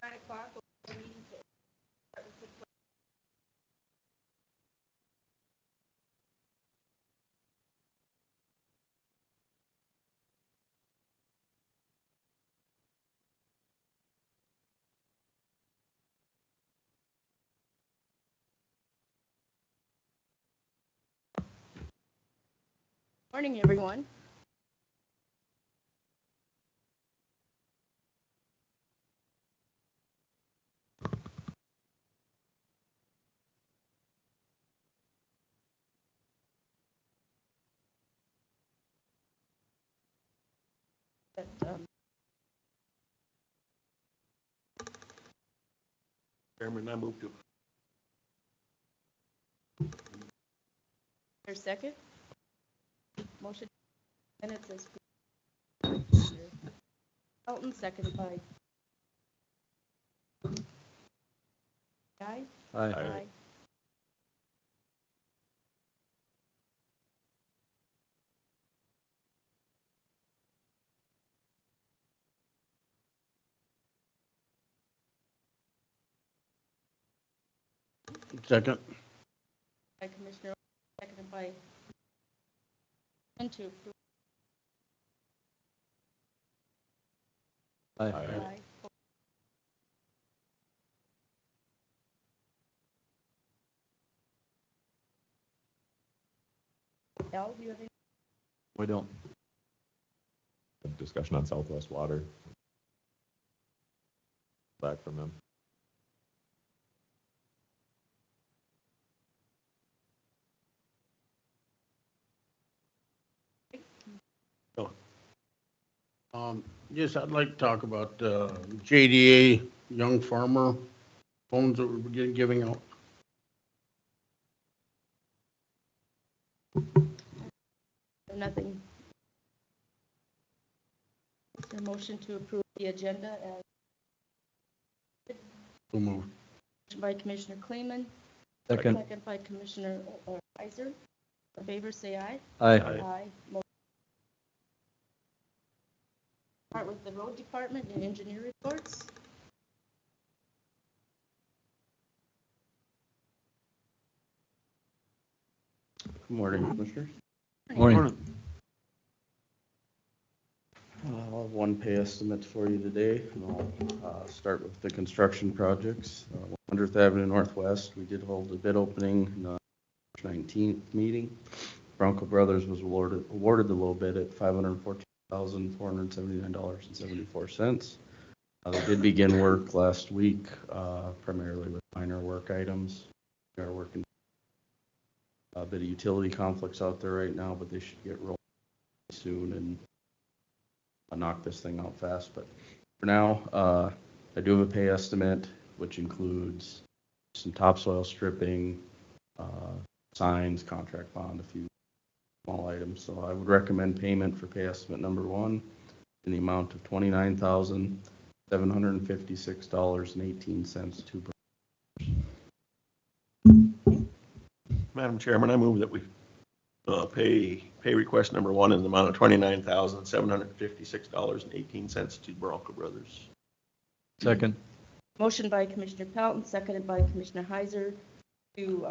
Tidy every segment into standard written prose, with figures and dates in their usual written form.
9 o'clock. We'll meeting to start with the morning, everyone. But, Chairman, I move to. there's second. Motion minutes as Elton, second by Guy. Aye. Second. By Commissioner, seconded by and to approve. Aye. Aye. Al, do you have any? We don't. Discussion on Southwest Water. Back from them. Yes, I'd like to talk about JDA Young Farmer phones that we're giving out. Nothing. Is there a motion to approve the agenda as So move. motion by Commissioner Kleeman, Second. second by Commissioner Heiser. In favor, say aye. Aye. Aye. Start with the road department and engineer reports. Good morning, Commissioners. Morning. I'll have one pay estimate for you today, and I'll start with the construction projects. 100th Avenue Northwest, we did hold a bid opening on March 19th meeting. Bronco Brothers was awarded the low bid at $514,479.74. They did begin work last week, primarily with minor work items. We are working a bit of utility conflicts out there right now, but they should get rolling soon and knock this thing out fast. But for now, I do have a pay estimate, which includes some topsoil stripping, signs, contract bond, a few small items. So I would recommend payment for pay estimate number 1 in the amount of $29,756.18 to Madam Chairman, I move that we pay request number 1 in the amount of $29,756.18 to Bronco Brothers. Second. Motion by Commissioner Pelton, seconded by Commissioner Heiser to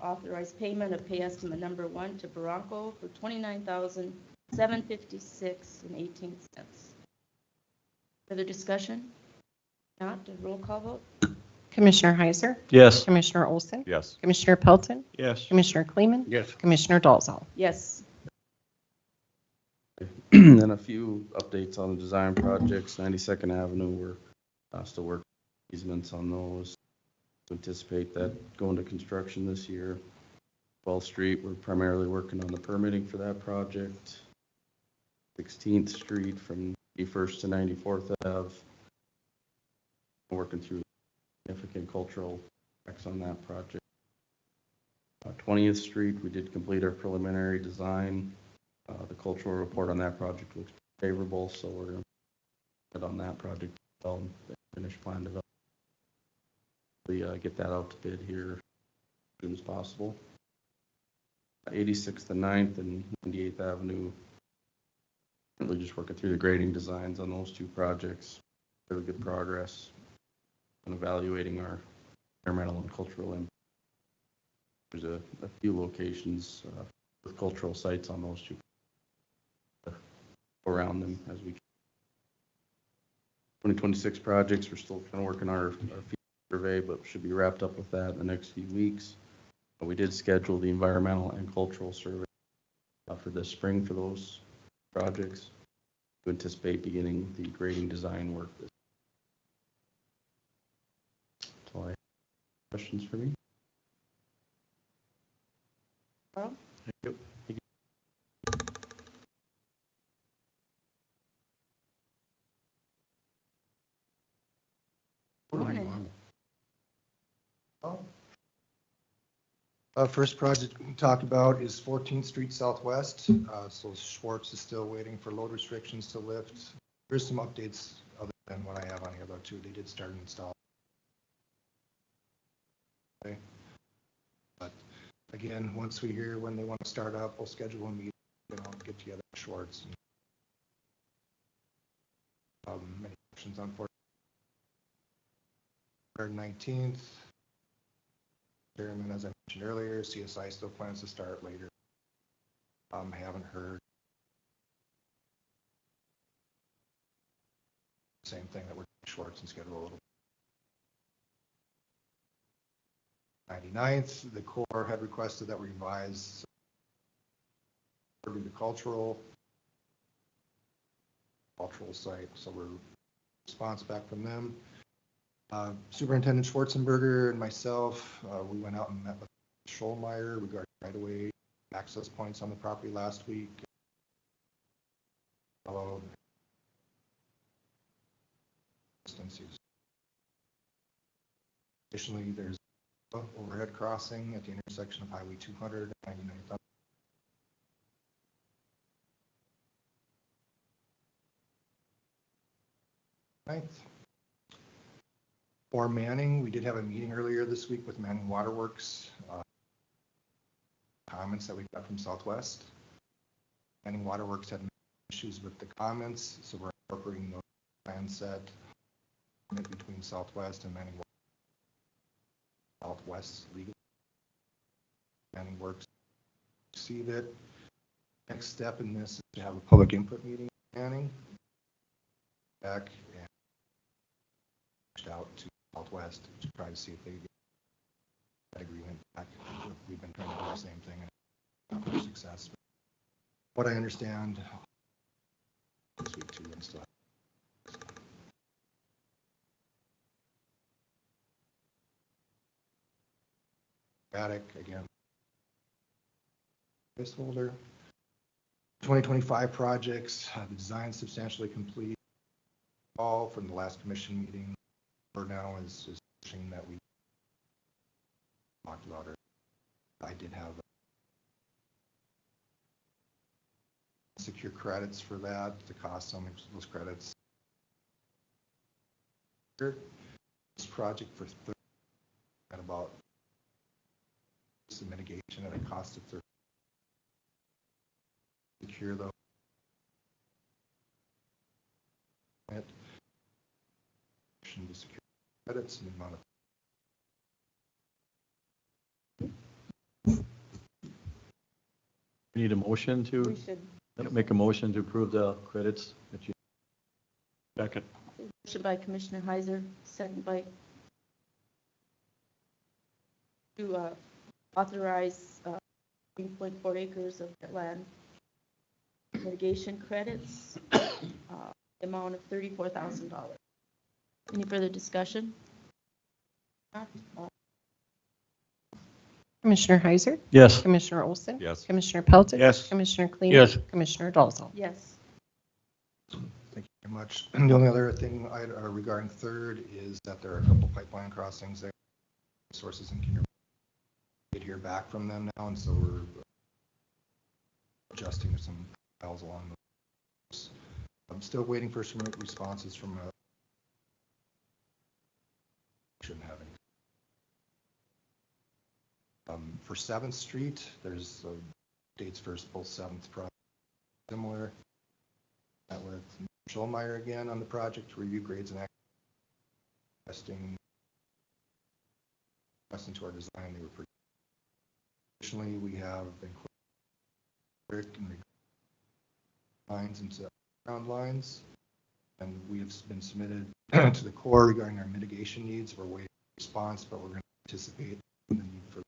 authorize payment of pay estimate number 1 to Bronco for $29,756.18. Further discussion? Not, a roll call vote? Commissioner Heiser? Yes. Commissioner Olson? Yes. Commissioner Pelton? Yes. Commissioner Kleeman? Yes. Commissioner Dolzall? Yes. And a few updates on the design projects. 92nd Avenue, we're still working easements on those. Anticipate that going to construction this year. 12th Street, we're primarily working on the permitting for that project. 16th Street from 81st to 94th Ave. Working through significant cultural effects on that project. 20th Street, we did complete our preliminary design. The cultural report on that project looks favorable, so we're going to get on that project as well, finish plan development. Get that out to bid here as soon as possible. 86th and 9th and 98th Avenue. Currently just working through the grading designs on those two projects. really good progress in evaluating our environmental and cultural impact. There's a few locations with cultural sites on those two around them as we 2026 projects. We're still kind of working on our field survey, but should be wrapped up with that in the next few weeks. We did schedule the environmental and cultural survey for this spring for those projects. We anticipate beginning the grading design work. So I have questions for me? Carl? Thank you. Morning. First project we talked about is 14th Street Southwest. So Schwartz is still waiting for load restrictions to lift. There's some updates other than what I have on here though too. They did start install. Okay. But again, once we hear when they want to start up, we'll schedule a meeting and I'll get together with Schwartz. Many questions on 19th. Chairman, as I mentioned earlier, CSI still plans to start later. Haven't heard. Same thing that we're Schwartz and schedule a little. 99th, the Corps had requested that we revise the cultural site, so we're response back from them. Superintendent Schwarzenberger and myself, we went out and met with Scholmeyer regarding right-of-way access points on the property last week. Followed distances. Additionally, there's an overhead crossing at the intersection of Highway 200 and 99th. For Manning, we did have a meeting earlier this week with Manning Waterworks. Comments that we got from Southwest. Manning Waterworks had issues with the comments, so we're incorporating those plan set between Southwest and Manning Southwest legal. Manning Works receive it. Next step in this is to have a public input meeting with Manning. Back and reached out to Southwest to try to see if they get that agreement back. We've been trying to do the same thing and not much success. What I understand, this week too, and still. Attic again. Placeholder. 2025 projects. The design substantially complete. All from the last commission meeting. For now is pushing that we talked about it. I did have secure credits for that. The cost on those credits. This project for at about some mitigation at a cost of 30. Secure though. To secure credits and the amount of. We need a motion We to should, make a motion to approve the credits that you. Second. motion by Commissioner Heiser, second by to authorize 3.4 acres of land mitigation credits, amount of $34,000. Any further discussion? Not, Commissioner Heiser? Yes. Commissioner Olson? Yes. Commissioner Pelton? Yes. Commissioner Kleeman? Yes. Commissioner Dolzall? yes. Thank you very much. And the only other thing regarding third is that there are a couple pipeline crossings there. Sources in Kinder. Get hear back from them now, and so we're adjusting some files along those. I'm still waiting for some responses from shouldn't have any. For 7th Street, there's dates for both 7th project similar. That with Scholmeyer again on the project to review grades and testing into our design. They were pretty. Additionally, we have incorporated lines into ground lines, and we have been submitted to the Corps regarding our mitigation needs. We're waiting for response, but we're going to anticipate the need for.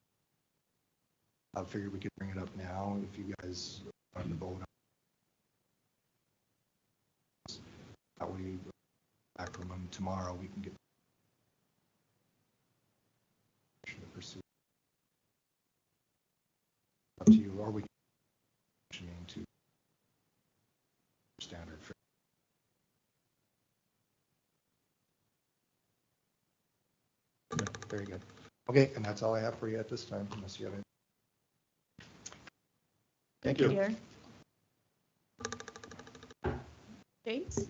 I figured we could bring it up now if you guys want to vote on it. That way, back from them tomorrow, we can get to pursue. Up to you, or we can to standard. Very good. Okay, and that's all I have for you at this time, unless you have any. Thank you. Darren? James?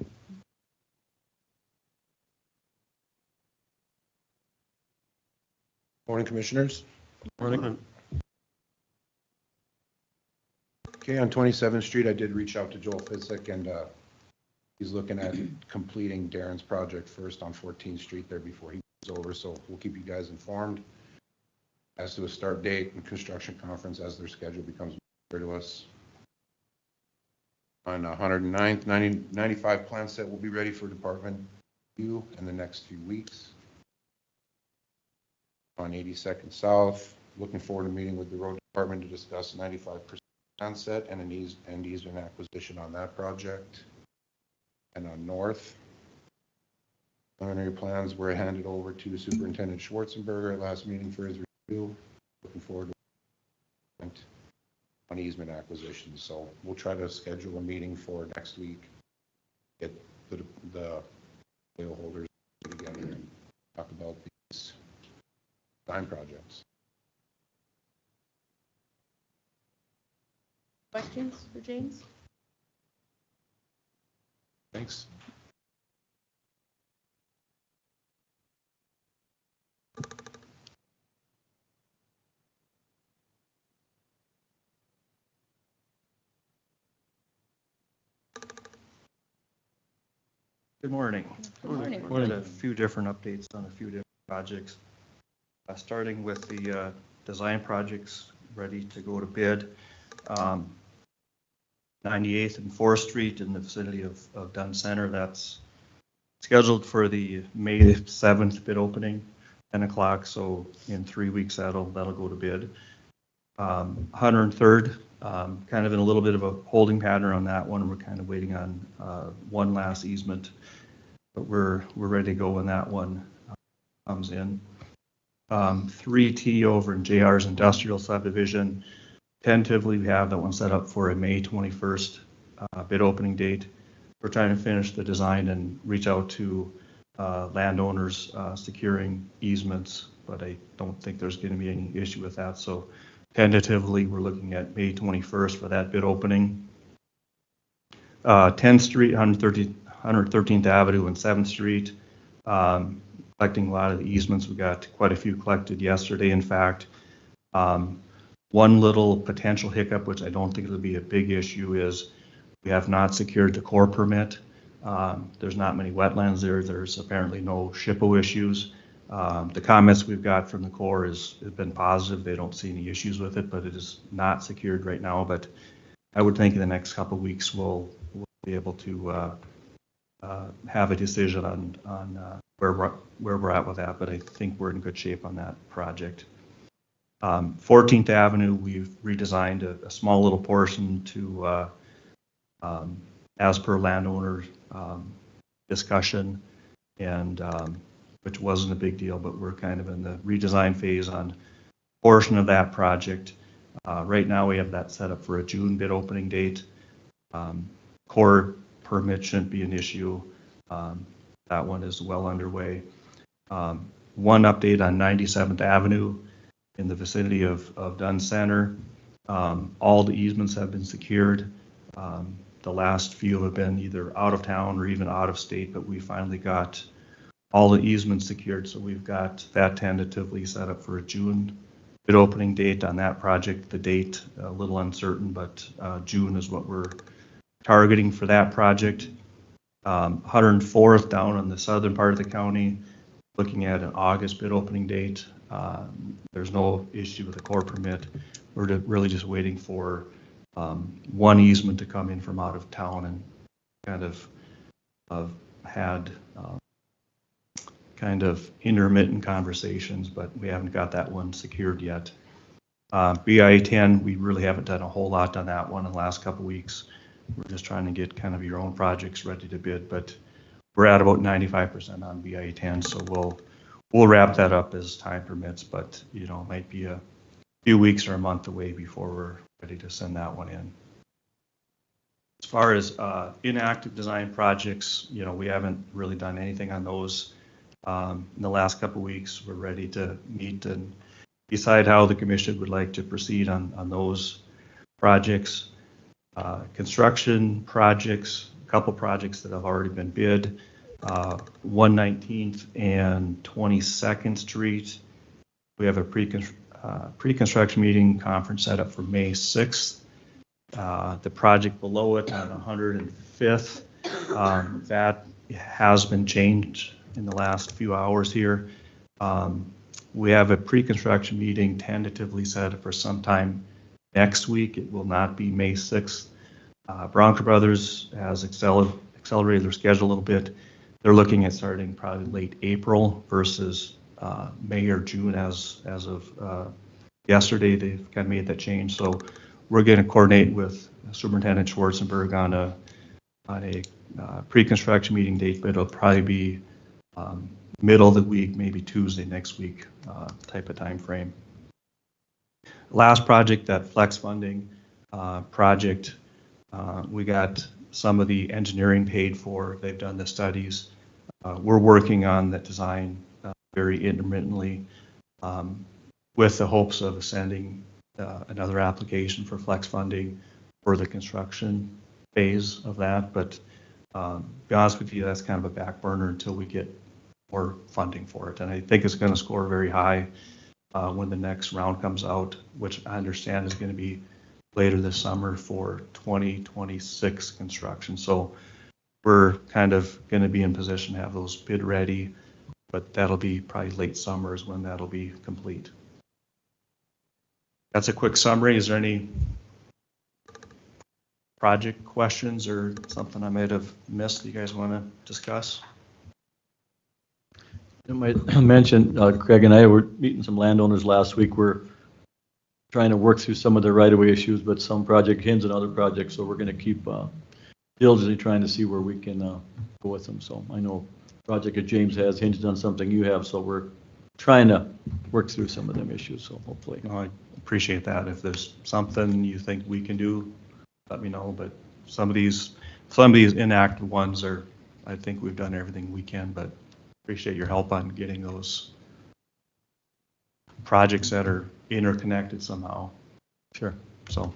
Morning, Commissioners. Morning. Okay, on 27th Street, I did reach out to Joel Fitzik, and he's looking at completing Darren's project first on 14th Street there before he goes over, so we'll keep you guys informed as to a start date and construction conference as their schedule becomes clear to us. On 109th, 95 plan set will be ready for department review in the next few weeks. On 82nd South, looking forward to meeting with the road department to discuss 95% plan set and an easement acquisition on that project. And on North, preliminary plans were handed over to Superintendent Schwarzenberger at last meeting for his review. Looking forward to on easement acquisition. So we'll try to schedule a meeting for next week. Get the oil holders together and talk about these design projects. Questions for James? Thanks. Good morning. Good morning. We had a few different updates on a few different projects. Starting with the design projects ready to go to bid. 98th and 4th Street in the vicinity of Dunn Center. That's scheduled for the May 7th bid opening, 10 o'clock. So in 3 weeks, that'll go to bid. 103rd, kind of in a little bit of a holding pattern on that one. We're kind of waiting on one last easement, but we're ready to go when that one comes in. 3T over in JR's industrial subdivision. Tentatively, we have that one set up for a May 21st bid opening date. We're trying to finish the design and reach out to landowners securing easements, but I don't think there's going to be any issue with that. So tentatively, we're looking at May 21st for that bid opening. 10th Street, 113th Avenue and 7th Street. Collecting a lot of the easements. We got quite a few collected yesterday, in fact. One little potential hiccup, which I don't think it'll be a big issue, is we have not secured the Corps permit. There's not many wetlands there. There's apparently no SHPO issues. The comments we've got from the Corps has been positive. They don't see any issues with it, but it is not secured right now. But I would think in the next couple of weeks we'll be able to have a decision on where we're at with that. But I think we're in good shape on that project. 14th Avenue, we've redesigned a small little portion to, as per landowner discussion, and which wasn't a big deal, but we're kind of in the redesign phase on a portion of that project. Right now, we have that set up for a June bid opening date. Corps permit shouldn't be an issue. That one is well underway. One update on 97th Avenue in the vicinity of Dunn Center. All the easements have been secured. The last few have been either out of town or even out of state, but we finally got all the easements secured. So we've got that tentatively set up for a June bid opening date on that project. The date, a little uncertain, but June is what we're targeting for that project. 104th down in the southern part of the county. looking at an August bid opening date. There's no issue with the core permit. We're really just waiting for one easement to come in from out of town, and kind of had kind of intermittent conversations, but we haven't got that one secured yet. BIA 10, we really haven't done a whole lot on that one in the last couple of weeks. We're just trying to get kind of your own projects ready to bid, but we're at about 95% on BIA 10, so we'll wrap that up as time permits, but you know, it might be a few weeks or a month away before we're ready to send that one in. As far as inactive design projects, you know, we haven't really done anything on those in the last couple of weeks. We're ready to meet and decide how the commission would like to proceed on those projects. Construction projects, a couple projects that have already been bid, 119th and 22nd Street. We have a pre-construction meeting conference set up for May 6th. The project below it on 105th, that has been changed in the last few hours here. We have a pre-construction meeting tentatively set for sometime next week. It will not be May 6th. Bronco Brothers has accelerated their schedule a little bit. They're looking at starting probably late April versus May or June as of yesterday. They've kind of made that change. So we're going to coordinate with Superintendent Schwarzenberg on a pre-construction meeting date, but it'll probably be middle of the week, maybe Tuesday next week type of time frame. Last project, that flex funding project, we got some of the engineering paid for. They've done the studies. We're working on that design very intermittently with the hopes of sending another application for flex funding for the construction phase of that. But to be honest with you, that's kind of a back burner until we get more funding for it. And I think it's going to score very high when the next round comes out, which I understand is going to be later this summer for 2026 construction. So we're kind of going to be in position to have those bid ready, but that'll be probably late summer is when that'll be complete. That's a quick summary. Is there any project questions or something I might have missed that you guys want to discuss? I might mention, Craig and I were meeting some landowners last week. We're trying to work through some of the right-of-way issues, but some project hinge on other projects, so we're going to keep diligently trying to see where we can go with them. So I know project that James has hinged on something you have, so we're trying to work through some of them issues, so hopefully. No, I appreciate that. If there's something you think we can do, let me know. But some of these inactive ones are, I think we've done everything we can, but appreciate your help on getting those projects that are interconnected somehow. Sure. So,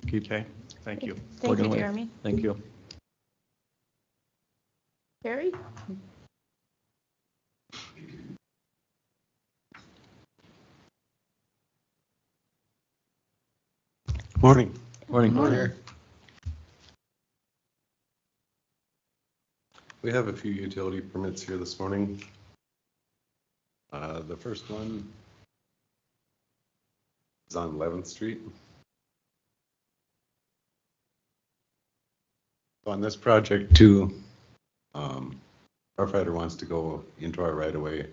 okay, thank you. Thank Plugging you, away. Jeremy. Thank you. Harry? Morning. Morning. We have a few utility permits here this morning. The first one is on 11th Street. On this project too, our fighter wants to go into our right of way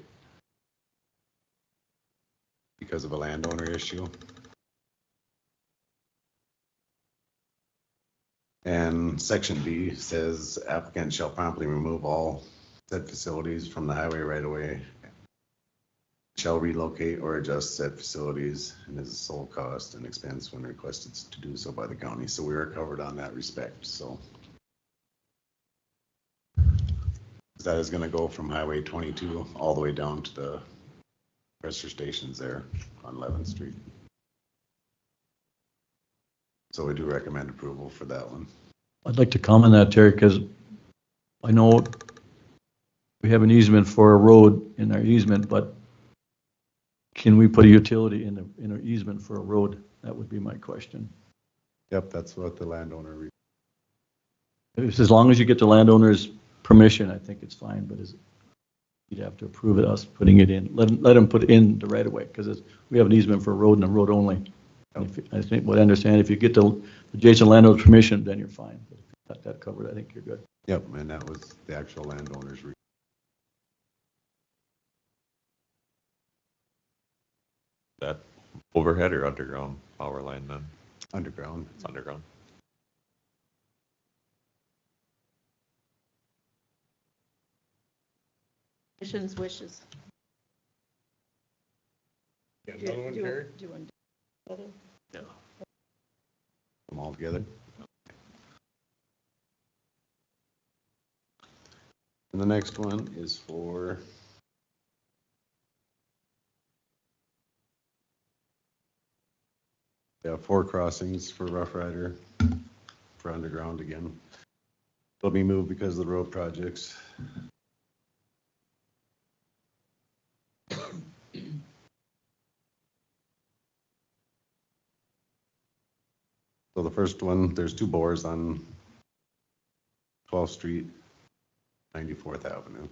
because of a landowner issue. And section B says applicant shall promptly remove all said facilities from the highway right away, shall relocate or adjust said facilities and is a sole cost and expense when requested to do so by the county. So we are covered on that respect. So that is going to go from Highway 22 all the way down to the compressor stations there on 11th Street. So we do recommend approval for that one. I'd like to comment on that, Terry, because I know we have an easement for a road in our easement, but can we put a utility in our easement for a road? That would be my question. Yep, that's what the landowner. As long as you get the landowner's permission, I think it's fine, but is it? you'd have to approve it, us putting it in, let them put it in the right of way, because we have an easement for a road and a road only. And I think, what I understand, if you get the adjacent landowner's permission, then you're fine. But if you got that covered, I think you're good. Yep, and that was the actual landowner's. That overhead or underground power line then? Underground. It's underground. Commission's wishes. Got Do another one, you- Terry? do you want to do another? Them all together. And the next one is for yeah, 4 crossings for Rough Rider for underground again. They'll be moved because of the road projects. So the first one, there's 2 bores on 12th Street, 94th Avenue.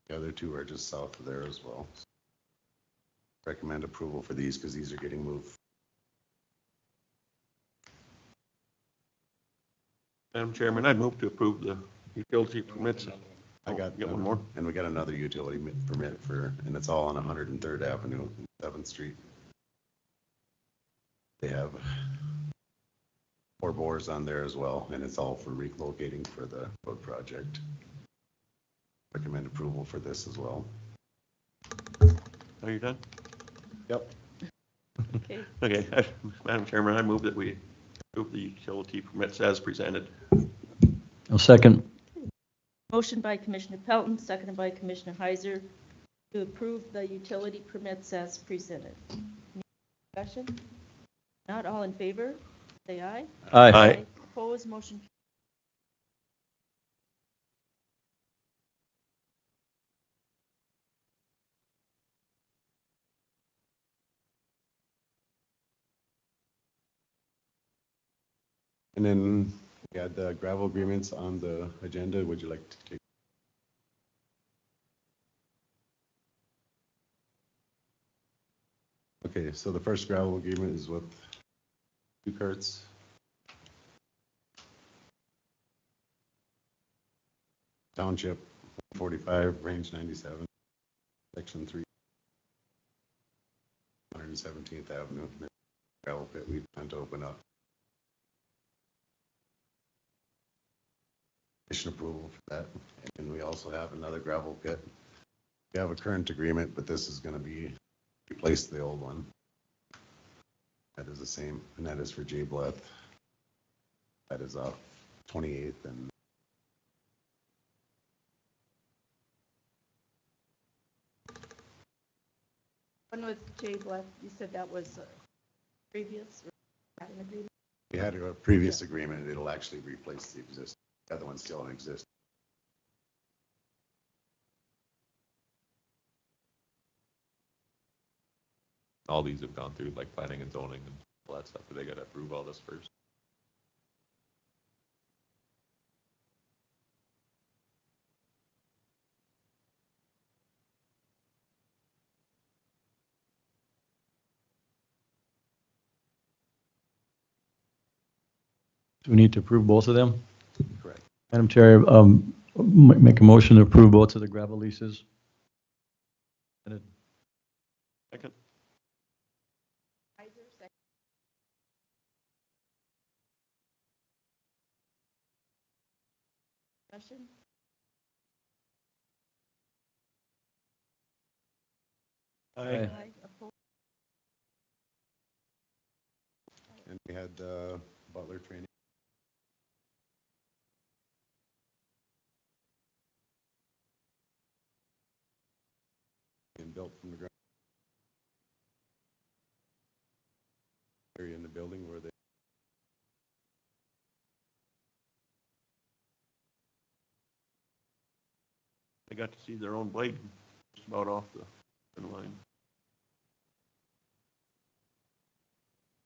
The other 2 are just south of there as well. Recommend approval for these because these are getting moved. Madam Chairman, I move to approve the utility permits. I got one more. And we got another utility permit for, and it's all on 103rd Avenue, 7th Street. They have 4 bores on there as well, and it's all for relocating for the road project. Recommend approval for this as well. Are you done? Yep. Okay, Okay, Madam Chairman, I move that we approve the utility permits as presented. I'll second. motion by Commissioner Pelton, seconded by Commissioner Heiser to approve the utility permits as presented. Any discussion? Not all in favor, say aye. Aye. Opposed, motion. And then we had the gravel agreements on the agenda. Would you like to take? Okay, so the first gravel agreement is with 2 carts. Township 45, range 97, section 3, 117th Avenue. Gravel pit we plan to open up. Commission approval for that. And we also have another gravel pit. We have a current agreement, but this is going to be replace the old one. That is the same, and that is for J. Bleth. That is off 28th and One with Jay Black, you said that was previous, or had an agreement? we had a previous agreement. It'll actually replace the existing. The other one's still in existence. All these have gone through like planning and zoning and all that stuff, but they gotta approve all this first. Do we need to approve both of them? Correct. Madam Chair, make a motion to approve both of the gravel leases. Second. Heiser, second. Discussion? Aye. Opposed? And we had Butler training. And built from the ground. Area in the building where they. got to see their own blade just about off the finish line.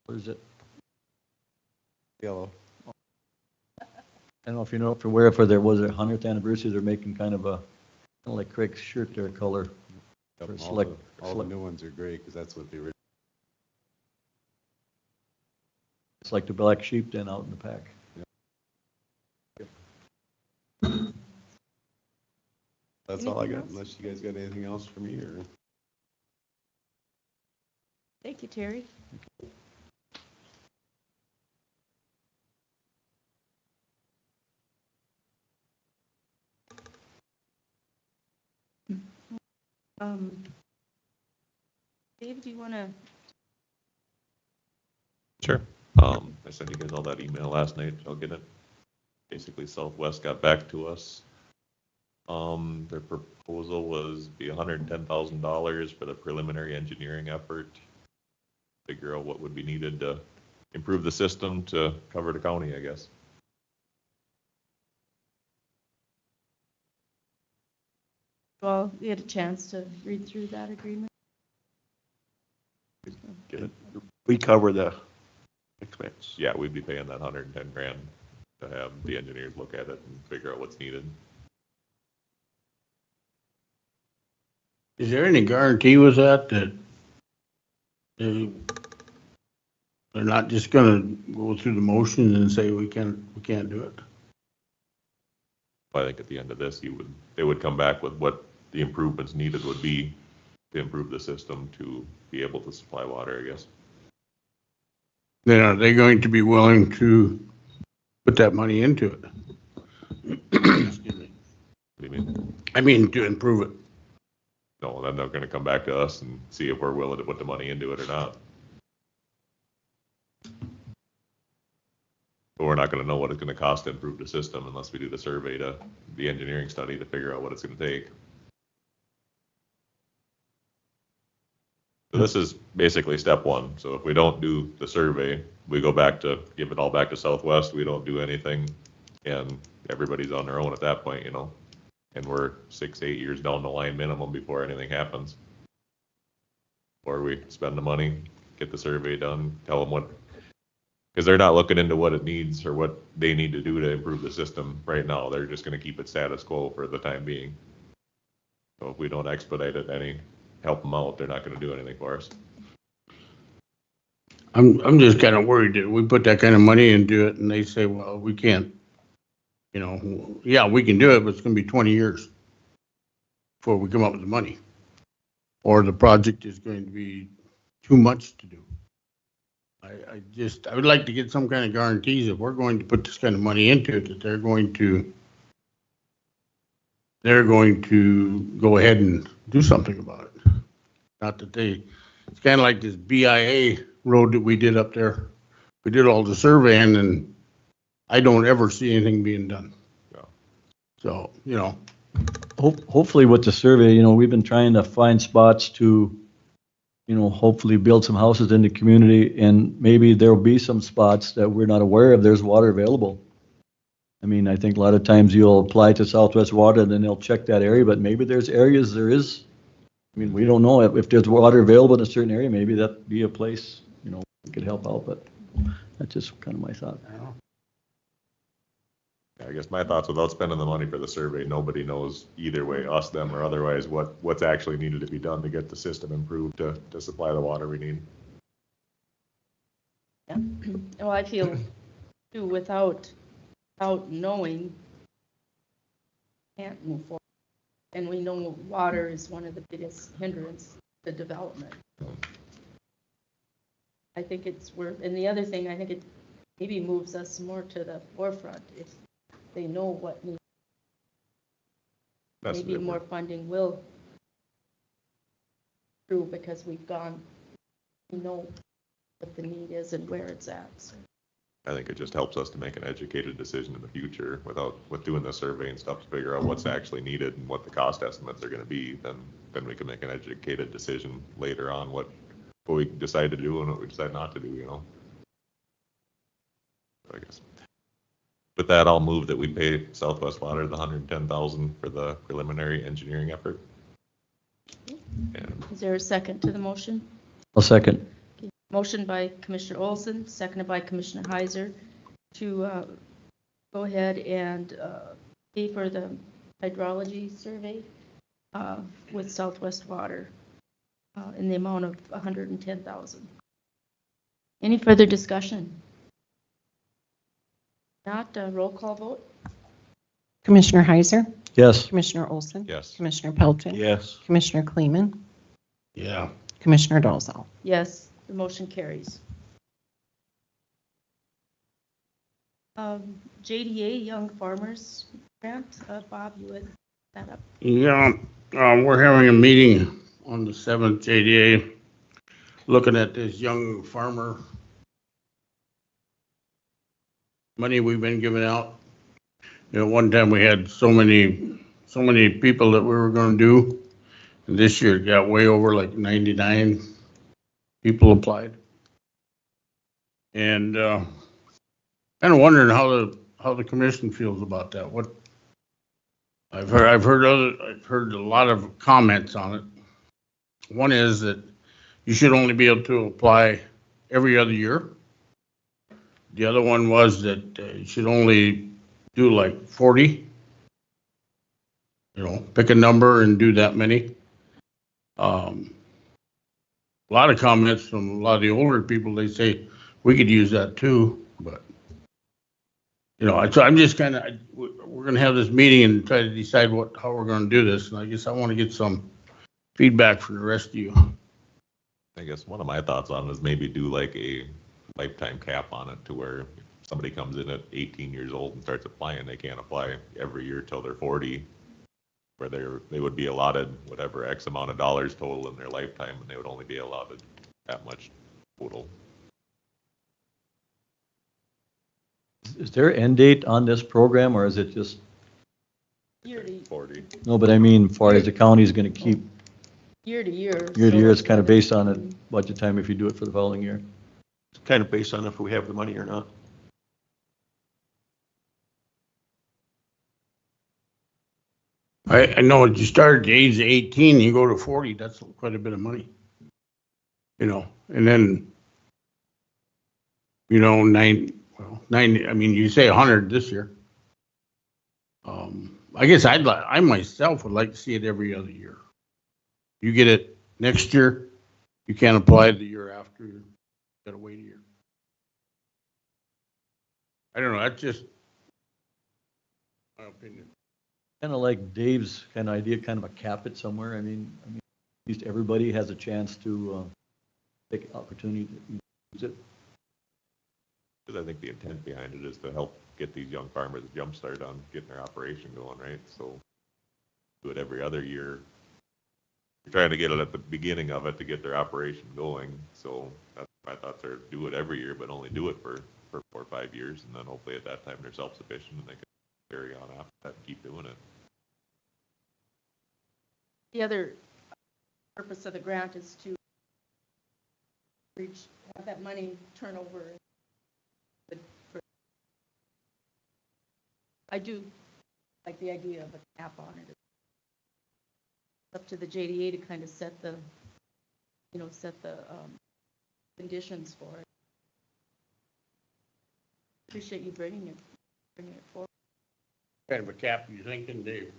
What is it? Yellow. I don't know if you know, if you're aware, for there was a 100th anniversary, they're making kind of like Craig's shirt there color. Yep, For all select- the select- new ones are great, because that's what the original. It's like the black sheep then out in the pack. That's all I Anything got, else? unless you guys got anything else for me, or? Thank you, Terry. Dave, do you want to? Sure. I sent you guys all that email last night. I'll get it. Basically, Southwest got back to us. Their proposal was be $110,000 for the preliminary engineering effort. Figure out what would be needed to improve the system to cover the county, I guess. Well, we had a chance to read through that agreement. Get it? We cover the expense. Yeah, we'd be paying that 110 grand to have the engineers look at it and figure out what's needed. Is there any guarantee with that they're not just gonna go through the motions and say we can't do it? I think at the end of this, they would come back with what the improvements needed would be to improve the system to be able to supply water, I guess. Then are they going to be willing to put that money into it? Excuse me. What do you mean? I mean, to improve it. No, then they're gonna come back to us and see if we're willing to put the money into it or not. But we're not gonna know what it's gonna cost to improve the system unless we do the survey the engineering study to figure out what it's gonna take. So this is basically step one. So if we don't do the survey, we go back to, give it all back to Southwest, we don't do anything, and everybody's on their own at that point, you know? And we're 6 to 8 years down the line minimum before anything happens. Or we spend the money, get the survey done, tell them what, because they're not looking into what it needs or what they need to do to improve the system right now. They're just gonna keep it status quo for the time being. So if we don't expedite it any, help them out, they're not gonna do anything for us. I'm just kind of worried that we put that kind of money into it and they say, well, we can't. You know, yeah, we can do it, but it's gonna be 20 years before we come up with the money. Or the project is going to be too much to do. I would like to get some kind of guarantees if we're going to put this kind of money into it, that they're going to go ahead and do something about it. Not that it's kind of like this BIA road that we did up there. We did all the surveying and I don't ever see anything being done. Yeah. So, you know. Hopefully with the survey, we've been trying to find spots to, hopefully build some houses in the community, and maybe there'll be some spots that we're not aware of, there's water available. I mean, I think a lot of times you'll apply to Southwest Water and then they'll check that area, but maybe there's areas there is. I mean, we don't know if there's water available in a certain area, maybe that'd be a place, that could help out, but that's just kind of my thought. I guess my thoughts, without spending the money for the survey, nobody knows either way, us, them, or otherwise, what's actually needed to be done to get the system improved to supply the water we need. Yeah. Well, I feel too, without knowing, can't move forward. And we know water is one of the biggest hindrance to development. I think and the other thing, I think it maybe moves us more to the forefront if they know what needs. Maybe more funding will through, because we know what the need is and where it's at. So. I think it just helps us to make an educated decision in the future with doing the survey and stuff to figure out what's actually needed and what the cost estimates are going to be. Then we can make an educated decision later on what we decide to do and what we decide not to do, I guess. With that, I'll move that we pay Southwest Water the $110,000 for the preliminary engineering effort. And Is there a second to the motion? I'll second. Motion by Commissioner Olson, seconded by Commissioner Heiser to go ahead and pay for the hydrology survey with Southwest Water in the amount of $110,000. Any further discussion? Not, roll call vote? Commissioner Heiser, Yes. Commissioner Olson, yes, Commissioner Pelton, Yes. Commissioner Kleeman, Yeah. Commissioner Dolzall. Yes, the motion carries. JDA Young Farmers Grant, Bob, you had that up. Yeah, we're having a meeting on the 7th, JDA, looking at this young farmer money we've been giving out. You know, one time we had so many people that we were gonna do, and this year it got way over, like 99 people applied. And, kind of wondering how the commission feels about that. What, I've heard a lot of comments on it. One is that you should only be able to apply every other year. The other one was that you should only do like 40. You know, pick a number and do that many. A lot of comments from a lot of the older people, they say we could use that too, but you know, so I'm just kind of, we're going to have this meeting and try to decide how we're going to do this. And I guess I want to get some feedback from the rest of you. I guess one of my thoughts on it is maybe do like a lifetime cap on it to where if somebody comes in at 18 years old and starts applying, they can't apply every year till they're 40, where they would be allotted whatever X amount of dollars total in their lifetime, and they would only be allotted that much total. Is there an end date on this program, or is it just, Yearly, 40. no, but I mean, as far as the county is going to keep year to year. year to year, so it's kind of based on a budget time if you do it for the following year? It's kind of based on if we have the money or not. I know you start at the age of 18, you go to 40, that's quite a bit of money. You know, and then, you know, 90, I mean, you say 100 this year. I guess I myself would like to see it every other year. You get it next year, you can't apply it the year after, you gotta wait a year. I don't know, that's just my opinion. Kind of like Dave's kind of idea, kind of a cap it somewhere. I mean, at least everybody has a chance to take opportunity to use it. Because I think the intent behind it is to help get these young farmers a jump start on getting their operation going, right? So do it every other year. You're trying to get it at the beginning of it to get their operation going. So that's my thoughts are do it every year, but only do it for 4 or 5 years. And then hopefully at that time they're self-sufficient and they can carry on after that and keep doing it. The other purpose of the grant is to have that money turn over. I do like the idea of a cap on it. It's up to the JDA to kind of set the conditions for it. Appreciate you bringing it forward. Kind of a cap you thinking, Dave?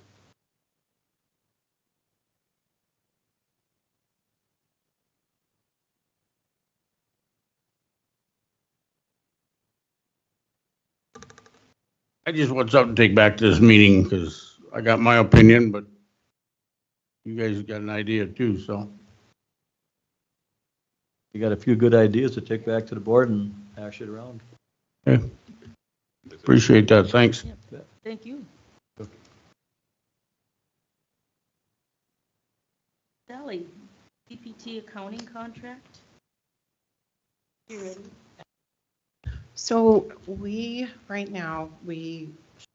I just want something to take back to this meeting because I got my opinion, but you guys got an idea too, so. You got a few good ideas to take back to the board and hash it around. Yeah. Appreciate that, thanks. Yep. Thank you. Sally, CPT accounting contract? You ready? So right now, we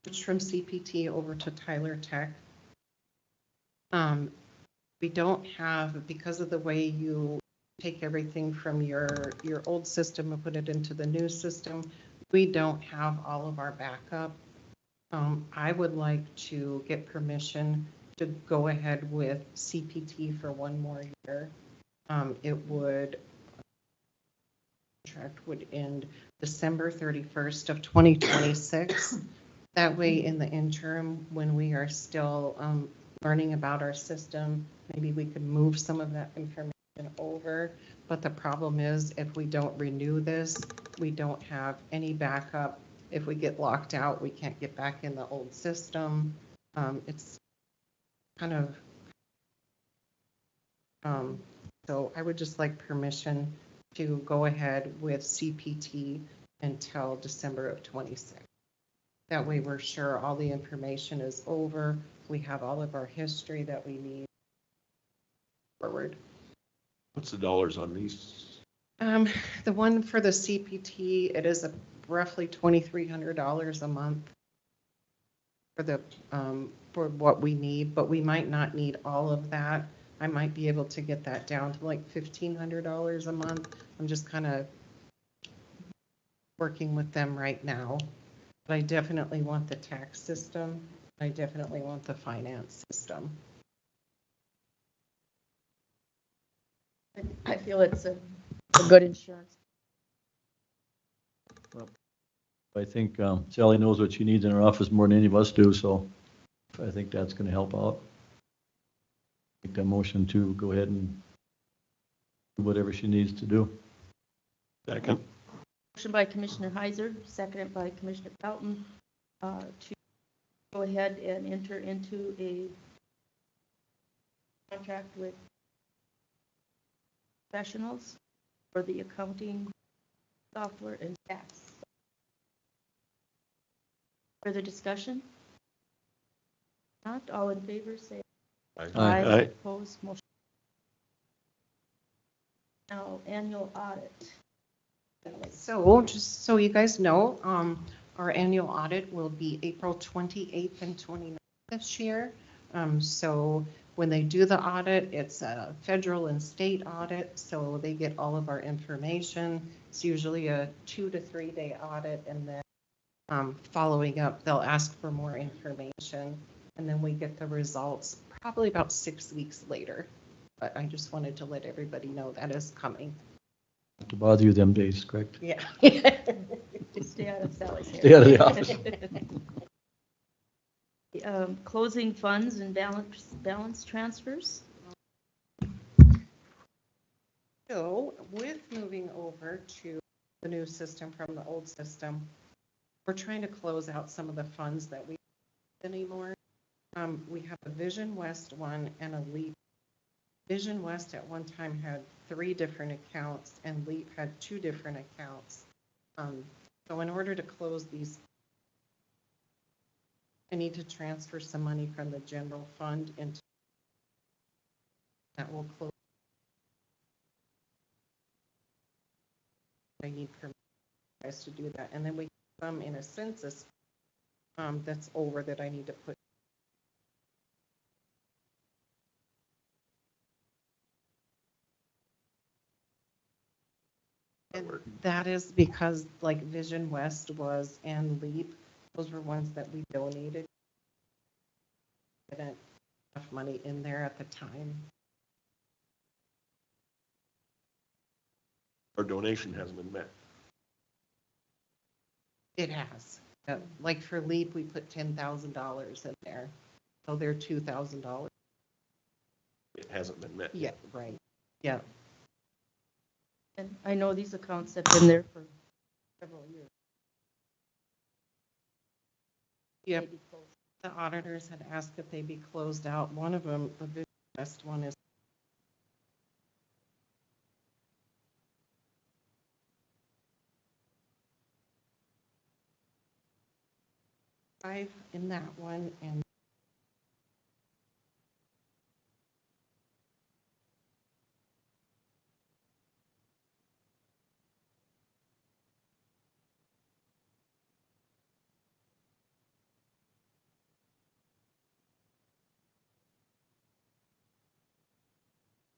switched from CPT over to Tyler Tech. We don't have, because of the way you take everything from your old system and put it into the new system, we don't have all of our backup. I would like to get permission to go ahead with CPT for one more year. Contract would end December 31st of 2026. That way, in the interim, when we are still learning about our system, maybe we could move some of that information over. But the problem is, if we don't renew this, we don't have any backup. If we get locked out, we can't get back in the old system. It's kind of, so I would just like permission to go ahead with CPT until December of 26. That way we're sure all the information is over. We have all of our history that we need forward. What's the dollars on these? The one for the CPT, it is roughly $2,300 a month for the for what we need, but we might not need all of that. I might be able to get that down to like $1,500 a month. I'm just kind of working with them right now. But I definitely want the tax system. I definitely want the finance system. I feel it's a good insurance. I think Sally knows what she needs in her office more than any of us do, so I think that's going to help out. Make that motion to go ahead and do whatever she needs to do. Second. Motion by Commissioner Heiser, seconded by Commissioner Pelton, to go ahead and enter into a contract with professionals for the accounting software and tax. Further discussion? Not all in favor, say Aye. aye. Opposed, motion. Now, annual audit. So just so you guys know, our annual audit will be April 28th and 29th this year. So when they do the audit, it's a federal and state audit, so they get all of our information. It's usually a 2 to 3 day audit, and then following up, they'll ask for more information, and then we get the results probably about 6 weeks later. But I just wanted to let everybody know that is coming. Not to bother you them days, correct? Yeah. Just stay out of Sally's hair. Stay out of the office. Closing funds and balance transfers. So with moving over to the new system from the old system, we're trying to close out some of the funds that we don't anymore. We have a Vision West one and a LEAP. Vision West at one time had 3 different accounts and LEAP had 2 different accounts. So in order to close these, I need to transfer some money from the general fund into that will close. I need permission guys to do that, and then we come in a census that's over that I need to put. And that is because like Vision West was and LEAP, those were ones that we donated. I didn't have enough money in there at the time. Our donation hasn't been met. It has. Like for LEAP, we put $10,000 in there, so they're $2,000. It hasn't been met. Yeah, right. Yeah. And I know these accounts have been there for several years. Yep. Maybe close. The auditors had asked if they be closed out. One of them, the Vision West one, is $5 in that one, and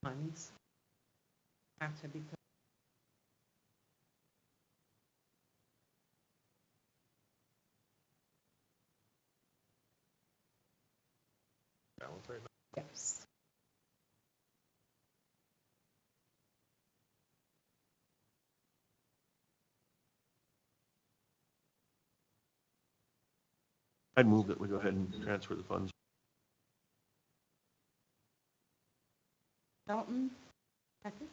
funds have to be put. Yes. I'd move that we go ahead and transfer the funds. Felton, second.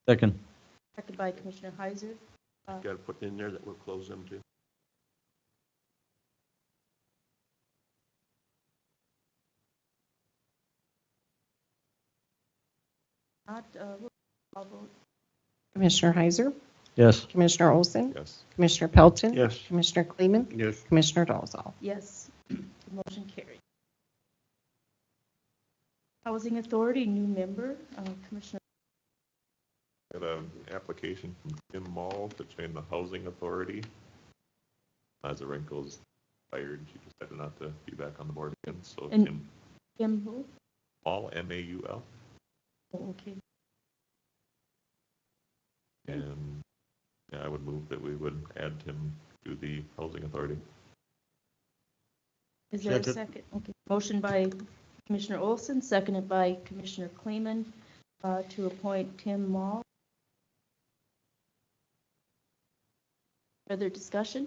Second. Second by Commissioner Heiser. Got to put in there that we'll close them too. Not, I'll vote. Commissioner Heiser, Yes. Commissioner Olson, Yes. Commissioner Pelton. Yes. Commissioner Kleeman, Yes. Commissioner Dolzall. Yes, the motion carried. Housing Authority, new member, Commissioner. Got an application from Kim Mall to join the Housing Authority. As a wrinkle's fired, she decided not to be back on the board again, so And- Kim Kim who? Mall, M-A-U-L. Oh, okay. And yeah, I would move that we would add him to the Housing Authority. Is there a Second. second? Okay. Motion by Commissioner Olson, seconded by Commissioner Kleeman, to appoint Tim Mall. Further discussion?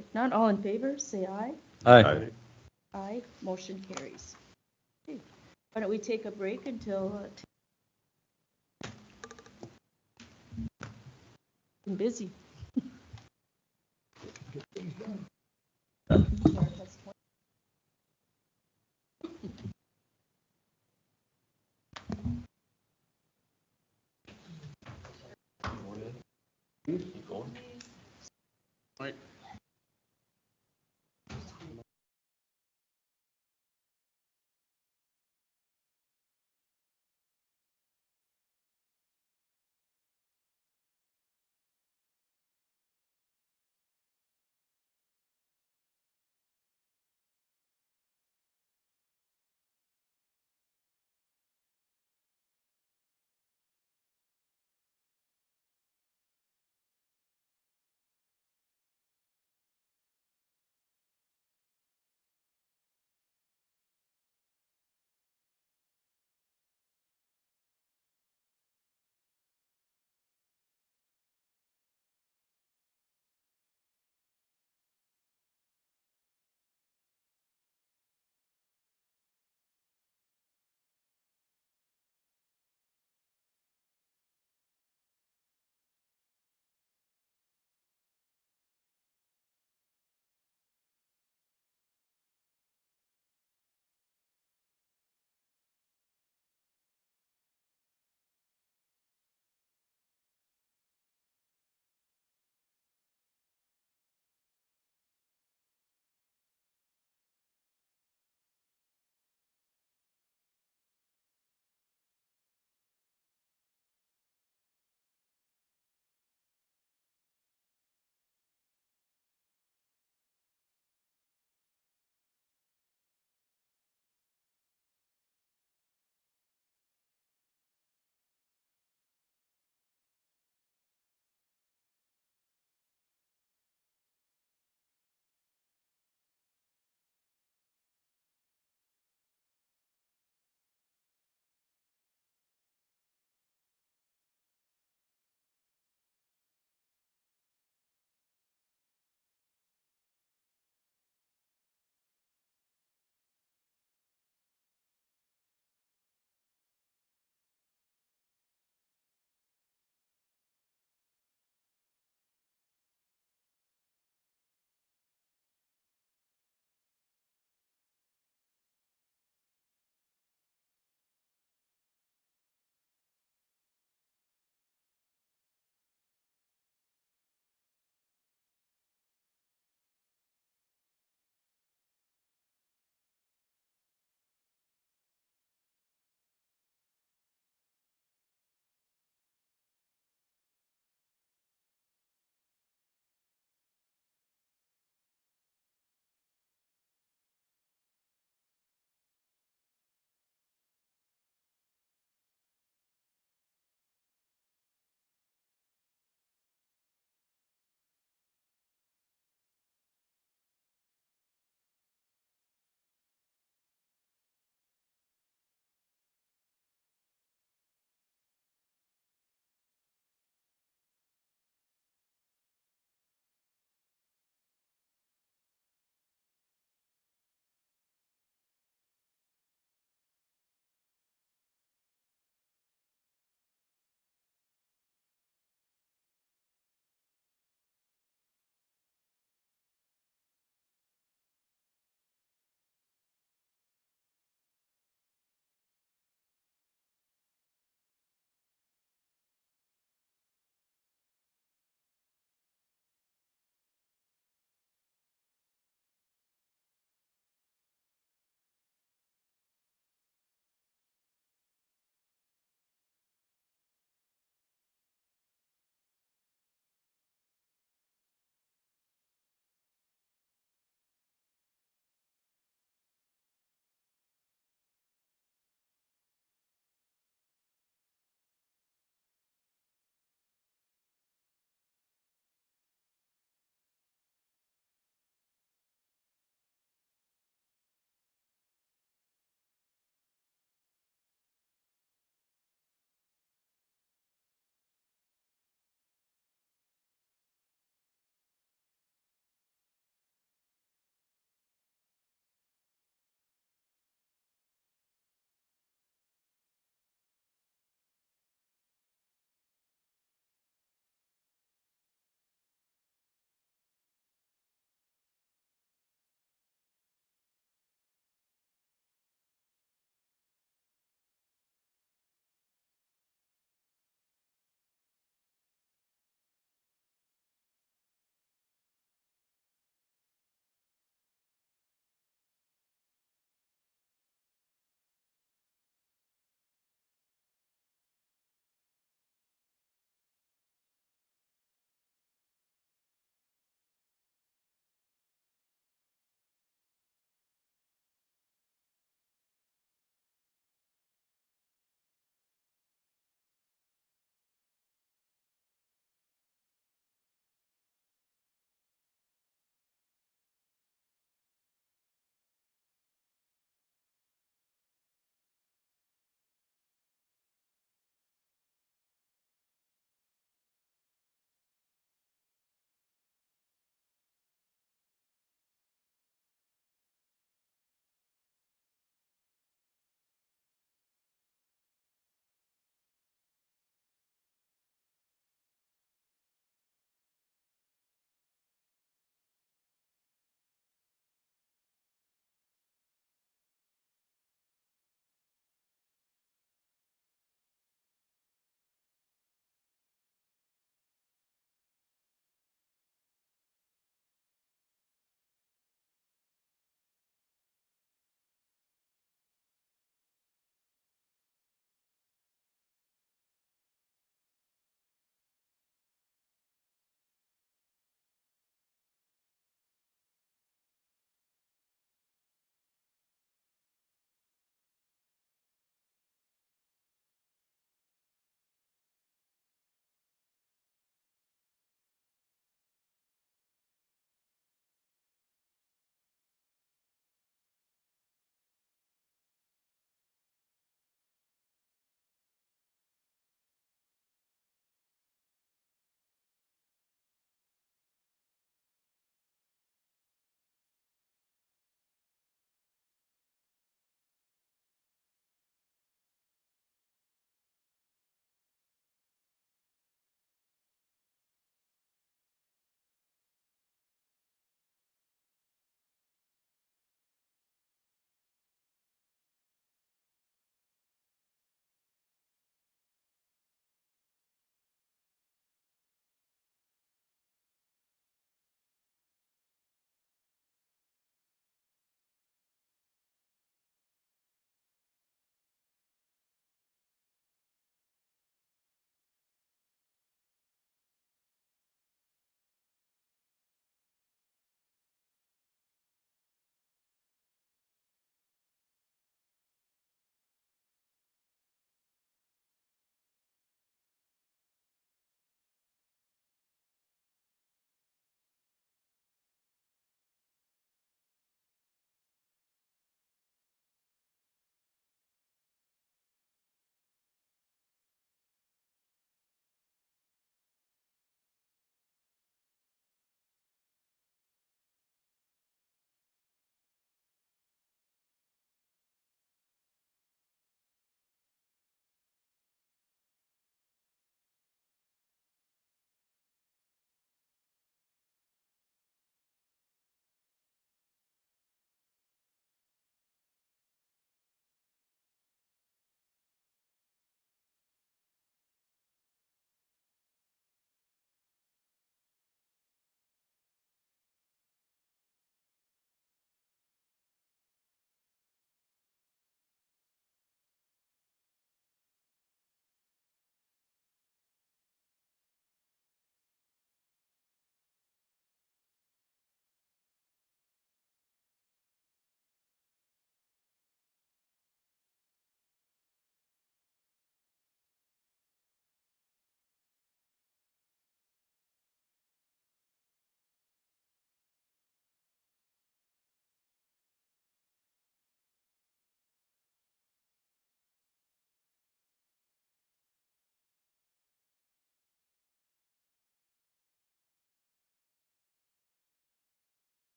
If not, all in favor, say aye. Aye. Aye, motion carries. Okay. Why don't we take a break until, been busy.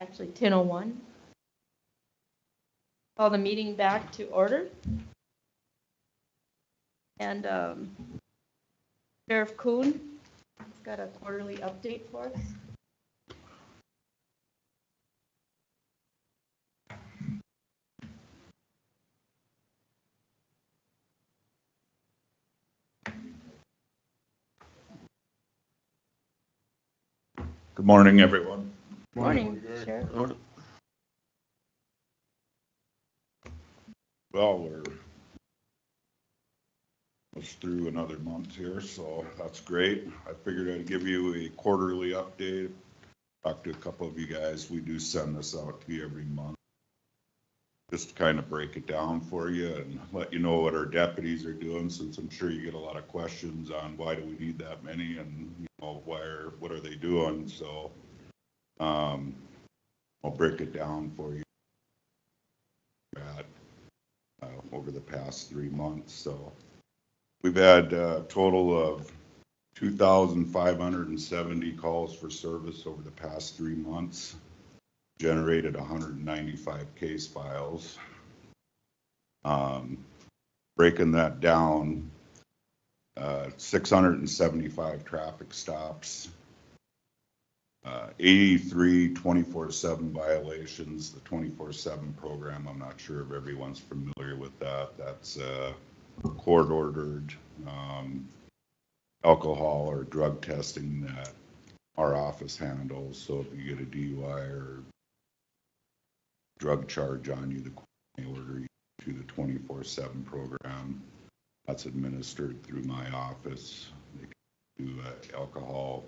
Actually, 10:01. Call the meeting back to order. And Sheriff Kuhn has got a quarterly update for us. Good morning, everyone. Morning, Sheriff. Well, we're almost through another month here, so that's great. I figured I'd give you a quarterly update. Talked to a couple of you guys. We do send this out to you every month. Just to kind of break it down for you and let you know what our deputies are doing, since I'm sure you get a lot of questions on why do we need that many and, you know, what are they doing? So I'll break it down for you over the past 3 months. So we've had a total of 2,570 calls for service over the past 3 months, generated 195 case files. Breaking that down, 675 traffic stops, 83 24/7 violations. The 24/7 program, I'm not sure if everyone's familiar with that. That's court-ordered alcohol or drug testing that our office handles. So if you get a DUI or drug charge on you, the court may order you to the 24/7 program. That's administered through my office. They can do an alcohol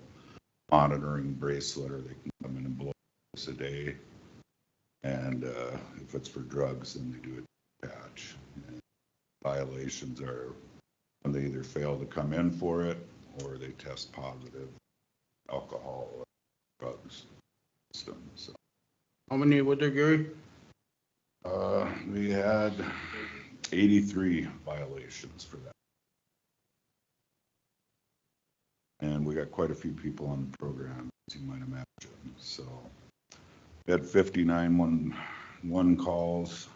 monitoring bracelet, or they can come in and blow us a day. And if it's for drugs, then they do a patch. And violations are when they either fail to come in for it or they test positive alcohol or drugs system. So How many were there, Gary? we had 83 violations for that. And we got quite a few people on the program, as you might imagine. So we had 59 one calls,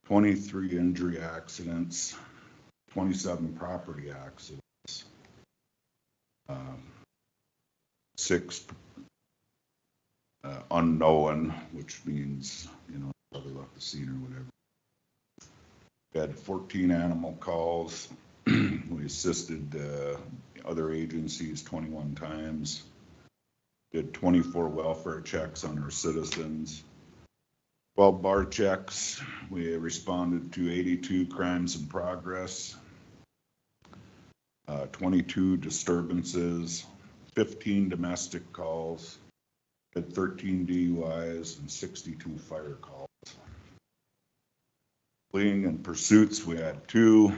23 injury accidents, 27 property accidents, 6 unknown, which means, you know, probably left the scene or whatever. We had 14 animal calls. We assisted other agencies 21 times. Did 24 welfare checks on our citizens. 12 bar checks. We responded to 82 crimes in progress. 22 disturbances. 15 domestic calls. Had 13 DUIs and 62 fire calls. Fleeing and pursuits, we had 2.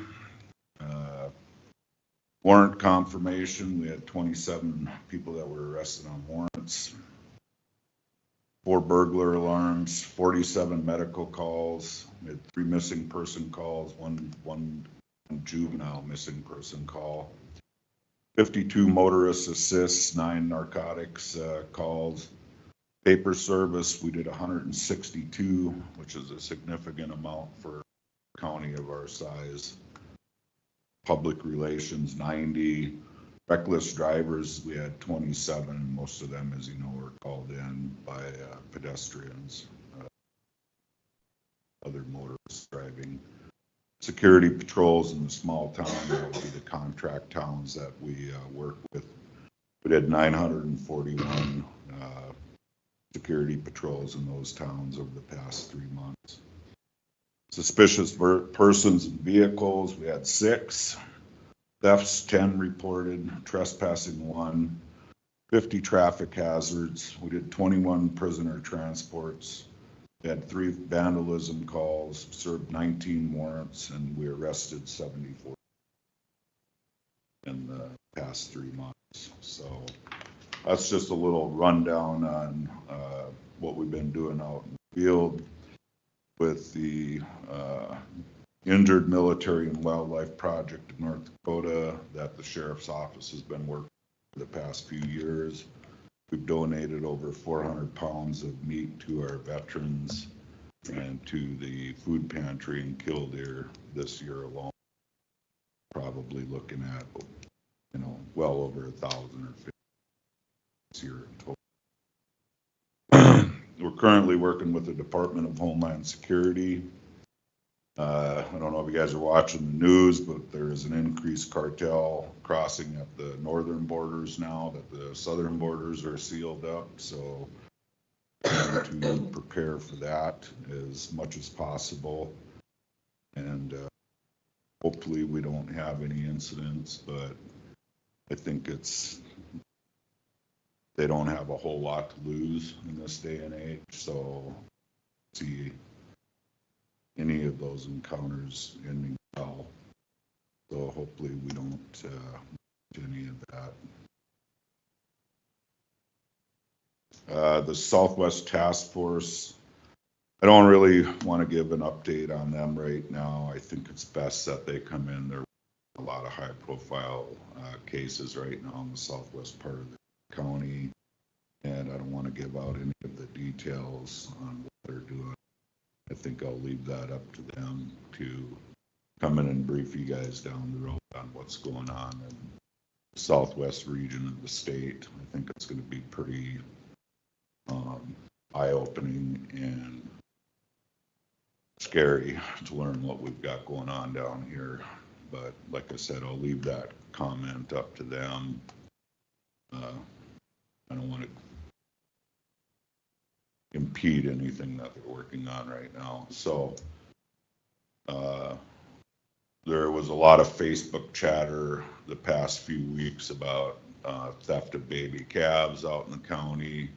Warrant confirmation, we had 27 people that were arrested on warrants. 4 burglar alarms, 47 medical calls. We had 3 missing person calls, one juvenile missing person call. 52 motorist assists, 9 narcotics calls. Paper service, we did 162, which is a significant amount for a county of our size. Public relations, 90. Reckless drivers, we had 27. Most of them, as you know, were called in by pedestrians, other motorists driving. Security patrols in the small town, that would be the contract towns that we work with. We did 941 security patrols in those towns over the past 3 months. Suspicious persons and vehicles, we had 6. Thefts, 10 reported. Trespassing, 1. 50 traffic hazards. We did 21 prisoner transports. We had 3 vandalism calls, served 19 warrants, and we arrested 74 in the past 3 months. So that's just a little rundown on what we've been doing out in the field with the Injured Military and Wildlife Project in North Dakota that the Sheriff's Office has been working for the past few years. We've donated over 400 pounds of meat to our veterans and to the food pantry in Killdeer this year alone. Probably looking at, well over 1,000 or 50 this year in total. We're currently working with the Department of Homeland Security. I don't know if you guys are watching the news, but there is an increased cartel crossing at the northern borders now that the southern borders are sealed up. So trying to prepare for that as much as possible. And hopefully we don't have any incidents, but I think they don't have a whole lot to lose in this day and age. So see any of those encounters ending well. So hopefully we don't do any of that. The Southwest Task Force, I don't really want to give an update on them right now. I think it's best that they come in. There are a lot of high profile cases right now in the southwest part of the county, and I don't want to give out any of the details on what they're doing. I think I'll leave that up to them to come in and brief you guys down the road on what's going on in the southwest region of the state. I think it's going to be pretty eye-opening and scary to learn what we've got going on down here. But like I said, I'll leave that comment up to them. I don't want to impede anything that they're working on right now. So there was a lot of Facebook chatter the past few weeks about theft of baby calves out in the county.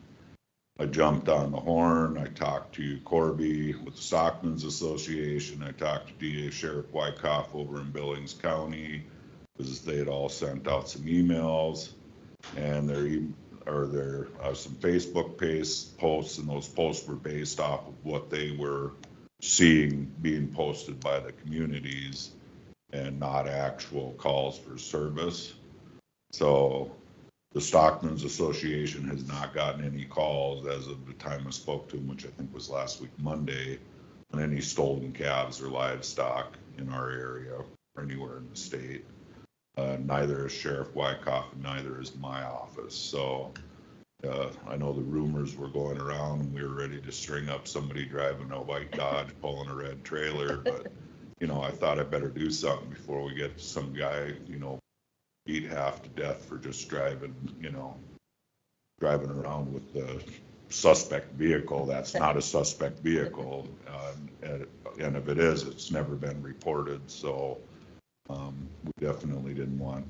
I jumped on the horn. I talked to Corby with the Stockmen's Association. I talked to DA Sheriff Wyckoff over in Billings County because they had all sent out some emails, and there are some Facebook posts, and those posts were based off of what they were seeing being posted by the communities and not actual calls for service. So the Stockmen's Association has not gotten any calls as of the time I spoke to them, which I think was last week, Monday, on any stolen calves or livestock in our area or anywhere in the state. Neither is Sheriff Wyckoff and neither is my office. So I know the rumors were going around and we were ready to string up somebody driving a white Dodge pulling a red trailer, but I thought I better do something before we get some guy, beat half to death for just driving around with the suspect vehicle. That's not a suspect vehicle. And if it is, it's never been reported. So we definitely didn't want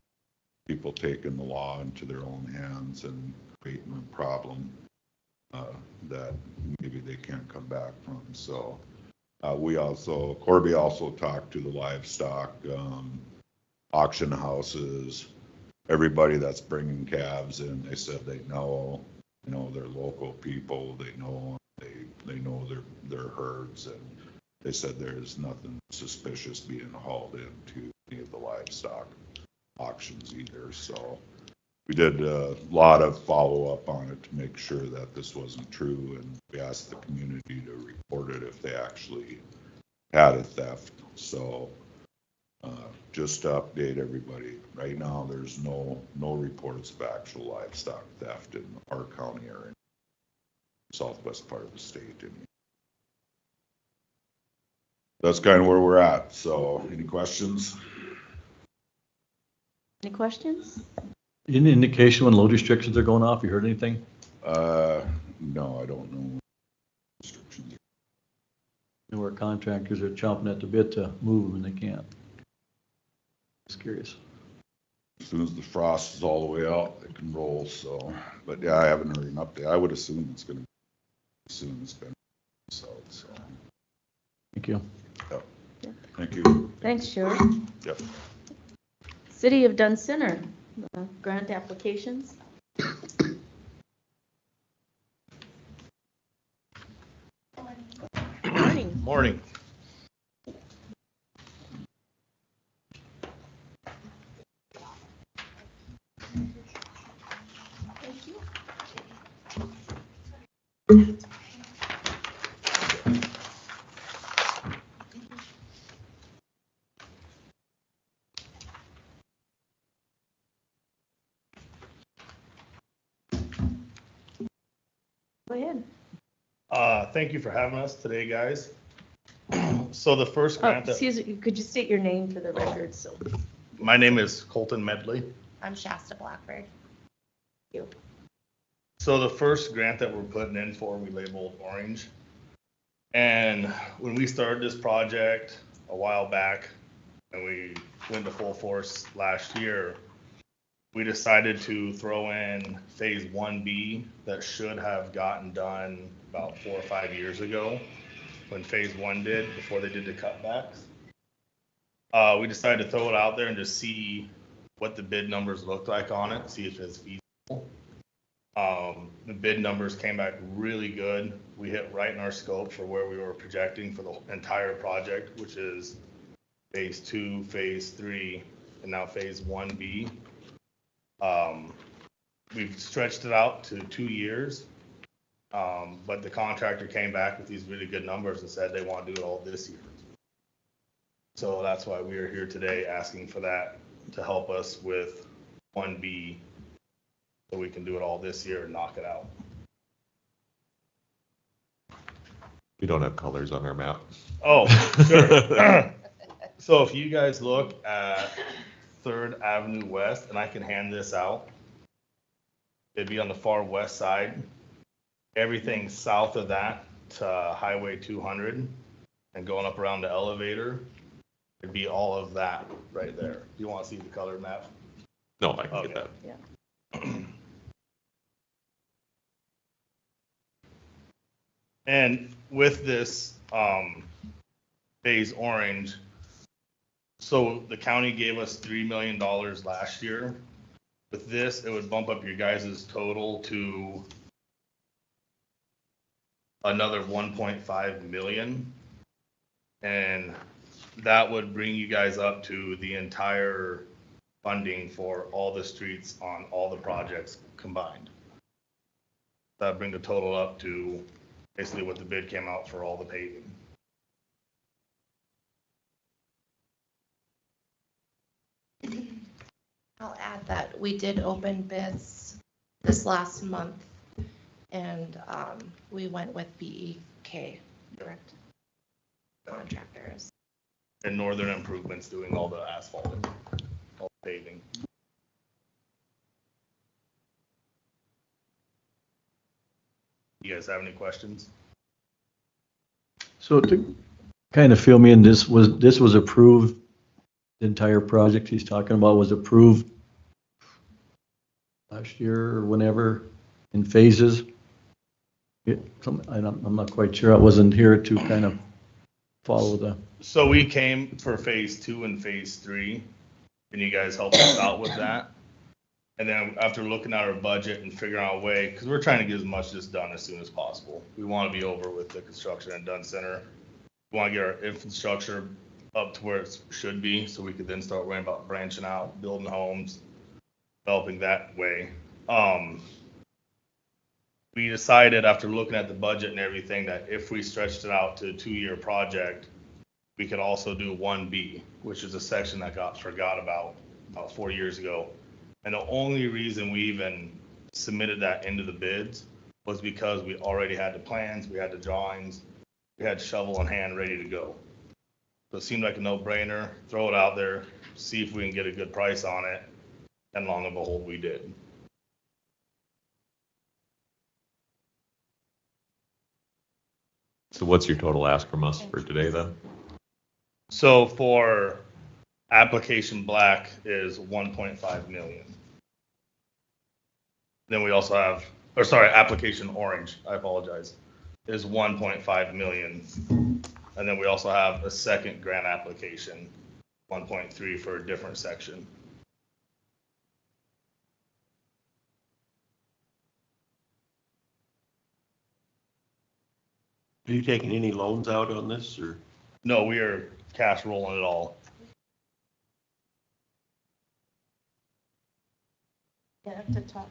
people taking the law into their own hands and creating a problem that maybe they can't come back from. So Corby also talked to the livestock auction houses, everybody that's bringing calves in. They said they know, they're local people. They know their herds, and they said there's nothing suspicious being hauled into any of the livestock auctions either. So we did a lot of follow up on it to make sure that this wasn't true, and we asked the community to report it if they actually had a theft. So just to update everybody, right now there's no reports of actual livestock theft in our county or in the southwest part of the state. That's kind of where we're at. So any questions? Any questions? Any indication when load restrictions are going off? You heard anything? No, I don't know. Restrictions. Where contractors are chomping at the bit to move and they can't. Just curious. As soon as the frost is all the way out, they can roll. So, but yeah, I haven't heard an update. I would assume it's going to be as soon as it's been so. Thank you. Yep. Thank you. Thanks, Sheriff. Yep. City of Dunn Center, grant applications. Morning. Morning. Thank you. ahead. Thank you for having us today, guys. So the first Oh, grant that, excuse me, could you state your name for the record? So, my name is Colton Medley. I'm Shasta Blackbird. So the first grant that we're putting in for, we labeled orange. And when we started this project a while back, and we went to full force last year, we decided to throw in phase 1B that should have gotten done about 4 or 5 years ago when phase 1 did, before they did the cutbacks. We decided to throw it out there and just see what the bid numbers looked like on it, see if it's feasible. The bid numbers came back really good. We hit right in our scope for where we were projecting for the entire project, which is phase 2, phase 3, and now phase 1B. We've stretched it out to 2 years, but the contractor came back with these really good numbers and said they want to do it all this year. So that's why we are here today asking for that to help us with 1B, so we can do it all this year and knock it out. We don't have colors on our map. Oh, sure. So if you guys look at 3rd Avenue West, and I can hand this out, it'd be on the far west side. Everything south of that to Highway 200 and going up around the elevator, it'd be all of that right there. Do you want to see the color map? No, I can Okay. get that. yeah. And with this phase orange, so the county gave us $3 million last year. With this, it would bump up your guys' total to another 1.5 million. And that would bring you guys up to the entire funding for all the streets on all the projects combined. That'd bring the total up to basically what the bid came out for all the paving. I'll add that we did open bids this last month, and we went with BEK direct contractors. And Northern Improvements doing all the asphalt, all the paving. You guys have any questions? So to kind of fill me in, this was approved, the entire project he's talking about was approved last year or whenever in phases. I'm not quite sure. I wasn't here to kind of follow the. So we came for phase 2 and phase 3, and you guys helped us out with that. And then after looking at our budget and figuring out a way, because we're trying to get as much of this done as soon as possible. We want to be over with the construction at Dunn Center. We want to get our infrastructure up to where it should be, so we could then start worrying about branching out, building homes, developing that way. We decided after looking at the budget and everything that if we stretched it out to a 2-year project, we could also do 1B, which is a section that got forgot about 4 years ago. And the only reason we even submitted that into the bids was because we already had the plans, we had the drawings, we had shovel in hand ready to go. So it seemed like a no-brainer, throw it out there, see if we can get a good price on it, and long and behold, we did. So what's your total ask from us for today then? So for application black is 1.5 million. Then we also have, or sorry, application orange, I apologize, is 1.5 million. And then we also have a second grant application, 1.3 for a different section. Are you taking any loans out on this, or? No, we are cash rolling it all. Yeah, at the top.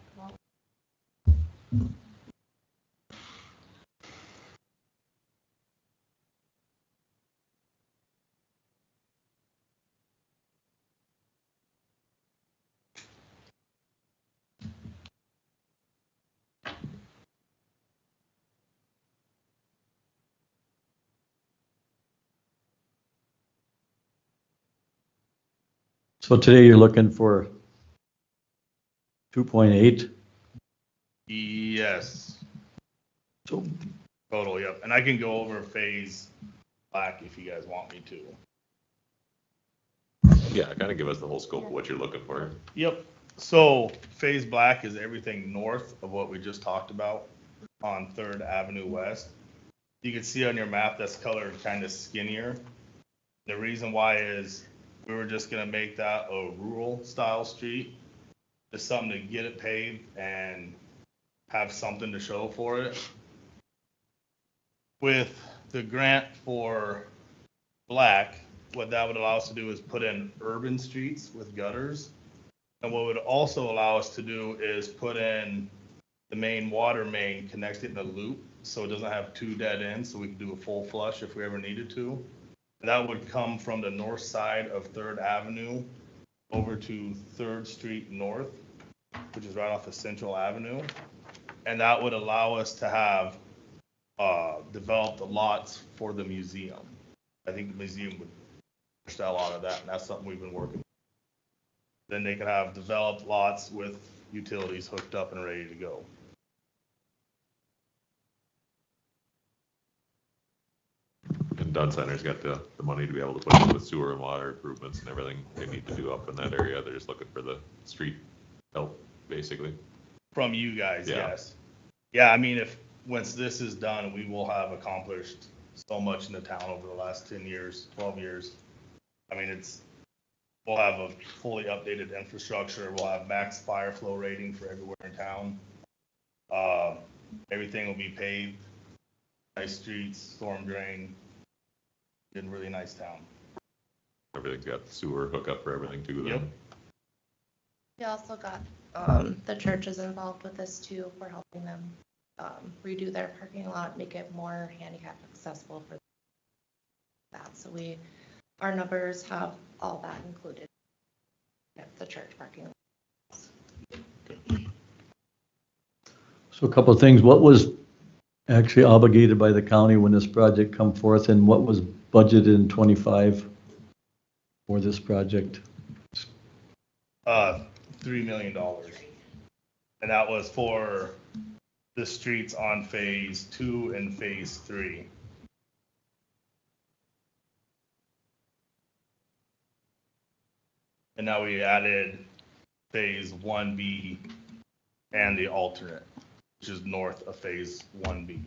So today you're looking for 2.8. Yes, So total, yep. And I can go over phase black if you guys want me to. Yeah, kind of give us the whole scope of what you're looking for. Yep. So phase black is everything north of what we just talked about on 3rd Avenue West. You can see on your map that's colored kind of skinnier. The reason why is we were just gonna make that a rural style street. Just something to get it paved and have something to show for it. With the grant for black, what that would allow us to do is put in urban streets with gutters. And what would also allow us to do is put in the main water main, connect it in a loop so it doesn't have 2 dead ends, so we can do a full flush if we ever needed to. And that would come from the north side of 3rd Avenue over to 3rd Street North, which is right off of Central Avenue. And that would allow us to have developed the lots for the museum. I think the museum would sell out of that, and that's something we've been working. Then they could have developed lots with utilities hooked up and ready to go. And Dunn Center's got the money to be able to put in with sewer and water improvements and everything they need to do up in that area. They're just looking for the street help, basically. From you guys, Yeah. yes. Yeah, I mean, once this is done, we will have accomplished so much in the town over the last 10 years, 12 years. I mean, we'll have a fully updated infrastructure. We'll have max fire flow rating for everywhere in town. Everything will be paved, nice streets, storm drain. In really nice town. Everything's got sewer hookup for everything too then. Yep. We also got the churches involved with this too. We're helping them redo their parking lot, make it more handicap accessible for that. So our numbers have all that included at the church parking lot. So a couple of things. What was actually obligated by the county when this project come forth, and what was budgeted in 25 for this project? $3 million. And that was for the streets on phase 2 and phase 3. And now we added phase 1B and the alternate, which is north of phase 1B.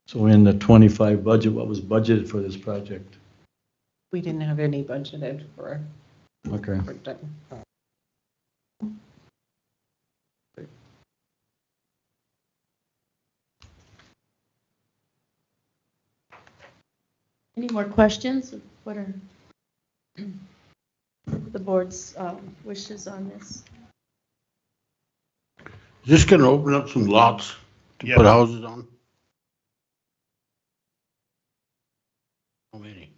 So in the 25 budget, what was budgeted for this project? We didn't have any budgeted for Okay. Dunn. Any more questions? What are the board's wishes on this? Is this gonna open up some lots to Yep. put houses on? How many?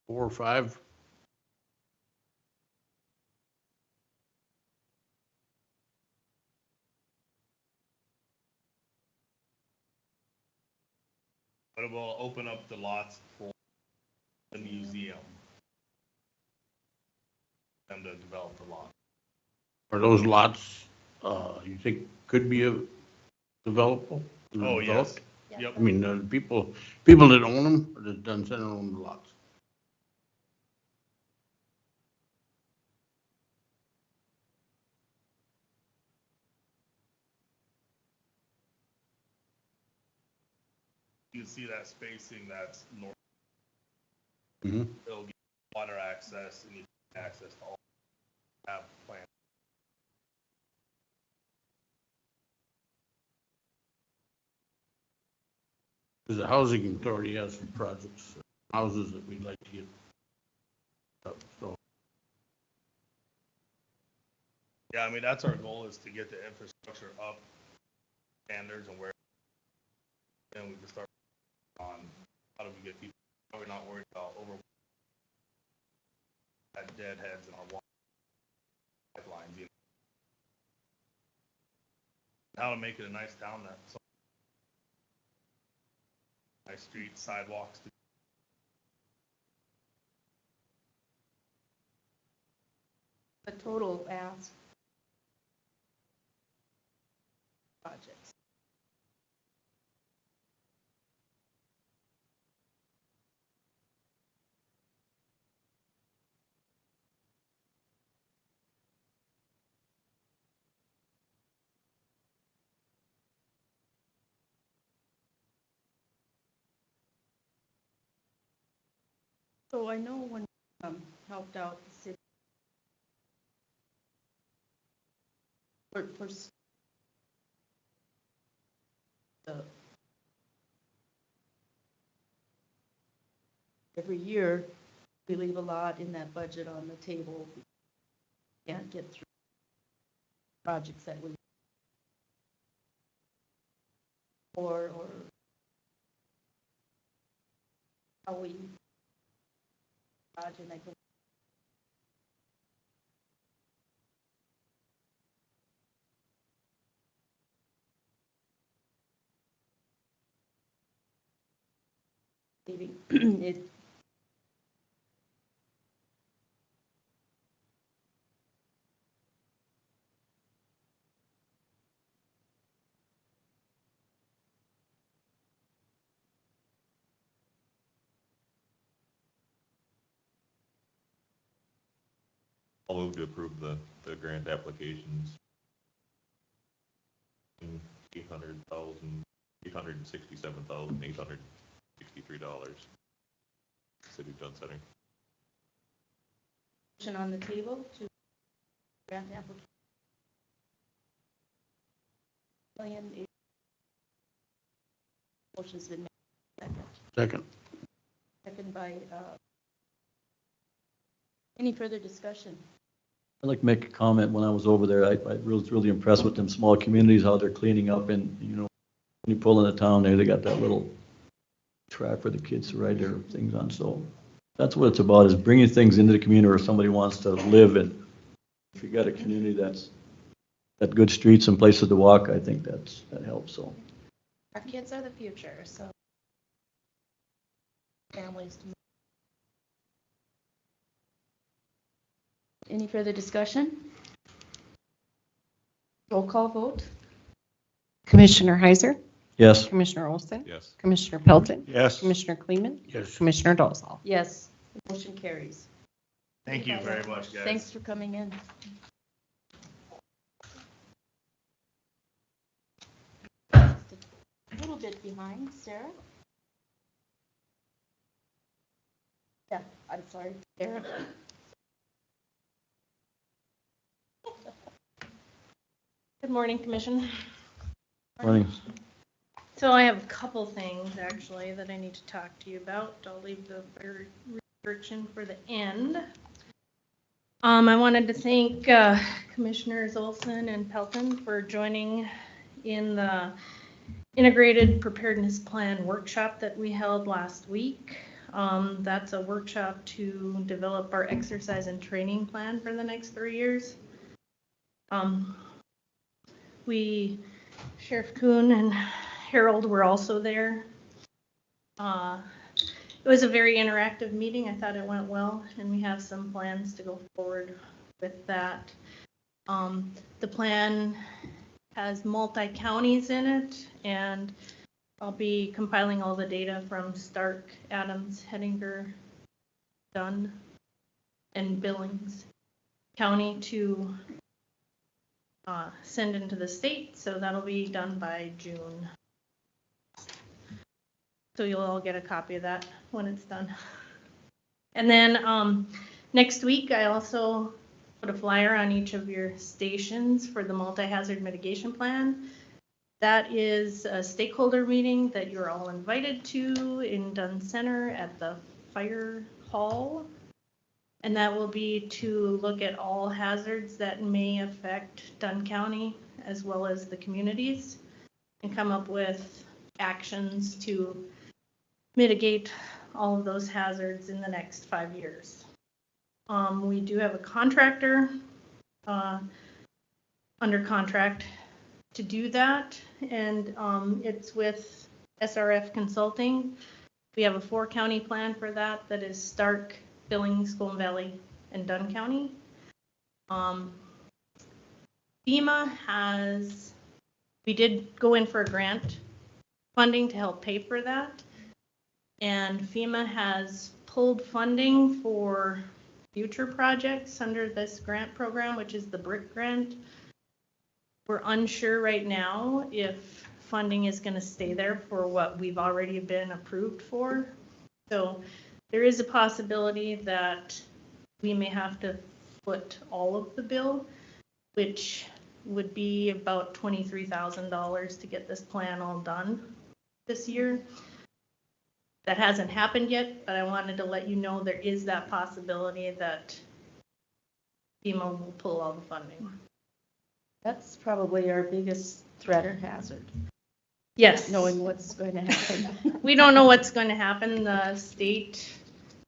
4 or 5? But it will open up the lots for the museum. Them to develop the lot. Are those lots, you think could be developable? Oh, yes. Yep. I mean, people that own them, or does Dunn Center own the lots? You can see that spacing that's north. Mhm. It'll give water access and you can access to all have plans. Because the housing authority has some projects, houses that we'd like to get up, so. Yeah, I mean, that's our goal, is to get the infrastructure up standards and where, then we can start on how do we get people, how we're not worried about at deadheads in our water pipelines, you know. How to make it a nice town that, so my street sidewalks. The total ask projects. So I know when helped out the city for the every year we leave a lot in that budget on the table. We can't get through projects that we or how we and I can it I'll move to approve the grant applications. $867,863. City of Dunn Center. motion on the table to grant application. Motion's been made. Second. Second by, any further discussion? I'd like to make a comment. When I was over there, I was really impressed with them small communities, how they're cleaning up, and, you know, when you pull into town there, they got that little track for the kids to ride their things on. So that's what it's about, is bringing things into the community where somebody wants to live. And if you got a community that's got good streets and places to walk, I think that helps. So Our kids are the future, so families to Any further discussion? Roll call vote? Commissioner Heiser? yes. Commissioner Olson? Yes. Commissioner Pelton? Yes. Commissioner Kleeman? Yes. Commissioner Dolzall? Yes, the motion carries. Thank you very much, guys. Thanks for coming in. A little bit behind, Sarah. Yeah, I'm sorry, Sarah. Good morning, Commission. Morning. So I have a couple things actually that I need to talk to you about. I'll leave the restriction for the end. I wanted to thank Commissioners Olson and Pelton for joining in the Integrated Preparedness Plan workshop that we held last week. That's a workshop to develop our exercise and training plan for the next 3 years. Sheriff Kuhn and Harold were also there. It was a very interactive meeting. I thought it went well, and we have some plans to go forward with that. The plan has multi-counties in it, and I'll be compiling all the data from Stark, Adams, Hettinger, Dunn, and Billings County to send into the state, so that'll be done by June. So you'll all get a copy of that when it's done. And then next week, I also put a flyer on each of your stations for the multi-hazard mitigation plan. That is a stakeholder meeting that you're all invited to in Dunn Center at the fire hall. And that will be to look at all hazards that may affect Dunn County as well as the communities and come up with actions to mitigate all of those hazards in the next 5 years. We do have a contractor under contract to do that, and it's with SRF Consulting. We have a 4-county plan for that. That is Stark, Billings, Golden Valley, and Dunn County. FEMA has, we did go in for a grant funding to help pay for that. And FEMA has pulled funding for future projects under this grant program, which is the BRIC grant. We're unsure right now if funding is going to stay there for what we've already been approved for. So there is a possibility that we may have to foot all of the bill, which would be about $23,000 to get this plan all done this year. That hasn't happened yet, but I wanted to let you know there is that possibility that FEMA will pull all the funding. That's probably our biggest threat or hazard, Yes. knowing what's going to happen. We don't know what's going to happen. The state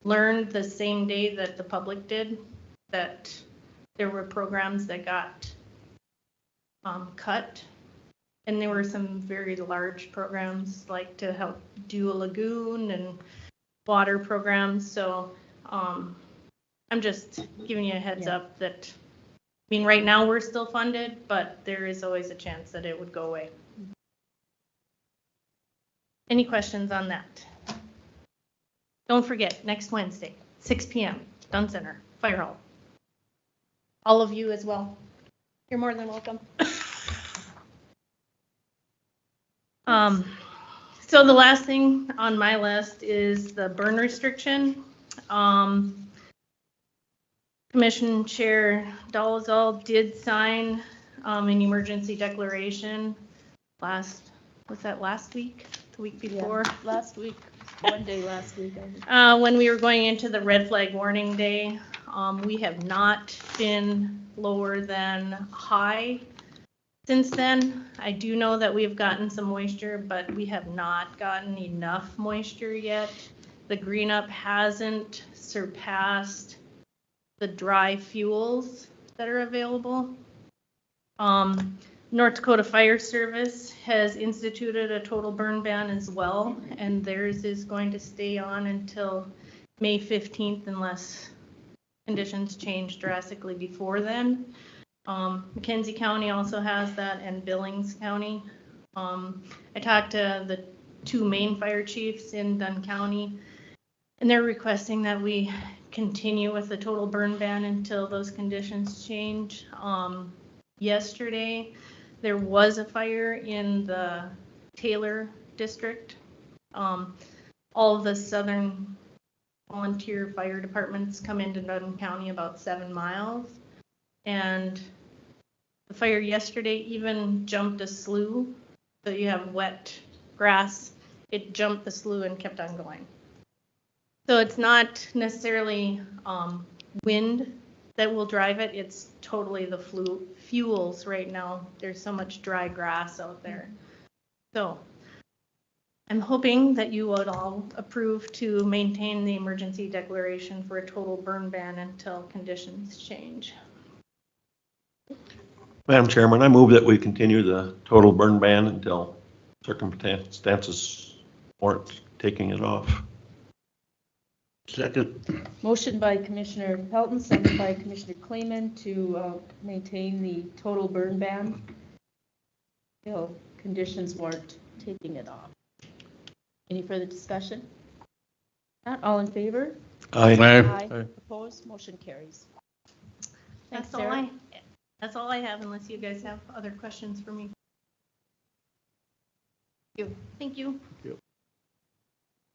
learned the same day that the public did that there were programs that got cut. And there were some very large programs like to help do a lagoon and water programs. So I'm just giving you a heads up that, I mean, right now we're still funded, but there is always a chance that it would go away. Any questions on that? Don't forget, next Wednesday, 6 p.m., Dunn Center, Fire Hall. All of you as well. You're more than welcome. So the last thing on my list is the burn restriction. Commission Chair Dolezal did sign an emergency declaration was that last week? The week before? Yeah, last week, one day last week. When we were going into the red flag warning day, we have not been lower than high since then. I do know that we've gotten some moisture, but we have not gotten enough moisture yet. The green up hasn't surpassed the dry fuels that are available. North Dakota Fire Service has instituted a total burn ban as well, and theirs is going to stay on until May 15th unless conditions change drastically before then. McKenzie County also has that, and Billings County. I talked to the 2 main fire chiefs in Dunn County, and they're requesting that we continue with the total burn ban until those conditions change. Yesterday, there was a fire in the Taylor district. All of the southern volunteer fire departments come into Dunn County about 7 miles. And the fire yesterday even jumped a slough. So you have wet grass. It jumped the slough and kept on going. So it's not necessarily wind that will drive it. It's totally the fuels right now. There's so much dry grass out there. So I'm hoping that you would all approve to maintain the emergency declaration for a total burn ban until conditions change. Madam Chairman, I move that we continue the total burn ban until circumstances warrant taking it off. Second. Motion by Commissioner Pelton, second by Commissioner Kleeman to maintain the total burn ban until conditions warrant taking it off. Any further discussion? Not all in favor? Aye. Aye. Opposed? Motion carries. Thanks, Sarah. That's all I have, unless you guys have other questions for me. Thank you.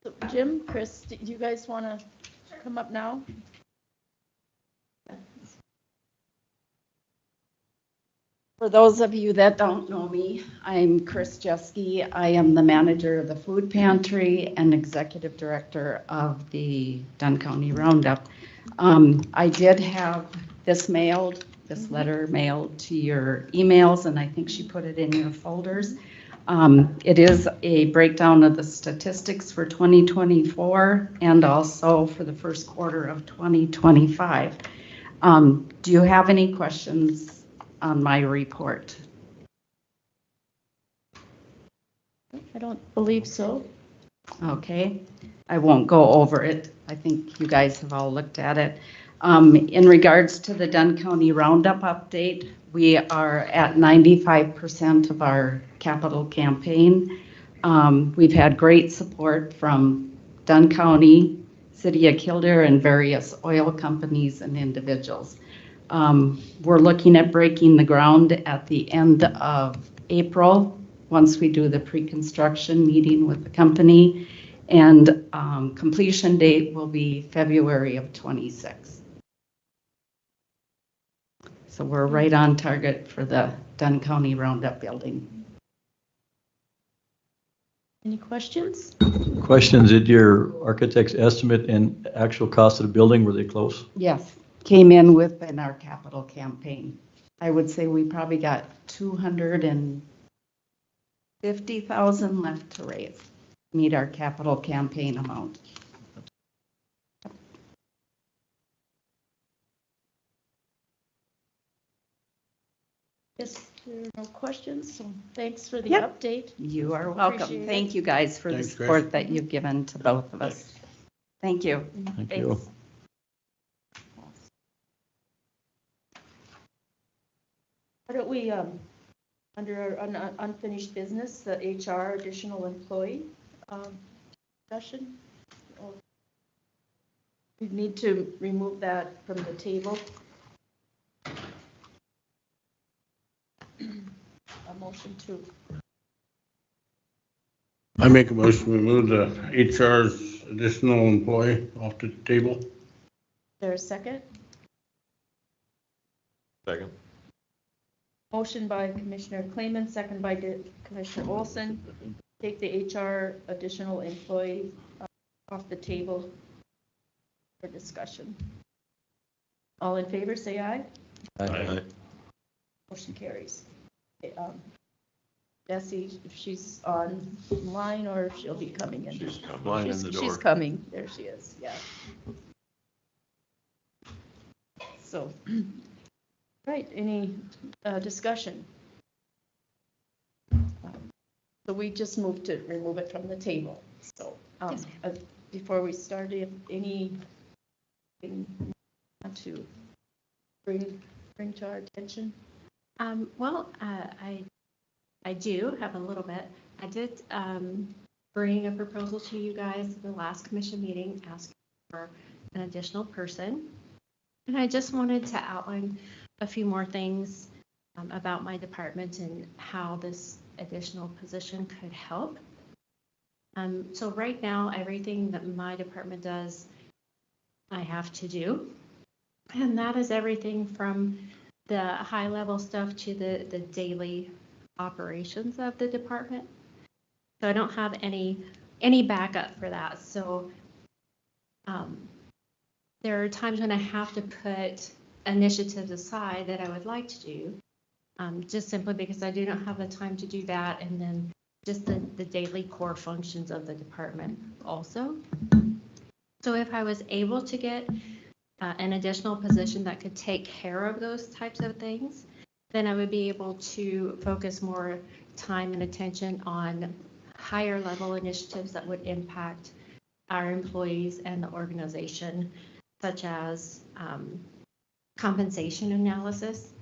So Jim, Chris, do you guys want to come up now? For those of you that don't know me, I'm Chris Jeske. I am the manager of the food pantry and executive director of the Dunn County Roundup. I did have this letter mailed to your emails, and I think she put it in your folders. It is a breakdown of the statistics for 2024 and also for the first quarter of 2025. Do you have any questions on my report? I don't believe so. Okay, I won't go over it. I think you guys have all looked at it. In regards to the Dunn County Roundup update, we are at 95% of our capital campaign. We've had great support from Dunn County, City of Kildare, and various oil companies and individuals. We're looking at breaking the ground at the end of April, once we do the pre-construction meeting with the company, and completion date will be February of '26. So we're right on target for the Dunn County Roundup building. Any questions? Questions, did your architect's estimate and actual cost of the building, were they close? Yes, came in within our capital campaign. I would say we probably got 250,000 left to raise, meet our capital campaign amount. Yes, there are no questions, so thanks for the Yep. update. You are welcome. Appreciate it. Thank you guys for the Thanks, Chris. support that you've given to both of us. Thank you. Thank you. Thanks. Why don't we, under our unfinished business, the HR additional employee discussion? We need to remove that from the table. A motion to, I make a motion, we move the HR's additional employee off the table. is there a second? Second. Motion by Commissioner Clayman, second by Commissioner Olson. Take the HR additional employee off the table for discussion. All in favor, say aye. Aye. Motion carries. Okay, Bessie, if she's online or if she'll be coming in. She's coming. Line in the She's door. coming. There she is, yeah. So, right, any discussion? So we just moved to remove it from the table. So, before we start, if anything want to bring to our attention? Well, I do have a little bit. I did bring a proposal to you guys at the last commission meeting asking for an additional person. And I just wanted to outline a few more things about my department and how this additional position could help. So right now, everything that my department does, I have to do. And that is everything from the high level stuff to the daily operations of the department. So I don't have any backup for that. So there are times when I have to put initiatives aside that I would like to do, just simply because I do not have the time to do that, and then just the daily core functions of the department also. So if I was able to get an additional position that could take care of those types of things, then I would be able to focus more time and attention on higher level initiatives that would impact our employees and the organization, such as compensation analysis.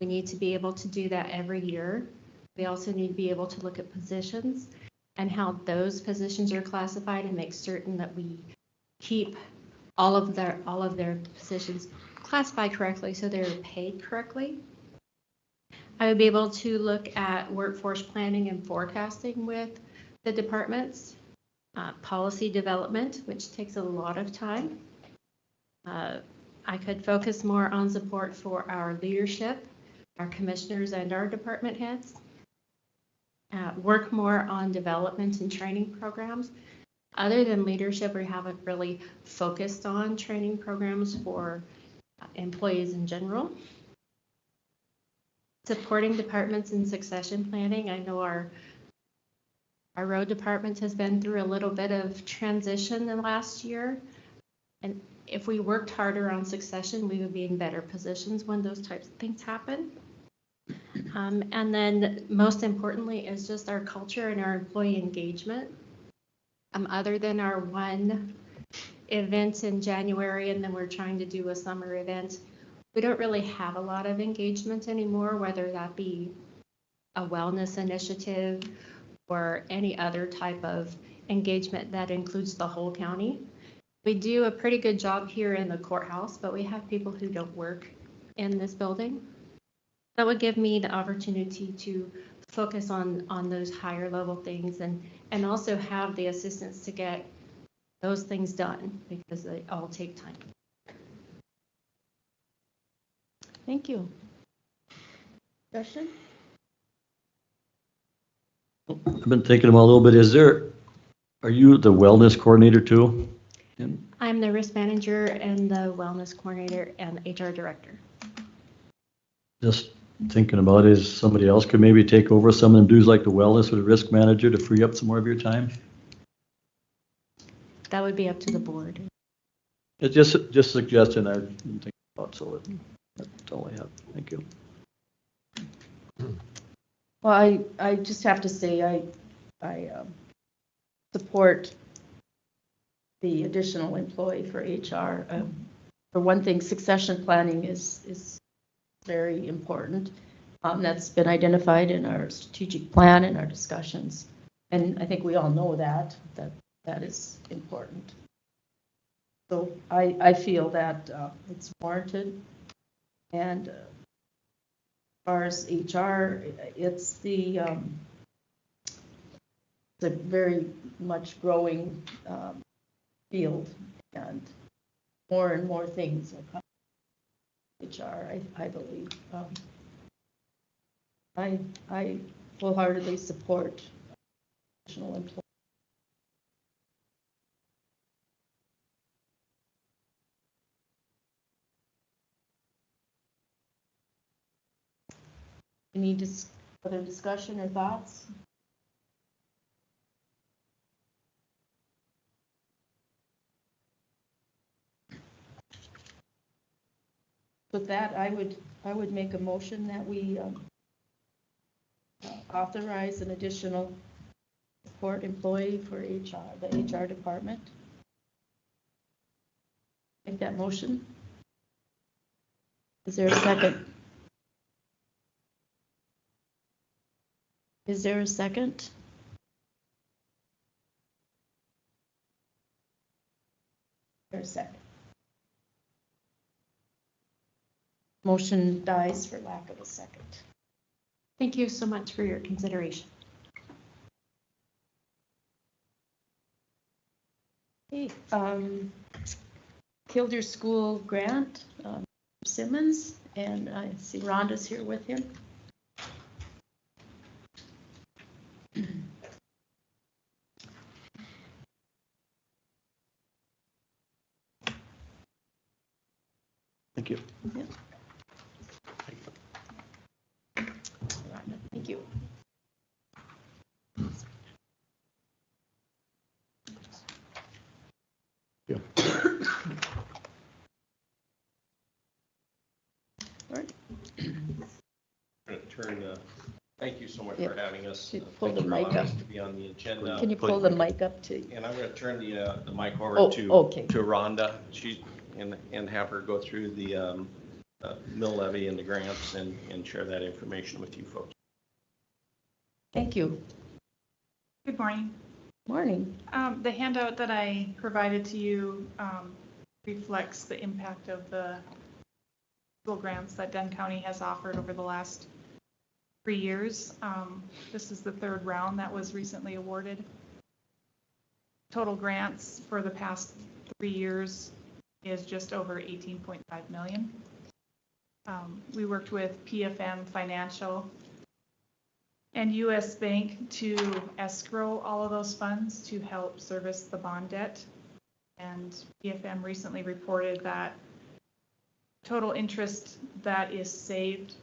We need to be able to do that every year. We also need to be able to look at positions and how those positions are classified and make certain that we keep all of their positions classified correctly so they're paid correctly. I would be able to look at workforce planning and forecasting with the departments, policy development, which takes a lot of time. I could focus more on support for our leadership, our commissioners, and our department heads. Work more on development and training programs. Other than leadership, we haven't really focused on training programs for employees in general. Supporting departments in succession planning. I know our road department has been through a little bit of transition in the last year. And if we worked harder on succession, we would be in better positions when those types of things happen. And then most importantly is just our culture and our employee engagement. Other than our one event in January, and then we're trying to do a summer event, we don't really have a lot of engagement anymore, whether that be a wellness initiative or any other type of engagement that includes the whole county. We do a pretty good job here in the courthouse, but we have people who don't work in this building. That would give me the opportunity to focus on those higher level things and also have the assistance to get those things done because they all take time. Thank you. Discussion? I've been thinking about a little bit, are you the wellness coordinator too? I'm the risk manager and the wellness coordinator and HR director. Just thinking about is somebody else could maybe take over some of them duties like the wellness or the risk manager to free up some more of your time? That would be up to the board. It's just a suggestion I've been thinking about, so that's all I have. Thank you. Well, I just have to say I support the additional employee for HR. For one thing, succession planning is very important. That's been identified in our strategic plan and our discussions. And I think we all know that is important. So I feel that it's warranted. And as far as HR, it's a very much growing field, and more things are coming. HR, I believe. I wholeheartedly support additional employees. Any other discussion or thoughts? With that, I would make a motion that we authorize an additional support employee for HR, the HR department. Make that motion. Is there a second? Is there a second? There's a second. Motion dies for lack of a second. Thank you so much for your consideration. Okay, Kildare School grant, Simmons, and I see Rhonda's here with him. Thank you. Yep. Thank you. Yeah. All right. Thank you so much Yep. for having us. Should pull the Thank you for mic allowing up. us to be on the agenda. Can you pull the mic up to? And I'm going to turn the mic over Oh, to okay. Rhonda. And have her go through the mill levy and the grants and share that information with you folks. Thank you. Good morning. Morning. The handout that I provided to you reflects the impact of the school grants that Dunn County has offered over the last 3 years. This is the third round that was recently awarded. Total grants for the past 3 years is just over 18.5 million. We worked with PFM Financial and US Bank to escrow all of those funds to help service the bond debt. And PFM recently reported that total interest that is saved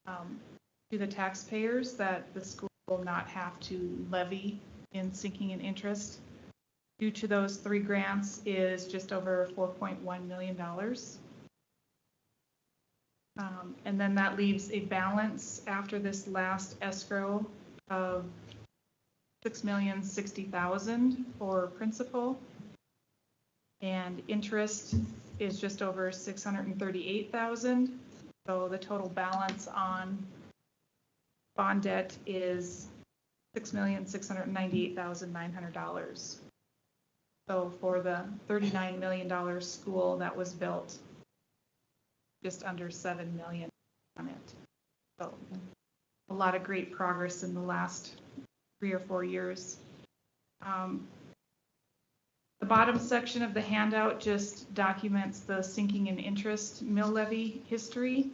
to the taxpayers that the school will not have to levy in sinking and interest due to those 3 grants is just over $4.1 million. And then that leaves a balance after this last escrow of $6,060,000 for principal. And interest is just over $638,000. So the total balance on bond debt is $6,698,900. So for the $39 million school that was built, just under $7 million on it. So a lot of great progress in the last 3 or 4 years. The bottom section of the handout just documents the sinking in interest mill levy history.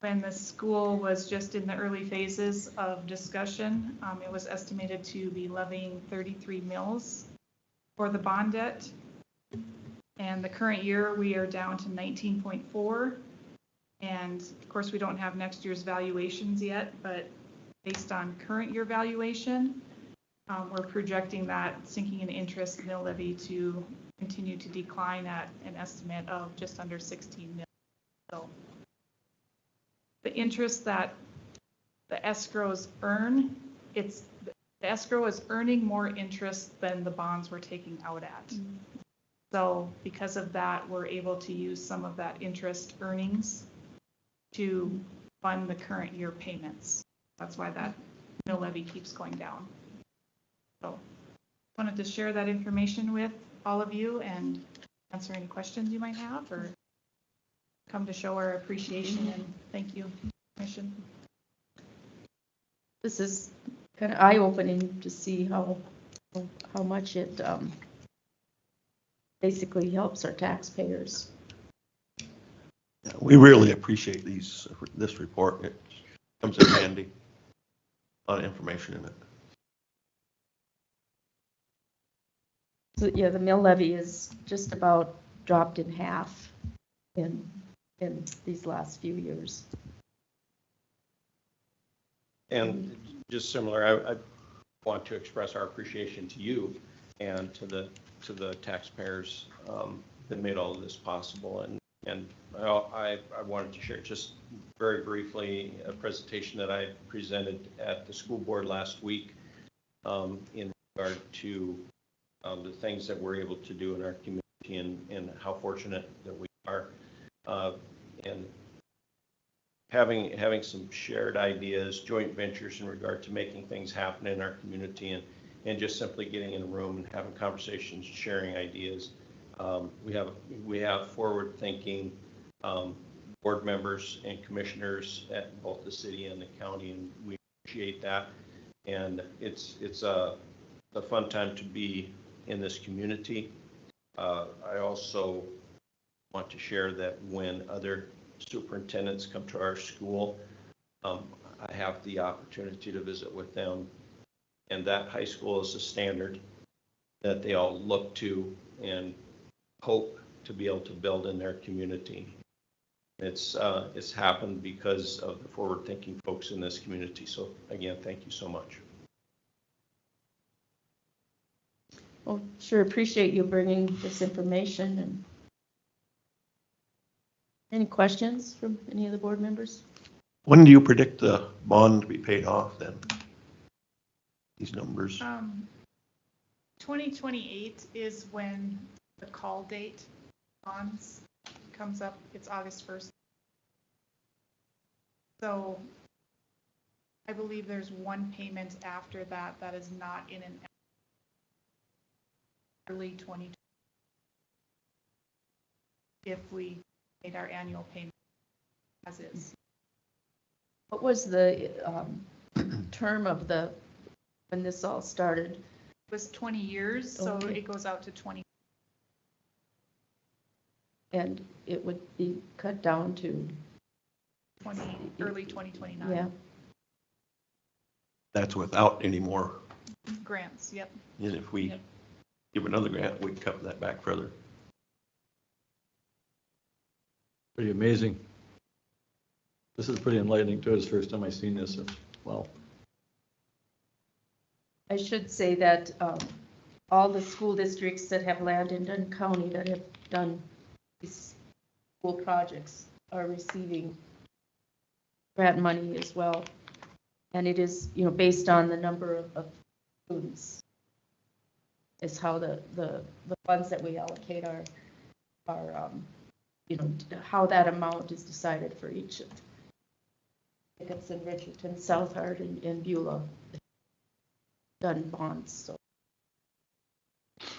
When the school was just in the early phases of discussion, it was estimated to be levying 33 mills for the bond debt. And the current year, we are down to 19.4. And of course, we don't have next year's valuations yet, but based on current year valuation, we're projecting that sinking in interest mill levy to continue to decline at an estimate of just under 16 million. So the interest that the escrows earn, the escrow is earning more interest than the bonds we're taking out at. Mm-hmm. So because of that, we're able to use some of that interest earnings to fund the current year payments. That's why that mill levy keeps going down. So wanted to share that information with all of you and answer any questions you might have, or come to show our appreciation and thank you, Commission. This is kind of eye-opening to see how much it basically helps our taxpayers. Yeah, we really appreciate this report. It comes in handy. A lot of information in it. So, yeah, the mill levy is just about dropped in half in these last few years. And just similar, I want to express our appreciation to you and to the taxpayers that made all of this possible. And I wanted to share just very briefly a presentation that I presented at the school board last week in regard to the things that we're able to do in our community and how fortunate that we are, and having some shared ideas, joint ventures in regard to making things happen in our community, and just simply getting in a room and having conversations, sharing ideas. We have forward-thinking board members and commissioners at both the city and the county, and we appreciate that. And it's a fun time to be in this community. I also want to share that when other superintendents come to our school, I have the opportunity to visit with them, and that high school is a standard that they all look to and hope to be able to build in their community. It's happened because of the forward-thinking folks in this community. So again, thank you so much. Well, sure appreciate you bringing this information. And any questions from any of the board members? When do you predict the bond to be paid off then? These numbers? 2028 is when the call date bonds comes up. It's August 1st. So I believe there's one payment after that that is not in an early 2020 if we made our annual payment as is. What was the term of when this all started? It was 20 years, so Okay. it goes out to 20. And it would be cut down to Early 2029. Yeah. That's without any more. Grants, yep. And if we give another grant, we can cut that back further. Pretty amazing. This is pretty enlightening too. It's the first time I've seen this. Wow. I should say that all the school districts that have land in Dunn County that have done these school projects are receiving grant money as well. And it is, based on the number of students is how the funds that we allocate are, how that amount is decided for each of Dickinson, Richardson, South Hart, and Beulah. Dunn bonds, so.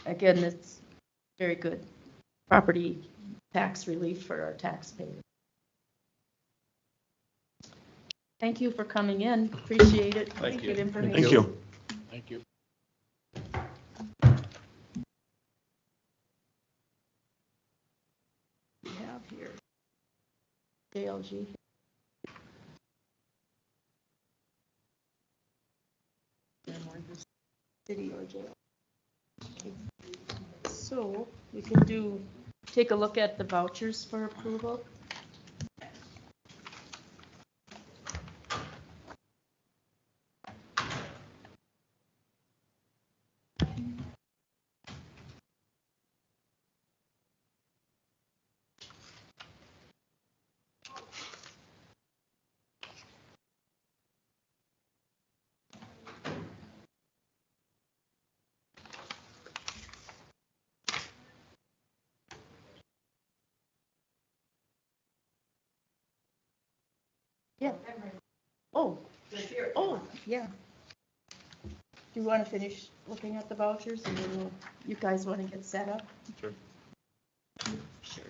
Again, it's very good property tax relief for our taxpayers. Thank you for coming in. Appreciate it. Thank you. Good information. Thank you. Thank you. We have here JLG. City or jail. So we can take a look at the vouchers for approval. Yeah. Oh, yeah. Do you want to finish looking at the vouchers and then you guys want to get set up? Sure. Sure.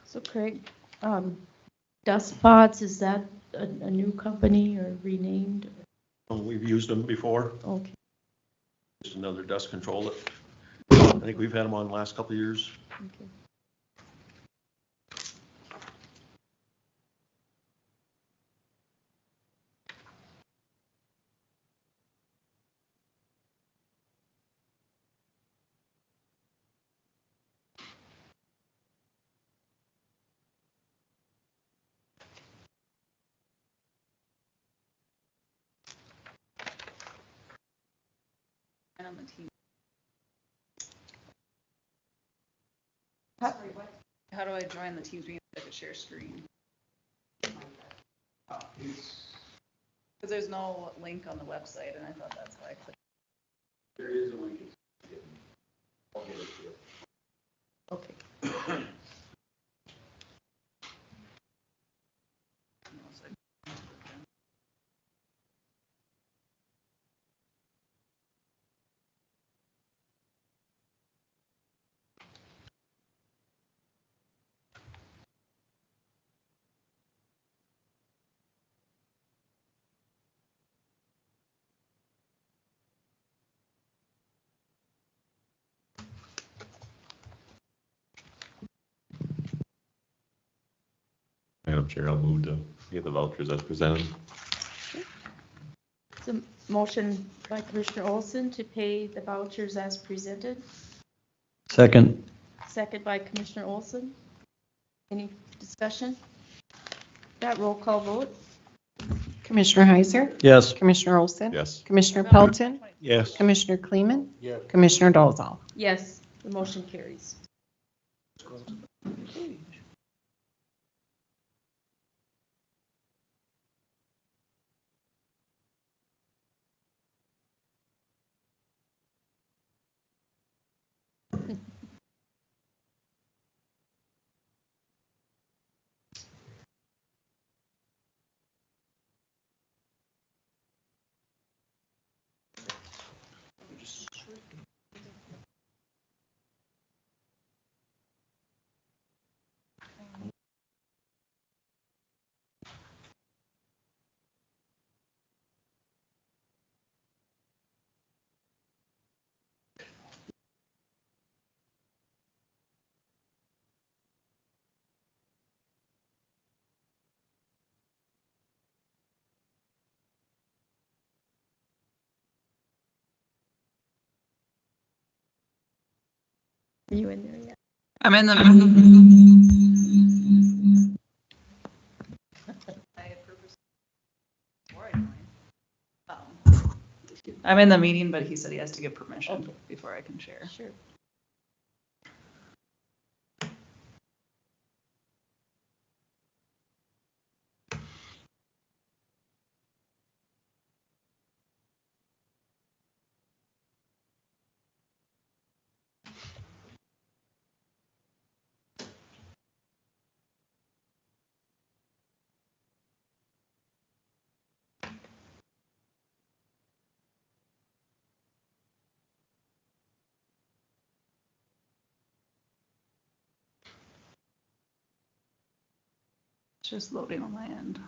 So Craig, Dust Pods, is that a new company or renamed? We've used them before. Okay. Just another dust control that I think we've had them on the last couple of years. Okay. On the team. How do I join the Teams meeting if I could share screen? Because there's no link on the website, and I thought that's why I clicked. There is a link. I'll get it to you. Okay. Madam Chair, I'll move to get the vouchers as presented. It's a motion by Commissioner Olson to pay the vouchers as presented. Second. Second by Commissioner Olson. Any discussion? That roll call vote? Commissioner Heiser? Yes. Commissioner Olson? Yes. Commissioner Pelton? Yes. Commissioner Kleeman? Yes. Commissioner Dolzall? Yes, the motion carries. Are you in there yet? I'm in the. I'm in the meeting, but he said he has to get permission before I can share. Sure. It's just loading on my end.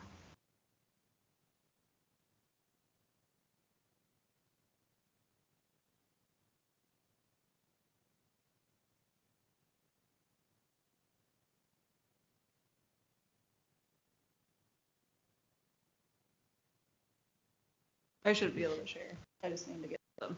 I should be able to share. I just need to get them.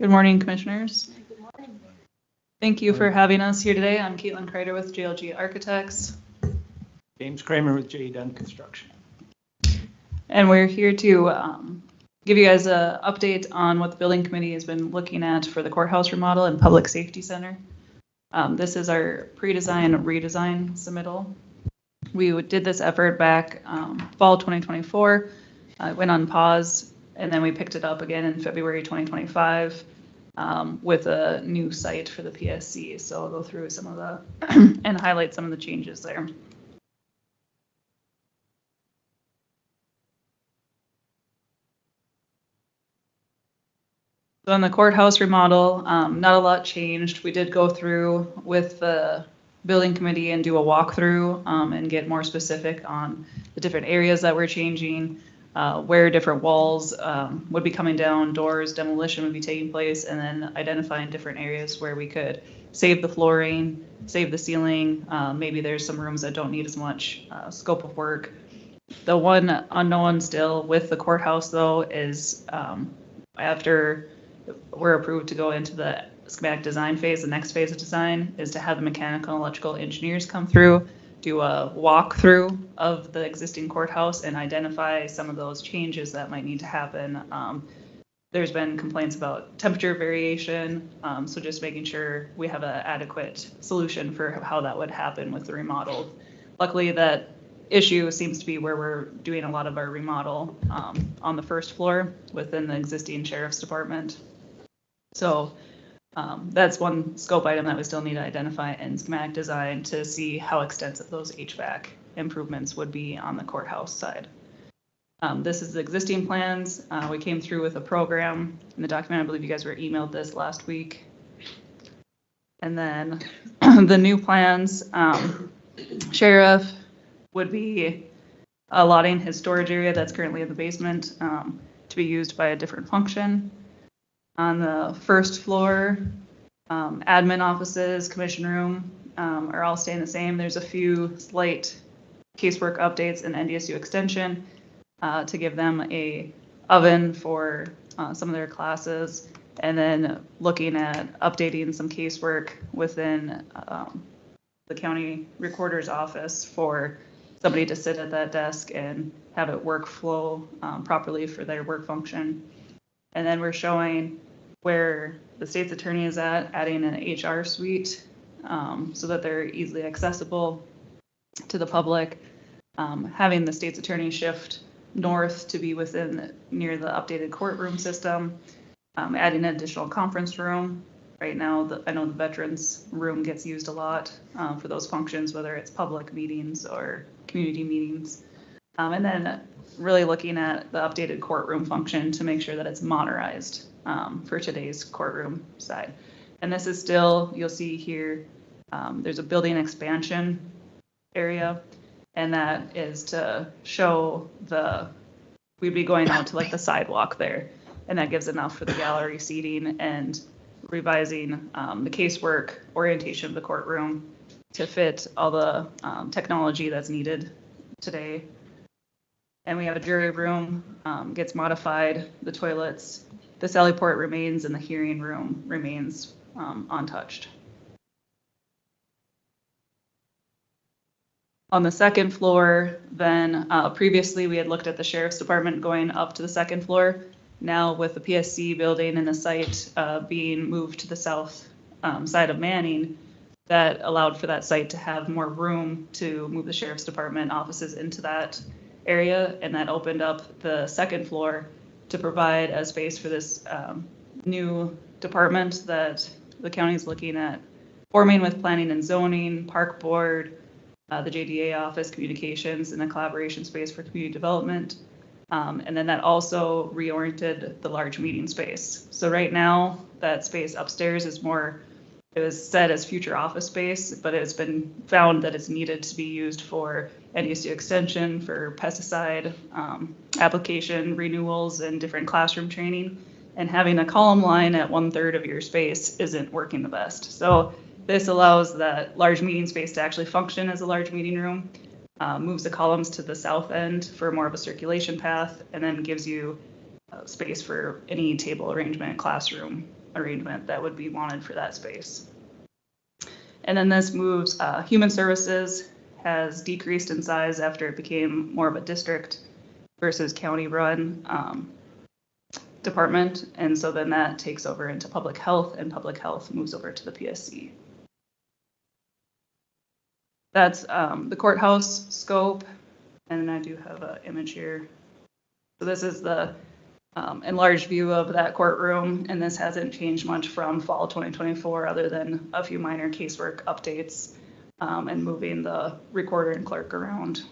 Good morning, commissioners. Good morning. Thank you for having us here today. I'm Caitlin Kreider with JLG Architects. James Kramer with J. Dunn Construction. And we're here to give you guys an update on what the building committee has been looking at for the courthouse remodel and public safety center. This is our pre-design redesign submittal. We did this effort back fall 2024, went on pause, and then we picked it up again in February 2025 with a new site for the PSC. So I'll go through some of the and highlight some of the changes there. So on the courthouse remodel, not a lot changed. We did go through with the building committee and do a walkthrough and get more specific on the different areas that we're changing, where different walls would be coming down, doors, demolition would be taking place, and then identifying different areas where we could save the flooring, save the ceiling. Maybe there's some rooms that don't need as much scope of work. The one unknown still with the courthouse though is after we're approved to go into the schematic design phase, the next phase of design is to have the mechanical and electrical engineers come through, do a walkthrough of the existing courthouse and identify some of those changes that might need to happen. There's been complaints about temperature variation, so just making sure we have an adequate solution for how that would happen with the remodel. Luckily, that issue seems to be where we're doing a lot of our remodel on the first floor within the existing sheriff's department. So that's one scope item that we still need to identify in schematic design to see how extensive those HVAC improvements would be on the courthouse side. This is the existing plans. We came through with a program in the document. I believe you guys were emailed this last week. And then the new plans, sheriff would be allotting his storage area that's currently in the basement to be used by a different function. On the first floor, admin offices, commission room are all staying the same. There's a few slight casework updates and NDSU extension to give them a oven for some of their classes, and then looking at updating some casework within the county recorder's office for somebody to sit at that desk and have it workflow properly for their work function. And then we're showing where the state's attorney is at, adding an HR suite so that they're easily accessible to the public, having the state's attorney shift north to be within near the updated courtroom system, adding an additional conference room Right now, I know the veterans room gets used a lot for those functions, whether it's public meetings or community meetings. And then really looking at the updated courtroom function to make sure that it's modernized for today's courtroom side. And this is still, you'll see here, there's a building expansion area, and that is to show we'd be going out to like the sidewalk there, and that gives enough for the gallery seating and revising the casework orientation of the courtroom to fit all the technology that's needed today. And we have a jury room, gets modified, the toilets, the sally port remains, and the hearing room remains untouched. On the second floor, then previously we had looked at the sheriff's department going up to the second floor. Now with the PSC building and the site being moved to the south side of Manning, that allowed for that site to have more room to move the sheriff's department offices into that area, and that opened up the second floor to provide a space for this new department that the county is looking at forming with planning and zoning, park board, the JDA office, communications, and a collaboration space for community development. And then that also reoriented the large meeting space. So right now, that space upstairs is more, it was said as future office space, but it's been found that it's needed to be used for NESU extension, for pesticide application renewals, and different classroom training. And having a column line at 1/3 of your space isn't working the best. So this allows that large meeting space to actually function as a large meeting room, moves the columns to the south end for more of a circulation path, and then gives you space for any table arrangement, classroom arrangement that would be wanted for that space. And then this moves, human services has decreased in size after it became more of a district versus county run department. And so then that takes over into public health, and public health moves over to the PSC. That's the courthouse scope, and then I do have an image here. So this is the enlarged view of that courtroom, and this hasn't changed much from fall 2024 other than a few minor casework updates and moving the recorder and clerk around.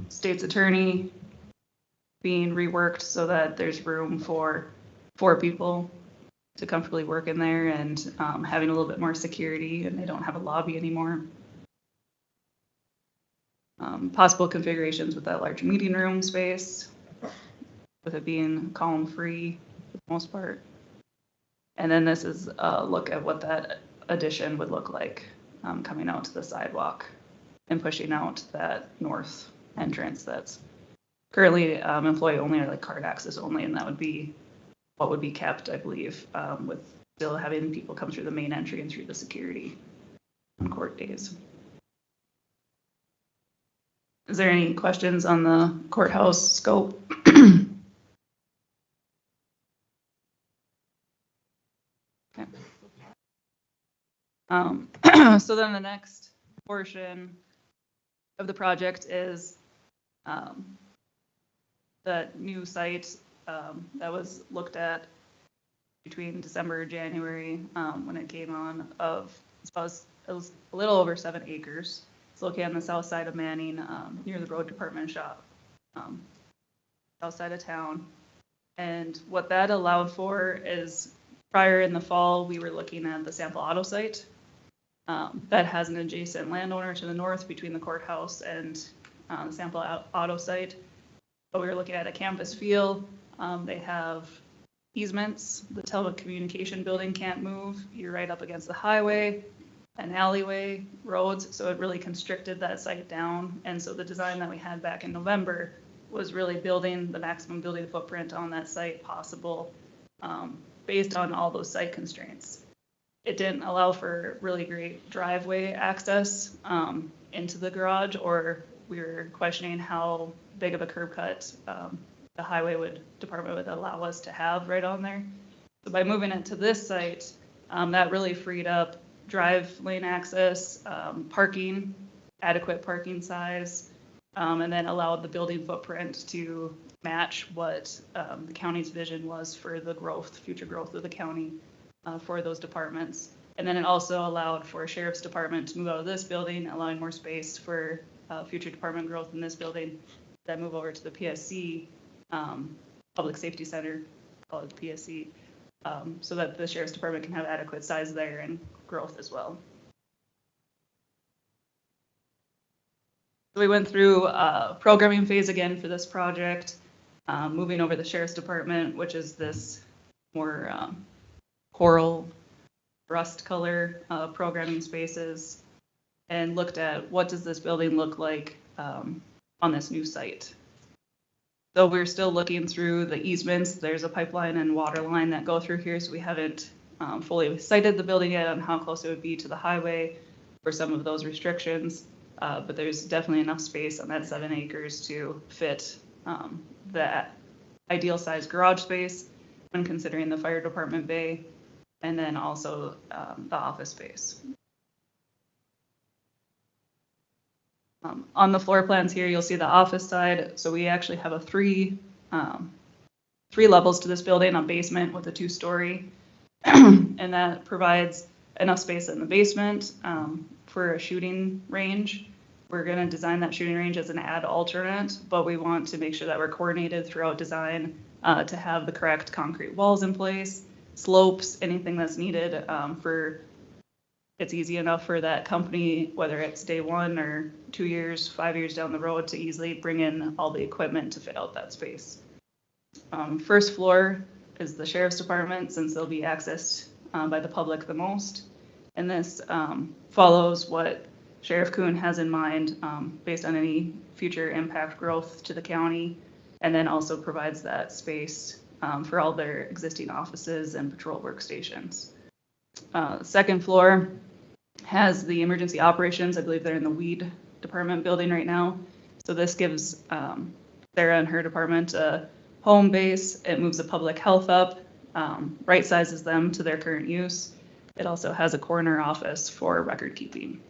State's attorney being reworked so that there's room for 4 people to comfortably work in there, and having a little bit more security, and they don't have a lobby anymore. Possible configurations with that large meeting room space, with it being column free for the most part. And then this is a look at what that addition would look like coming out to the sidewalk and pushing out that north entrance that's currently employee only, or like card access only, and that would be what would be kept, I believe, with still having people come through the main entry and through the security on court days. Is there any questions on the courthouse scope? Okay. So then the next portion of the project is the new site that was looked at between December and January when it came on it was a little over 7 acres. It's located on the south side of Manning, near the road department shop, south side of town. And what that allowed for is, prior in the fall, we were looking at the Sample Auto site that has an adjacent landowner to the north between the courthouse and the Sample Auto site. But we were looking at a campus feel. They have easements. The telecommunication building can't move. You're right up against the highway, an alleyway, roads, so it really constricted that site down. And so the design that we had back in November was really building the maximum building footprint on that site possible based on all those site constraints. It didn't allow for really great driveway access into the garage, or we were questioning how big of a curb cut the highway department would allow us to have right on there. So by moving it to this site, that really freed up drive lane access, parking, adequate parking size, and then allowed the building footprint to match what the county's vision was for the growth, future growth of the county for those departments. And then it also allowed for sheriff's department to move out of this building, allowing more space for future department growth in this building, then move over to the PSC, Public Safety Center, call it the PSC, so that the sheriff's department can have adequate size there and growth as well. So we went through programming phase again for this project, moving over the sheriff's department, which is this more coral rust color programming spaces, and looked at what does this building look like on this new site. So we're still looking through the easements. There's a pipeline and water line that go through here, so we haven't fully sited the building yet on how close it would be to the highway for some of those restrictions. But there's definitely enough space on that 7 acres to fit that ideal size garage space when considering the fire department bay, and then also the office space. On the floor plans here, you'll see the office side. So we actually have a three levels to this building, a basement with a 2-story, and that provides enough space in the basement for a shooting range. We're going to design that shooting range as an ad alternate, but we want to make sure that we're coordinated throughout design to have the correct concrete walls in place, slopes, anything that's needed for. It's easy enough for that company, whether it's day 1 or 2 years, 5 years down the road, to easily bring in all the equipment to fit out that space. First floor is the sheriff's department, since they'll be accessed by the public the most. And this follows what Sheriff Kuhn has in mind based on any future impact growth to the county, and then also provides that space for all their existing offices and patrol workstations. Second floor has the emergency operations. I believe they're in the weed department building right now. So this gives Sarah and her department a home base. It moves the public health up, right sizes them to their current use. It also has a corner office for record keeping.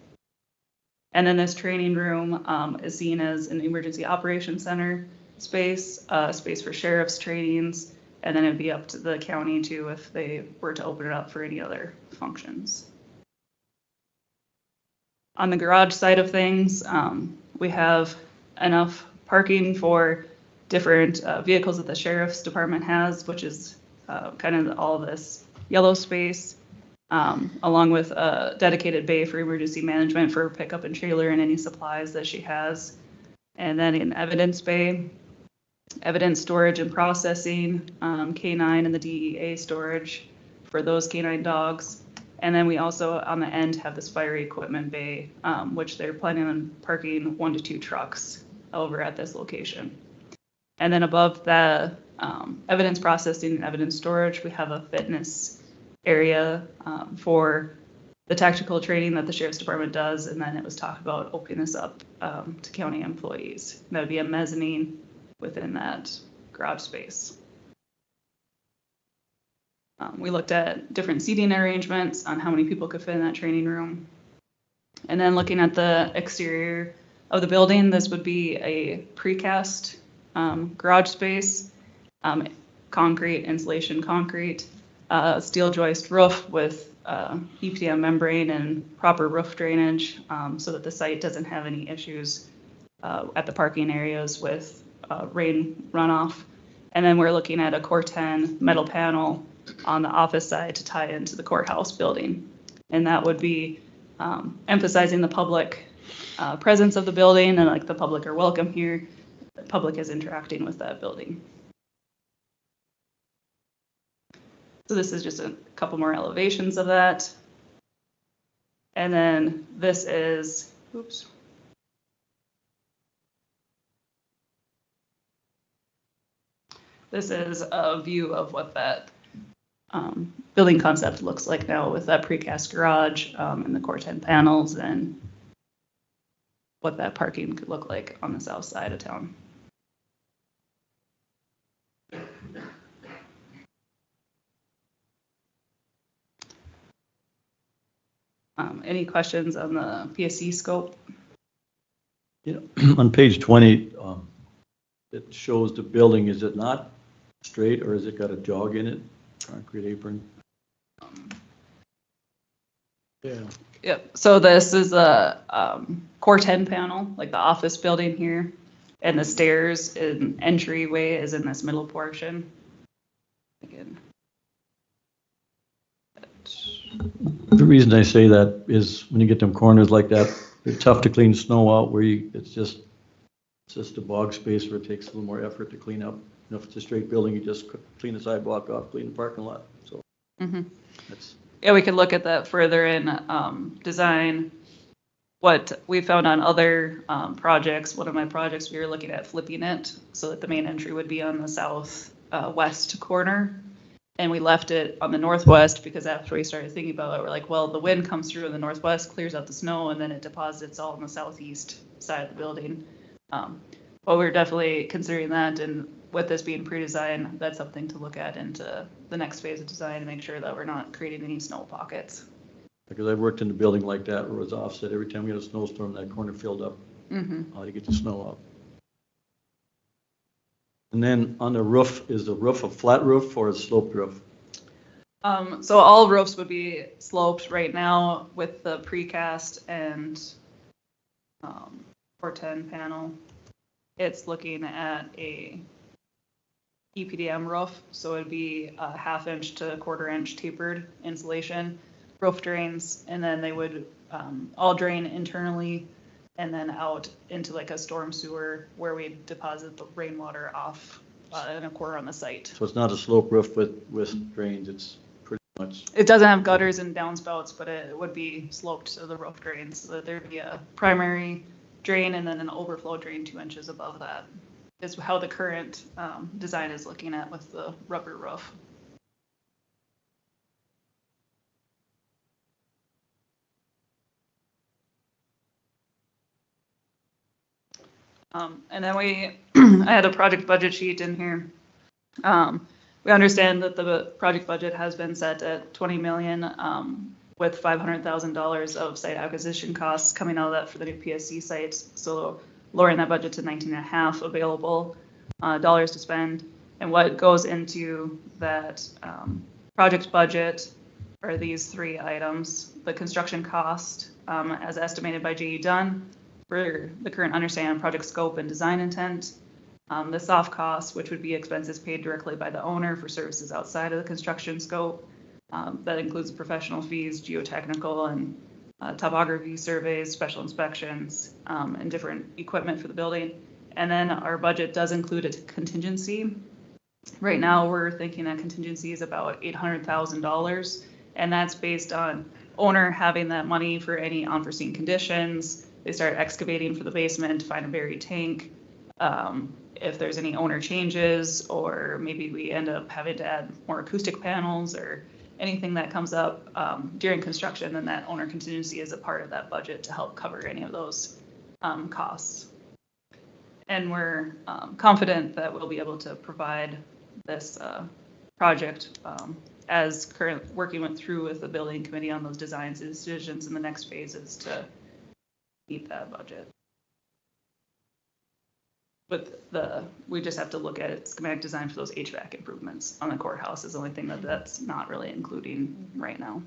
And then this training room is seen as an emergency operations center space, space for sheriff's trainings, and then it'd be up to the county too if they were to open it up for any other functions. On the garage side of things, we have enough parking for different vehicles that the sheriff's department has, which is kind of all this yellow space, along with a dedicated bay for emergency management for pickup and trailer and any supplies that she has. And then in evidence bay, evidence storage and processing, K9 and the DEA storage for those K9 dogs. And then we also on the end have this fire equipment bay, which they're planning on parking 1 to 2 trucks over at this location. And then above the evidence processing and evidence storage, we have a fitness area for the tactical training that the sheriff's department does. And then it was talked about opening this up to county employees. That would be a mezzanine within that garage space. We looked at different seating arrangements on how many people could fit in that training room. And then looking at the exterior of the building, this would be a precast garage space, concrete, insulation concrete, steel joist roof with EPDM membrane and proper roof drainage so that the site doesn't have any issues at the parking areas with rain runoff. And then we're looking at a Core 10 metal panel on the office side to tie into the courthouse building. And that would be emphasizing the public presence of the building and like the public are welcome here. The public is interacting with that building. So this is just a couple more elevations of that. And then this is, oops. This is a view of what that building concept looks like now with that precast garage and the Core 10 panels and what that parking could look like on the south side of town. Any questions on the PSC scope? You know, on page 20, it shows the building, is it not straight or has it got a jog in it? Concrete apron? Yeah. Yep, so this is a core 10 panel, like the office building here, and the stairs and entryway is in this middle portion. Again. The reason I say that is when you get them corners like that, they're tough to clean snow out where it's just a bog space where it takes a little more effort to clean up. You know, if it's a straight building, you just clean the sidewalk off, clean the parking lot, so. That's. Yeah, we could look at that further in design. What we found on other projects, one of my projects, we were looking at flipping it so that the main entry would be on the south west corner. And we left it on the northwest because after we started thinking about it, we're like, well, the wind comes through in the northwest, clears out the snow, and then it deposits all on the southeast side of the building. But we're definitely considering that, and with this being pre-design, that's something to look at into the next phase of design to make sure that we're not creating any snow pockets. Because I've worked in a building like that where it was offset. Every time we had a snowstorm, that corner filled up. How to get the snow out. And then on the roof, is the roof a flat roof or a sloped roof? So all roofs would be sloped right now with the precast and 410 panel. It's looking at a EPDM roof, so it'd be a 1/2 inch to 1/4 inch tapered insulation, roof drains, and then they would all drain internally and then out into like a storm sewer where we deposit the rainwater off in a corner on the site. So it's not a slope roof with drains, it's pretty much. It doesn't have gutters and downspouts, but it would be sloped to the roof drains, so that there'd be a primary drain and then an overflow drain 2 inches above that. Is how the current design is looking at with the rubber roof. And then I had a project budget sheet in here. We understand that the project budget has been set at 20 million with $500,000 of site acquisition costs coming out of that for the new PSC sites. So lowering that budget to 19.5 available dollars to spend. And what goes into that project budget are these 3 items: the construction cost as estimated by Dunn for the current understanding of project scope and design intent, the soft costs, which would be expenses paid directly by the owner for services outside of the construction scope. That includes professional fees, geotechnical and topography surveys, special inspections, and different equipment for the building. And then our budget does include a contingency. Right now, we're thinking that contingency is about $800,000, and that's based on owner having that money for any unforeseen conditions. They start excavating for the basement, find a buried tank. If there's any owner changes, or maybe we end up having to add more acoustic panels or anything that comes up during construction, then that owner contingency is a part of that budget to help cover any of those costs. And we're confident that we'll be able to provide this project as current working through with the building committee on those designs and decisions in the next phases to meet that budget. But we just have to look at schematic design for those HVAC improvements on the courthouse is the only thing that's not really including right now.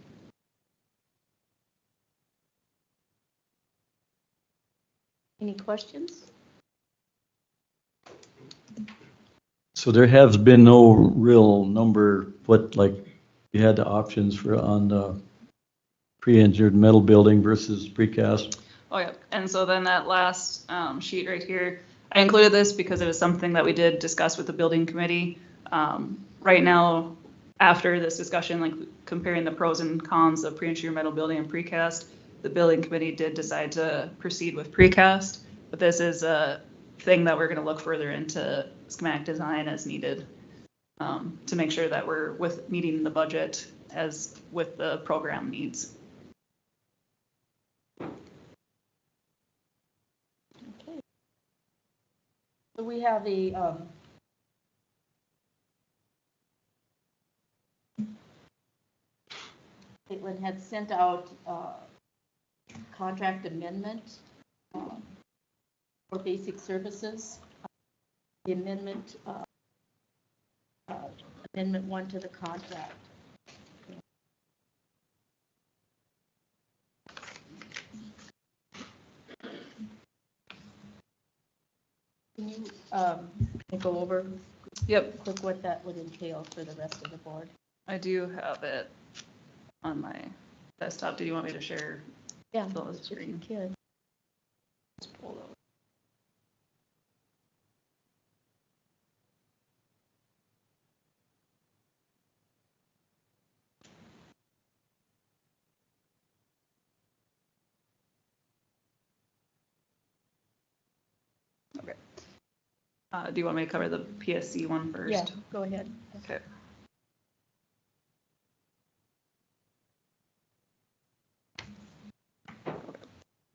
Any questions? So there has been no real number, like you had the options for on the pre-engineered metal building versus precast. Oh yeah, and so then that last sheet right here, I included this because it was something that we did discuss with the building committee. Right now, after this discussion, like comparing the pros and cons of pre-engineered metal building and precast, the building committee did decide to proceed with precast, but this is a thing that we're going to look further into schematic design as needed to make sure that we're meeting the budget as with the program needs. Okay. So we have a Caitlin had sent out contract amendment for basic services. The amendment, Amendment 1 to the contract. Can you go over quick what that would entail for the rest of the board? I do have it on my desktop. Do you want me to share? Yeah, the if screen? you can. Let's pull those. Okay. Do you want me to cover the PSC one first? Yeah, go ahead. Okay.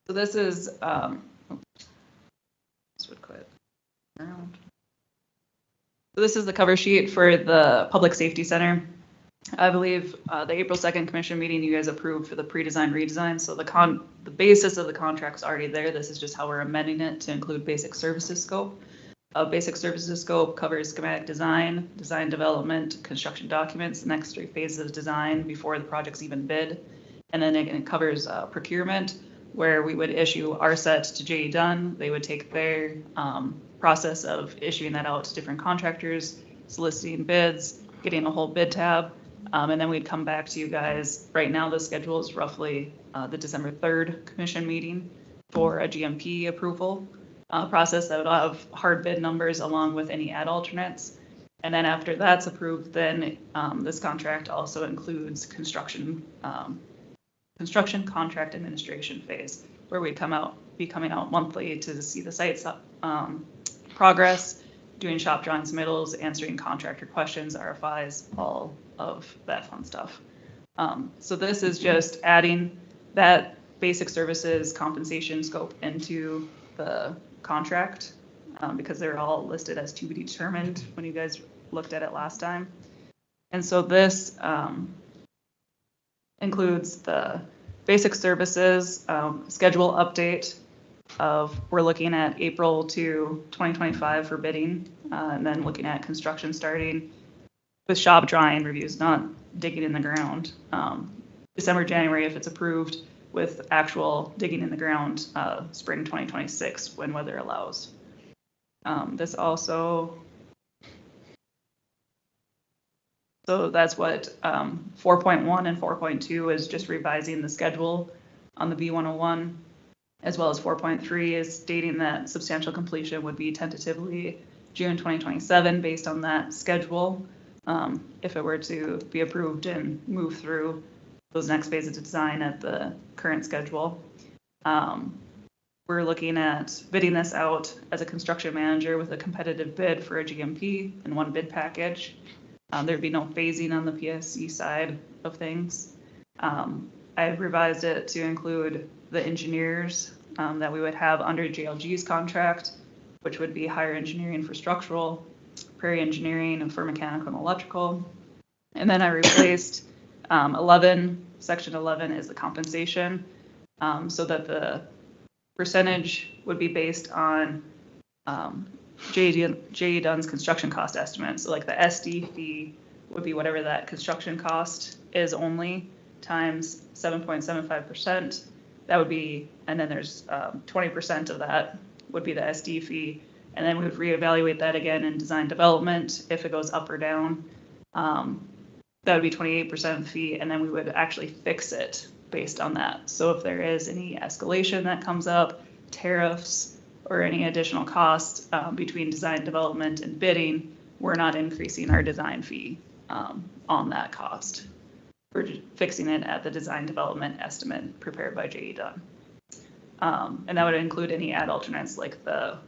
So this is, this would quit around. So this is the cover sheet for the Public Safety Center. I believe the April 2nd commission meeting you guys approved for the pre-design redesign. So the basis of the contract's already there. This is just how we're amending it to include basic services scope. Basic services scope covers schematic design, design development, construction documents, the next 3 phases of design before the project's even bid. And then it covers procurement, where we would issue our set to J.E. Dunn. They would take their process of issuing that out to different contractors, soliciting bids, getting a whole bid tab, and then we'd come back to you guys. Right now, the schedule is roughly the December 3rd commission meeting for a GMP approval process that would have hard bid numbers along with any ad alternates. And then after that's approved, then this contract also includes construction contract administration phase, where we'd be coming out monthly to see the site's progress, doing shop drawing submittals, answering contractor questions, RFIs, all of that fun stuff. So this is just adding that basic services compensation scope into the contract because they're all listed as to be determined when you guys looked at it last time. And so this includes the basic services schedule update of, we're looking at April to 2025 for bidding, and then looking at construction starting with shop drawing reviews, not digging in the ground. December, January, if it's approved, with actual digging in the ground spring 2026 when weather allows. This also, so that's what 4.1 and 4.2 is just revising the schedule on the B101, as well as 4.3 is stating that substantial completion would be tentatively June 2027 based on that schedule. If it were to be approved and move through those next phases of design at the current schedule. We're looking at bidding this out as a construction manager with a competitive bid for a GMP and 1 bid package. There'd be no phasing on the PSC side of things. I've revised it to include the engineers that we would have under JLG's contract, which would be higher engineering for structural, prairie engineering for mechanical and electrical. And then I replaced 11, section 11 is the compensation, so that the percentage would be based on J.E. Dunn's construction cost estimate. So like the SD fee would be whatever that construction cost is only times 7.75%. That would be, and then there's 20% of that would be the SD fee. And then we would reevaluate that again in design development if it goes up or down. That would be 28% fee, and then we would actually fix it based on that. So if there is any escalation that comes up, tariffs, or any additional costs between design development and bidding, we're not increasing our design fee on that cost. We're just fixing it at the design development estimate prepared by J.E. Dunn. And that would include any ad alternates like the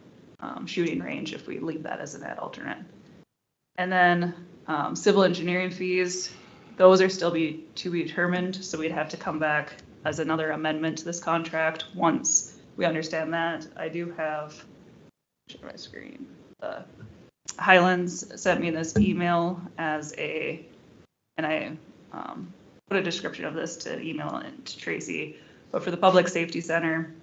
shooting range if we leave that as an ad alternate. And then civil engineering fees, those are still to be determined. So we'd have to come back as another amendment to this contract once we understand that. I do have, share my screen. Highlands sent me this email as a, and I put a description of this to email it to Tracy, but for the Public Safety Center,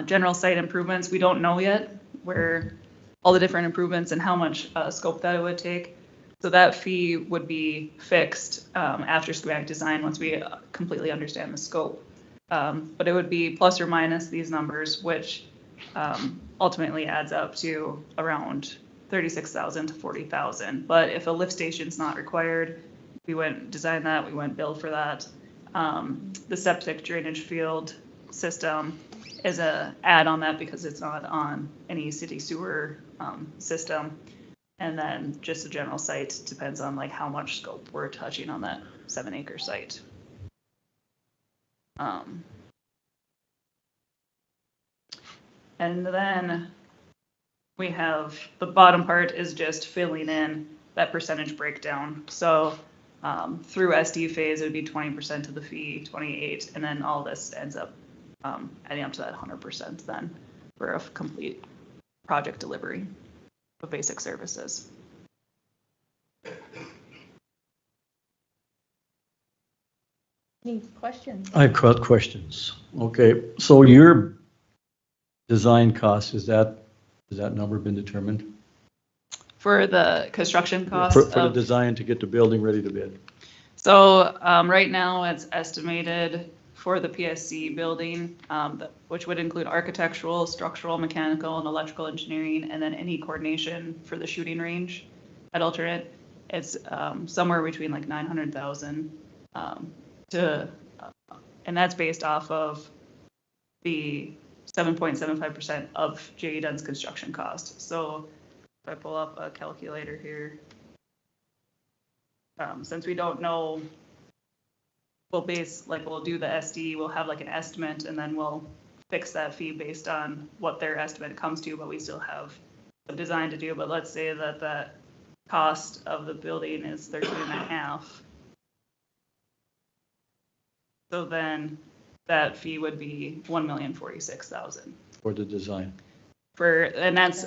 General site improvements, we don't know yet where all the different improvements and how much scope that it would take. So that fee would be fixed after schematic design once we completely understand the scope. But it would be plus or minus these numbers, which ultimately adds up to around 36,000 to 40,000. But if a lift station's not required, we wouldn't design that, we wouldn't build for that. The septic drainage field system is a add on that because it's not on any city sewer system. And then just the general site depends on like how much scope we're touching on that 7-acre site. And then we have the bottom part is just filling in that percentage breakdown. So through SD phase, it would be 20% of the fee, 28, and then all this ends up adding up to that 100% then for a complete project delivery of basic services. Any questions? I have questions. Okay, so your design cost, has that number been determined? For the construction cost For the design to get the building ready to bid? So right now it's estimated for the PSC building, which would include architectural, structural, mechanical, and electrical engineering, and then any coordination for the shooting range at alternate. It's somewhere between like 900,000 and that's based off of the 7.75% of J.E. Dunn's construction cost. So if I pull up a calculator here, since we don't know, we'll do the SD, we'll have like an estimate, and then we'll fix that fee based on what their estimate comes to, but we still have the design to do. But let's say that that cost of the building is 13.5. So then that fee would be $1,046,000 For the design? And that's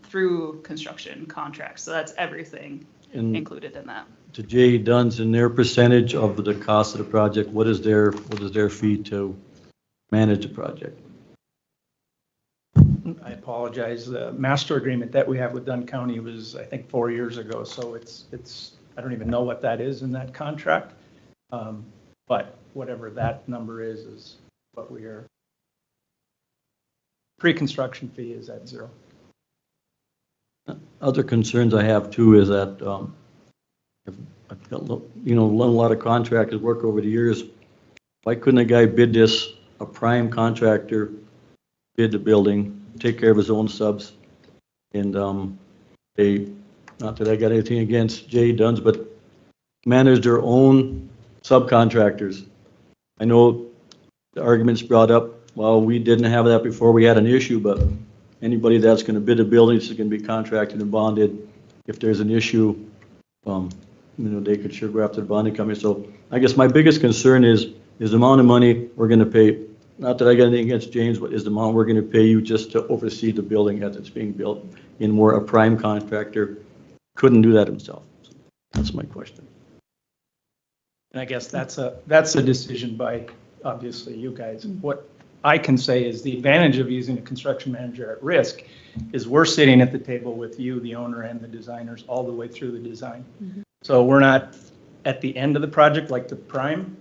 through construction contracts. So that's everything included in that. To J.E. Dunn's, in their percentage of the cost of the project, what is their fee to manage the project? I apologize. The master agreement that we have with Dunn County was, I think, 4 years ago. So it's I don't even know what that is in that contract. But whatever that number is what we are. Pre-construction fee is at zero. Other concerns I have too is that I've got, a lot of contractors work over the years. Why couldn't a guy bid this, a prime contractor bid the building, take care of his own subs, and they, not that I got anything against J.E. Dunn's, but manage their own subcontractors. I know the argument's brought up, well, we didn't have that before we had an issue, but anybody that's going to bid a building is going to be contracted and bonded. If there's an issue, they could sure go after the bonding company. So I guess my biggest concern is the amount of money we're going to pay. Not that I got anything against James, but is the amount we're going to pay you just to oversee the building as it's being built, in where a prime contractor couldn't do that himself. So that's my question. And I guess that's a decision by, obviously, you guys. What I can say is the advantage of using a construction manager at risk is we're sitting at the table with you, the owner, and the designers all the way through the design. Mm-hmm. So we're not at the end of the project like the prime.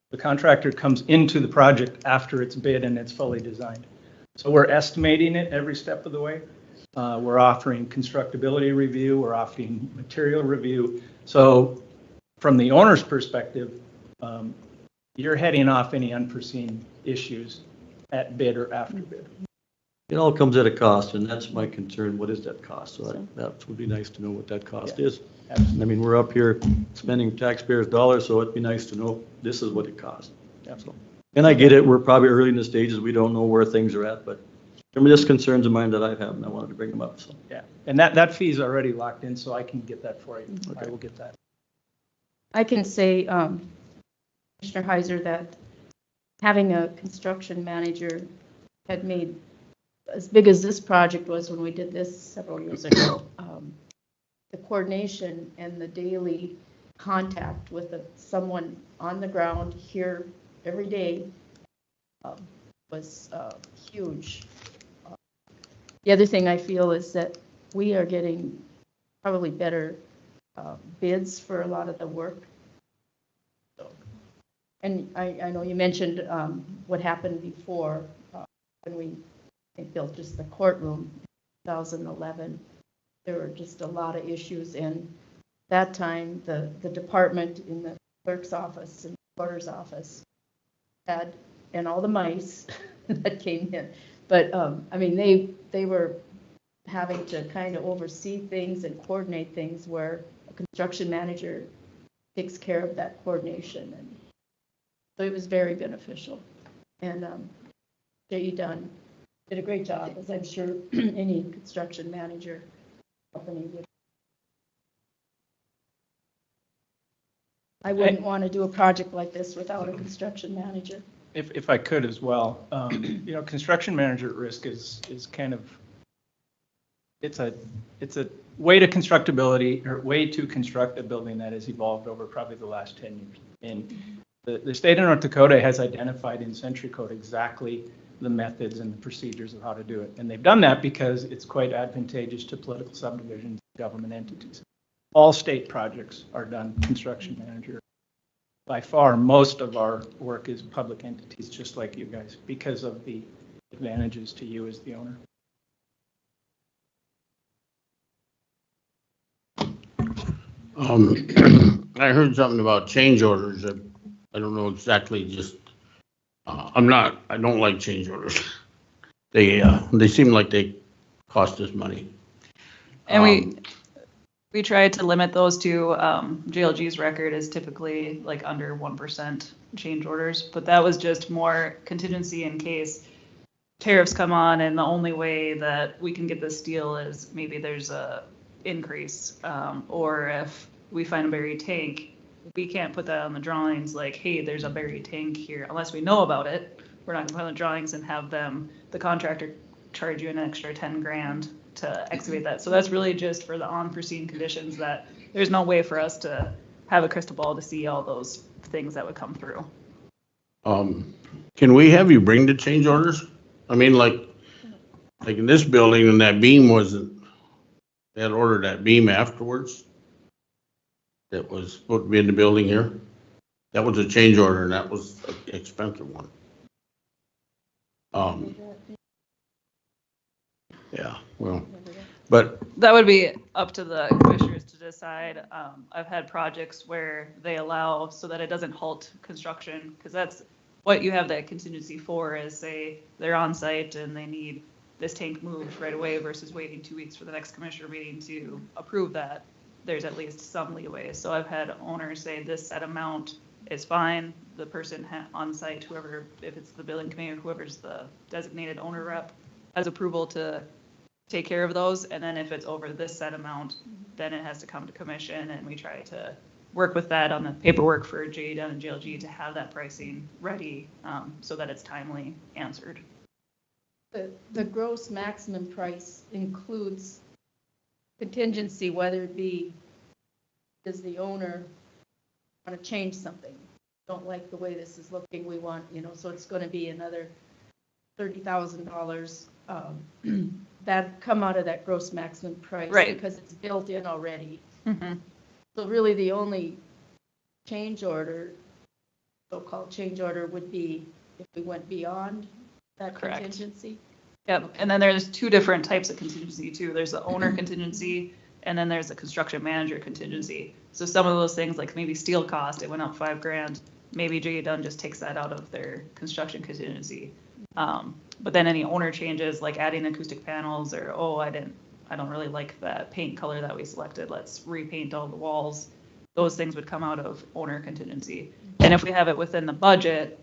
The contractor comes into the project after it's bid and it's fully designed. So we're estimating it every step of the way. We're offering constructability review. We're offering material review. So from the owner's perspective, you're heading off any unforeseen issues at bid or after bid. It all comes at a cost, and that's my concern. What is that cost? So that would be nice to know what that cost is. Absolutely. I mean, we're up here spending taxpayers' dollars, so it'd be nice to know this is what it costs. Absolutely. And I get it. We're probably early in the stages. We don't know where things are at, but some of these concerns of mine that I have, and I wanted to bring them up. So. Yeah, and that fee is already locked in, so I can get that for you. Okay. I will get that. I can say, Commissioner Heiser, that having a construction manager had made, as big as this project was when we did this several years ago, the coordination and the daily contact with someone on the ground here every day was huge. The other thing I feel is that we are getting probably better bids for a lot of the work. And I know you mentioned what happened before when we built just the courtroom in 2011. There were just a lot of issues, and that time the department in the clerk's office and the recorder's office had, and all the mice that came in. But I mean, they were having to kind of oversee things and coordinate things where a construction manager takes care of that coordination. And so it was very beneficial. And J.E. Dunn did a great job, as I'm sure any construction manager company would. I wouldn't want to do a project like this without a construction manager. If I could as well, you know, construction manager at risk is kind of, it's a way to constructability, or way to construct a building that has evolved over probably the last 10 years. And the state of North Dakota has identified in Century Code exactly the methods and the procedures of how to do it. And they've done that because it's quite advantageous to political subdivisions, government entities. All state projects are done construction manager. By far, most of our work is public entities, just like you guys, because of the advantages to you as the owner. I heard something about change orders. I don't know exactly, just, I don't like change orders. They seem like they cost us money. And we tried to limit those to, JLG's record is typically like under 1% change orders, but that was just more contingency in case tariffs come on, and the only way that we can get this steel is maybe there's a increase, or if we find a buried tank, we can't put that on the drawings like, hey, there's a buried tank here, unless we know about it. We're not gonna put on the drawings and have the contractor charge you an extra 10 grand to excavate that. So that's really just for the unforeseen conditions that there's no way for us to have a crystal ball to see all those things that would come through. Can we have you bring the change orders? I mean, like in this building, and that beam wasn't, they had ordered that beam afterwards. That was supposed to be in the building here. That was a change order, and that was an expensive one. Yeah, well, but that would be up to the commissioners to decide. I've had projects where they allow so that it doesn't halt construction, because that's what you have that contingency for, is say they're on site and they need this tank moved right away versus waiting 2 weeks for the next commissioner meeting to approve that. There's at least some leeway. So I've had owners say this set amount is fine. The person on site, whoever, if it's the building committee or whoever's the designated owner rep, has approval to take care of those. And then if it's over this set amount, then it has to come to commission, and we try to work with that on the paperwork for J Dunn and JLG to have that pricing ready, so that it's timely answered. The gross maximum price includes contingency, whether it be, does the owner want to change something? Don't like the way this is looking, we want, so it's going to be another $30,000 that come out of that gross maximum price, right? Because it's built in already. Mm-hmm. So really the only change order, so-called change order, would be if we went beyond that Correct. Contingency. Yep, and then there's two different types of contingency too. There's the owner contingency, and then there's the construction manager contingency. So some of those things, like maybe steel cost, it went up $5 grand. Maybe J Dunn just takes that out of their construction contingency. But then any owner changes, like adding acoustic panels, or I don't really like that paint color that we selected, let's repaint all the walls. Those things would come out of owner contingency. And if we have it within the budget,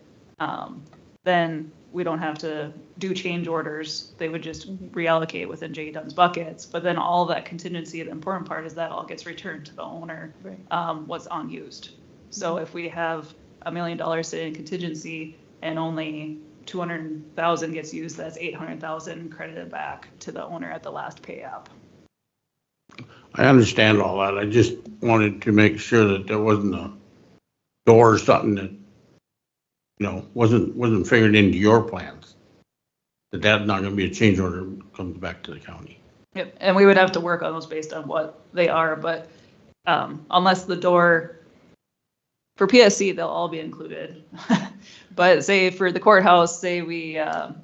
then we don't have to do change orders. They would just reallocate within J Dunn's buckets. But then all that contingency, the important part is that all gets returned to the owner, what's unused. So if we have $1 million sitting in contingency and only 200,000 gets used, that's 800,000 credited back to the owner at the last pay app. I understand all that. I just wanted to make sure that there wasn't a door or something that wasn't figured into your plans. That's not gonna be a change order comes back to the county. Yep, and we would have to work on those based on what they are, but unless the door, for PSC, they'll all be included. But say for the courthouse, say we, a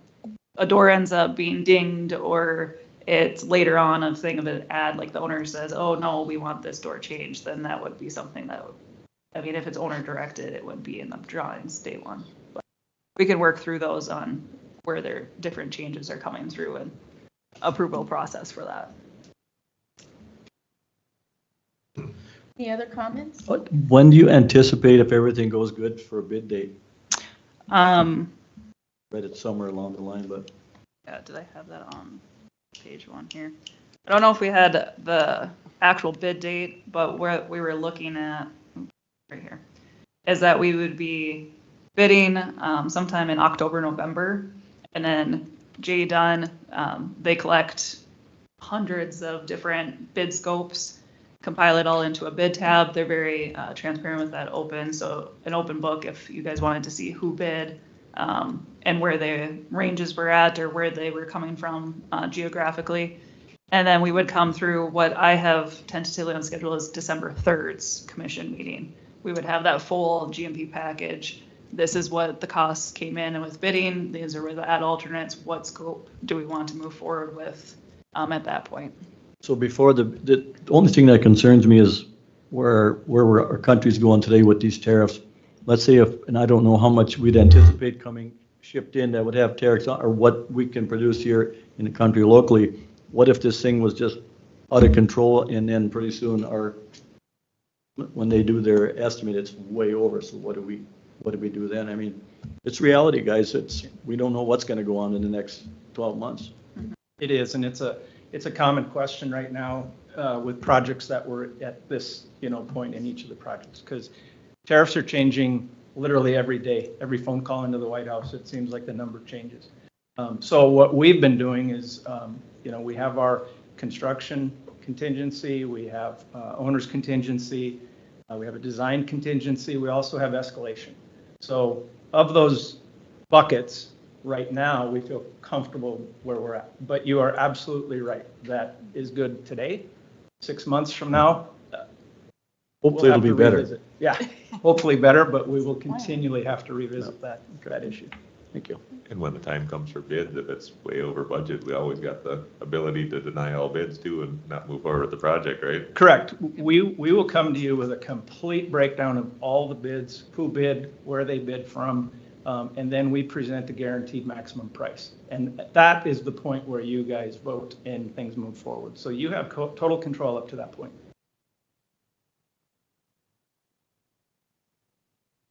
door ends up being dinged, or it's later on a thing of an ad, like the owner says, oh no, we want this door changed, then that would be something that would, I mean, if it's owner directed, it would be in the drawings day one. But we can work through those on where their different changes are coming through and approval process for that. Any other comments? When do you anticipate, if everything goes good, for a bid date? Read it somewhere along the line, but. Yeah, did I have that on page one here? I don't know if we had the actual bid date, but what we were looking at right here is that we would be bidding sometime in October, November, and then Dunn, they collect hundreds of different bid scopes, compile it all into a bid tab. They're very transparent with that open. So an open book, if you guys wanted to see who bid and where the ranges were at or where they were coming from geographically. And then we would come through what I have tentatively on schedule is December 3rd's commission meeting. We would have that full GMP package. This is what the costs came in and with bidding. These are the ad alternates. What scope do we want to move forward with at that point? So before the only thing that concerns me is where our country's going today with these tariffs. Let's say and I don't know how much we'd anticipate coming shipped in that would have tariffs on, or what we can produce here in the country locally. What if this thing was just out of control and then pretty soon when they do their estimate, it's way over. So what do we do then? I mean, it's reality, guys. We don't know what's going to go on in the next 12 months. It is, and it's a common question right now with projects that were at this, point in each of the projects, because tariffs are changing literally every day. Every phone call into the White House, it seems like the number changes. So what we've been doing is, we have our construction contingency, we have owner's contingency, we have a design contingency, we also have escalation. So of those buckets, right now, we feel comfortable where we're at. But you are absolutely right. That is good today. 6 months from now, hopefully it'll be better. Revisit. Yeah, hopefully better, but we will continually have to revisit that issue. Thank you. And when the time comes for bids, if it's way over budget, we always got the ability to deny all bids too and not move forward with the project, right? Correct. We will come to you with a complete breakdown of all the bids, who bid, where they bid from, and then we present the guaranteed maximum price. And that is the point where you guys vote and things move forward. So you have total control up to that point.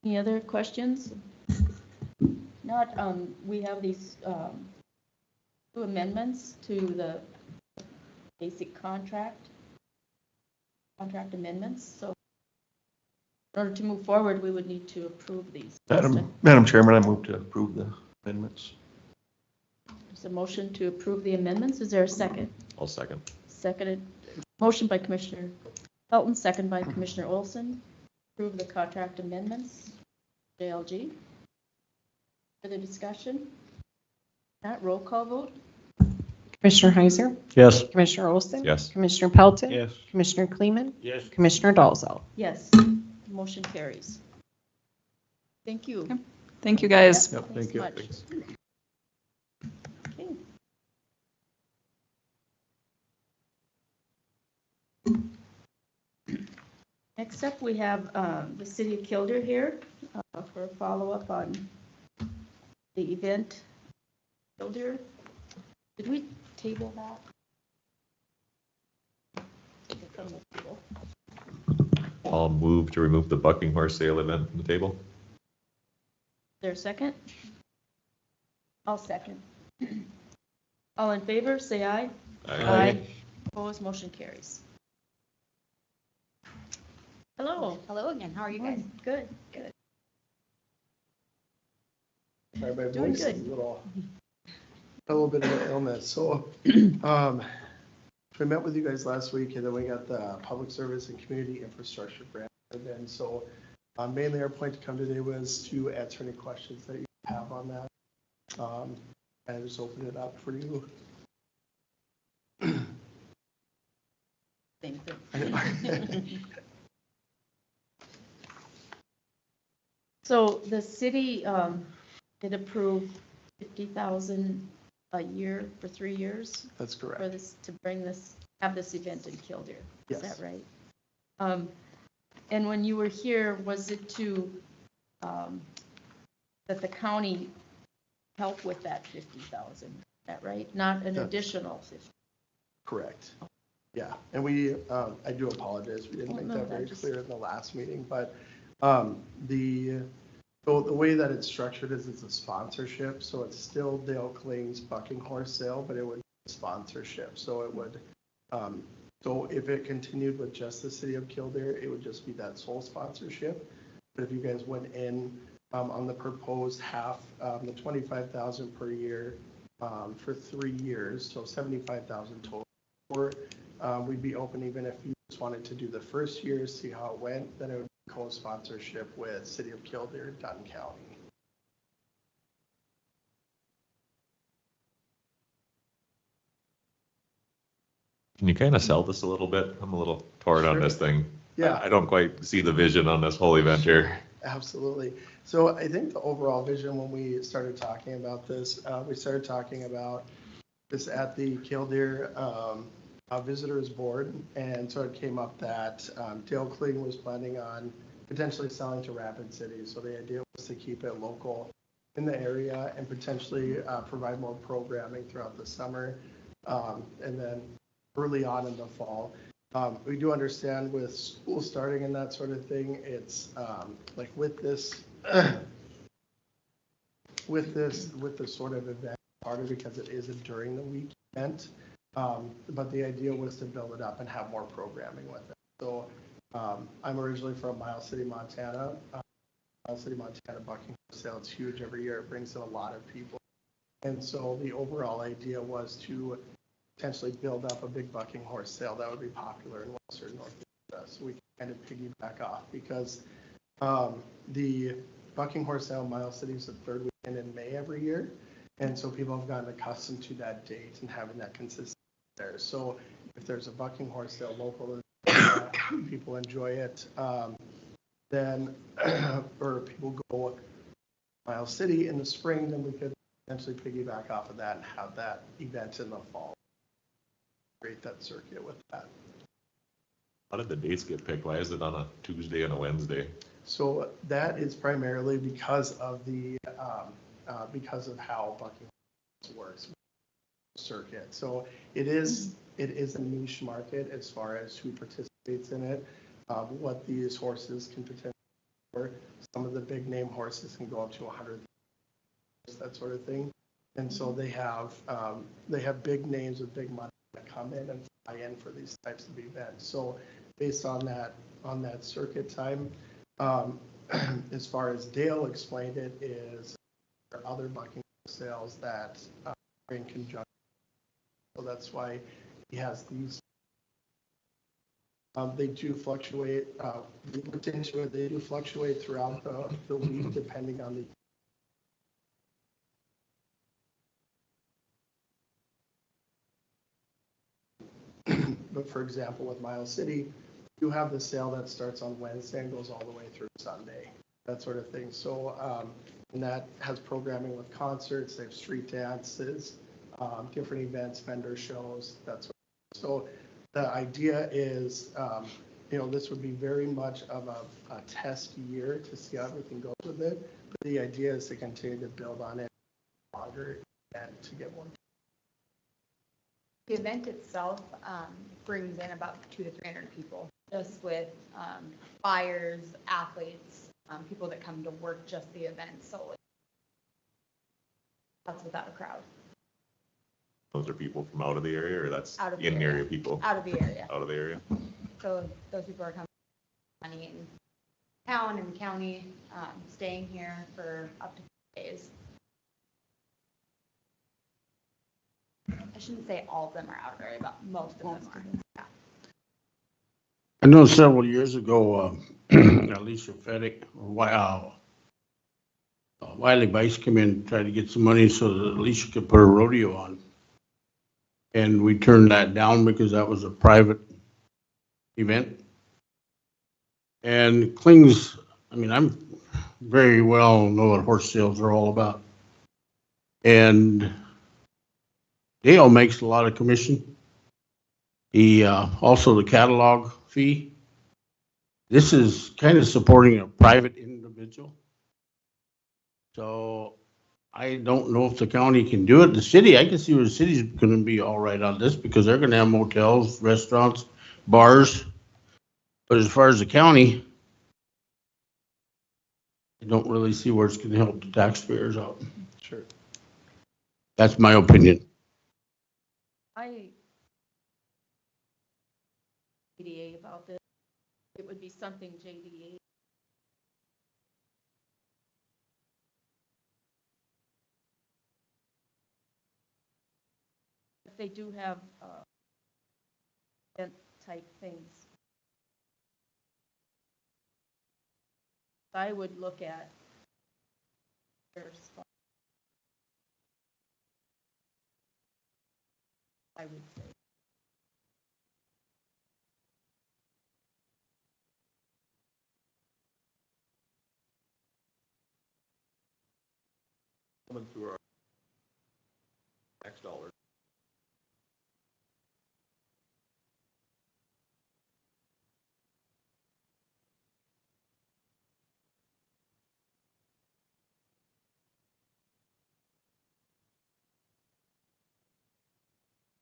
Any other questions? Not, we have these two amendments to the basic contract amendments. So in order to move forward, we would need to approve these. Madam Chairman, I move to approve the amendments. There's a motion to approve the amendments. Is there a second? I'll second. Seconded. Motion by Commissioner Pelton, second by Commissioner Olson. Approve the contract amendments. JLG. Further discussion? Not roll call vote? Commissioner Heiser? Yes. Commissioner Olson? Yes. Commissioner Pelton? Yes. Commissioner Kleeman? Yes. Commissioner Dalzell? Yes. Motion carries. Thank you. Thank you, guys. Yep, thank you. Much. Okay. Next up, we have the City of Kildare here for a follow-up on the event. Kildare, did we table that? From the table. I'll move to remove the bucking horse sale event from the table. Is there a second? I'll second. All in favor, say aye. Aye. Opposed, motion carries. Hello. Hello again. How are you guys? Good, good. Sorry, my Doing voice good. is a little bit of an illness. So, we met with you guys last week, and then we got the public service and community infrastructure grant. And then so Mainly our point to come today was to answer any questions that you have on that. And just open it up for you. Same thing. So the city did approve 50,000 a year for 3 years? That's correct. For this, to bring this, have this event in Killdeer, is Yes. that right? And when you were here, was it to, that the county help with that 50,000, is that right? Not an That's additional 50? Correct. Yeah, and we, I do apologize, we didn't Oh, make no, that very I just- clear in the last meeting, but the way that it's structured is it's a sponsorship, so it's still Dale Kling's Bucking Horse Sale, but it would be a sponsorship, so it would, so if it continued with just the city of Killdeer, it would just be that sole sponsorship. But if you guys went in on the proposed half, the 25,000 per year for 3 years, so 75,000 total. Or we'd be open even if you just wanted to do the first year, see how it went, then it would be co-sponsorship with City of Killdeer, Dunn County. Can you kind of sell this a little bit? I'm a little torn on this thing. Yeah. I don't quite see the vision on this whole event here. Absolutely. So I think the overall vision when we started talking about this, we started talking about this at the Killdeer Visitors Board. And so it came up that Dale Kling was planning on potentially selling to Rapid City. So the idea was to keep it local in the area and potentially provide more programming throughout the summer. And then early on in the fall. We do understand with school starting and that sort of thing, it's like with this sort of event, harder because it is a during the week event. But the idea was to build it up and have more programming with it. So I'm originally from Miles City, Montana. Miles City, Montana Bucking Horse Sale, it's huge every year. It brings in a lot of people. And so the overall idea was to potentially build up a big bucking horse sale that would be popular in western North Dakota. So we can kind of piggyback off because the bucking horse sale in Miles City is the third weekend in May every year. And so people have gotten accustomed to that date and having that consistency there. So if there's a bucking horse sale local, people enjoy it, then, or people go Miles City in the spring, then we could potentially piggyback off of that and have that event in the fall. Create that circuit with that. How did the dates get picked? Why is it on a Tuesday and a Wednesday? So that is primarily because of the because of how bucking works circuit. So it is a niche market as far as who participates in it, what these horses can potentially afford. Some of the big name horses can go up to 100, that sort of thing. And so they have big names with big money that come in and fly in for these types of events. So based on that circuit time, as far as Dale explained it, is there are other bucking sales that are in conjunction. So that's why he has these. They do fluctuate. We looked into it. They do fluctuate throughout the week depending on the. But for example, with Miles City, you have the sale that starts on Wednesday and goes all the way through Sunday, that sort of thing. So, and that has programming with concerts, they have street dances, different events, vendor shows, that sort of thing. So the idea is, this would be very much of a test year to see how everything goes with it. But the idea is to continue to build on it longer and to get more. The event itself brings in about 200 to 300 people, just with buyers, athletes, people that come to work just the event solely. That's without a crowd. Those are people from out of the area, or that's Out of the in-area area. people? Out of the area. Out of the area. So those people are coming money in town and county, staying here for up to 2 days. I shouldn't say all of them are out of area, but most of them are. Yeah. I know several years ago, Alicia Fedek, Wiley Bice come in and tried to get some money so that Alicia could put a rodeo on. And we turned that down because that was a private event. And Kling's, I mean, I'm very well know what horse sales are all about. And Dale makes a lot of commission. He, also the catalog fee. This is kind of supporting a private individual. So I don't know if the county can do it. The city, I can see where the city's gonna be all right on this because they're gonna have motels, restaurants, bars. But as far as the county, I don't really see where it's gonna help the taxpayers out. Sure. That's my opinion. JDA about this. It would be something JDA. If they do have event type things, I would look at their spot. I would say. Coming through our tax dollars.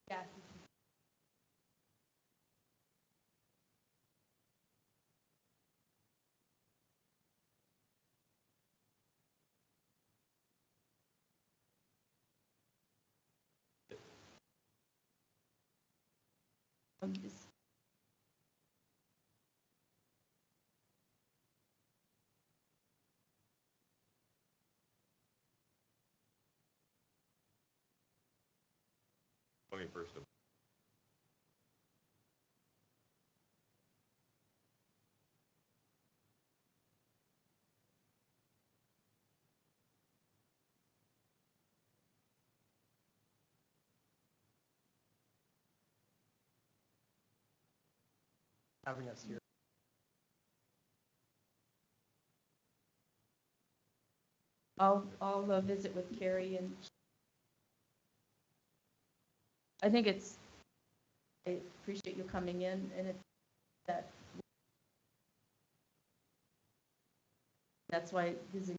Yeah. This 21st of Having us here. I'll visit with Carrie, and I think I appreciate you coming in, and that's why this is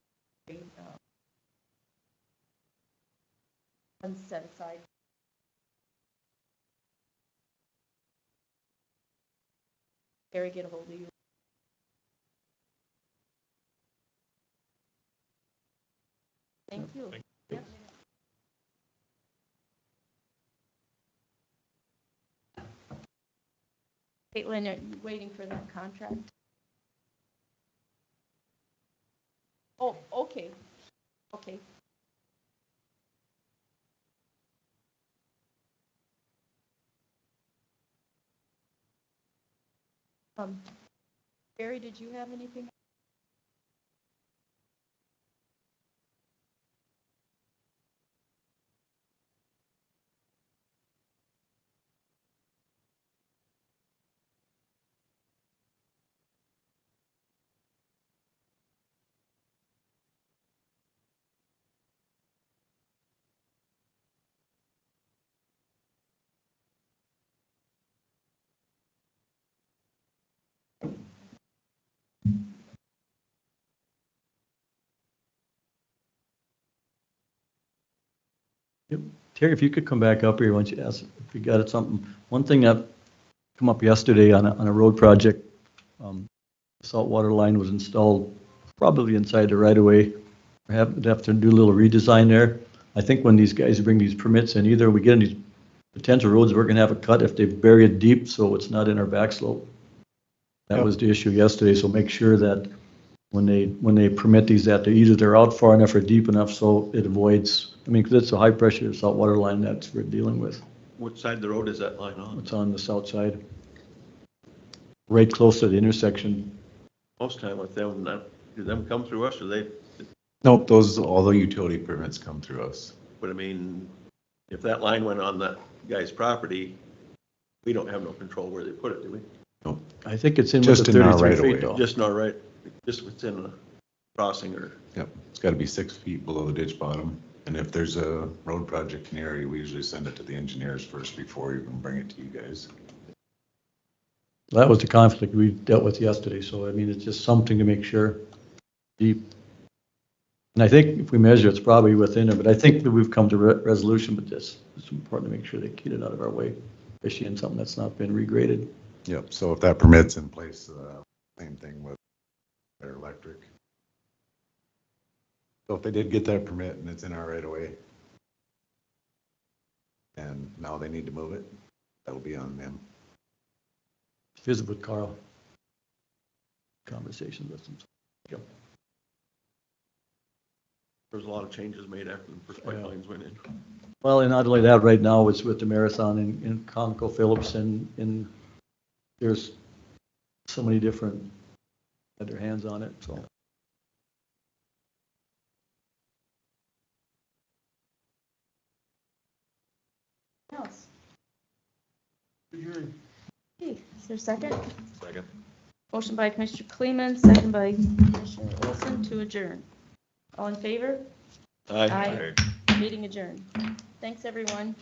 funds set aside. Carrie, get a hold of you. Thank you. Yep. Caitlin, are you waiting for that contract? Oh, okay. Okay. Barry, did you have anything? Yep. Terry, if you could come back up here once you ask if you got something. One thing that come up yesterday on a road project, the saltwater line was installed probably inside the right of way. We have to do a little redesign there. I think when these guys bring these permits in, either we get in these potential roads, we're gonna have a cut if they bury it deep, so it's not in our back slope. That was the issue yesterday, so make sure that when they permit these, that they're out far enough or deep enough so it avoids, I mean, because it's a high pressure saltwater line that we're dealing with. Which side of the road is that line on? It's on the south side, right close to the intersection. Most time with them, do them come through us, or they, Nope, all the utility permits come through us. but I mean, if that line went on that guy's property, we don't have no control where they put it, do we? Nope. I think it's in with Just the in our 33 right of feet way. though. Just not right, just within a crossing or, Yep, it's got to be 6 feet below the ditch bottom. And if there's a road project in the area, we usually send it to the engineers first before we even bring it to you guys. That was the conflict we dealt with yesterday, so I mean, it's just something to make sure. Deep. And I think if we measure, it's probably within it, but I think that we've come to resolution with this. It's important to make sure they get it out of our way, especially in something that's not been regraded. Yep, so if that permit's in place, same thing with their electric. So if they did get that permit and it's in our right of way, and now they need to move it, that'll be on them. Visit with Carl. Conversation with him. Yep. there's a lot of changes made after the first pipelines went in. Well, and not only that, right now it's with the marathon in ConocoPhillips and there's so many different, had their hands on it, so. Else? Okay, is there a second? Second. Motion by Commissioner Kleeman, second by Commissioner Olson to adjourn. All in favor? Aye. Meeting adjourned. Thanks, everyone.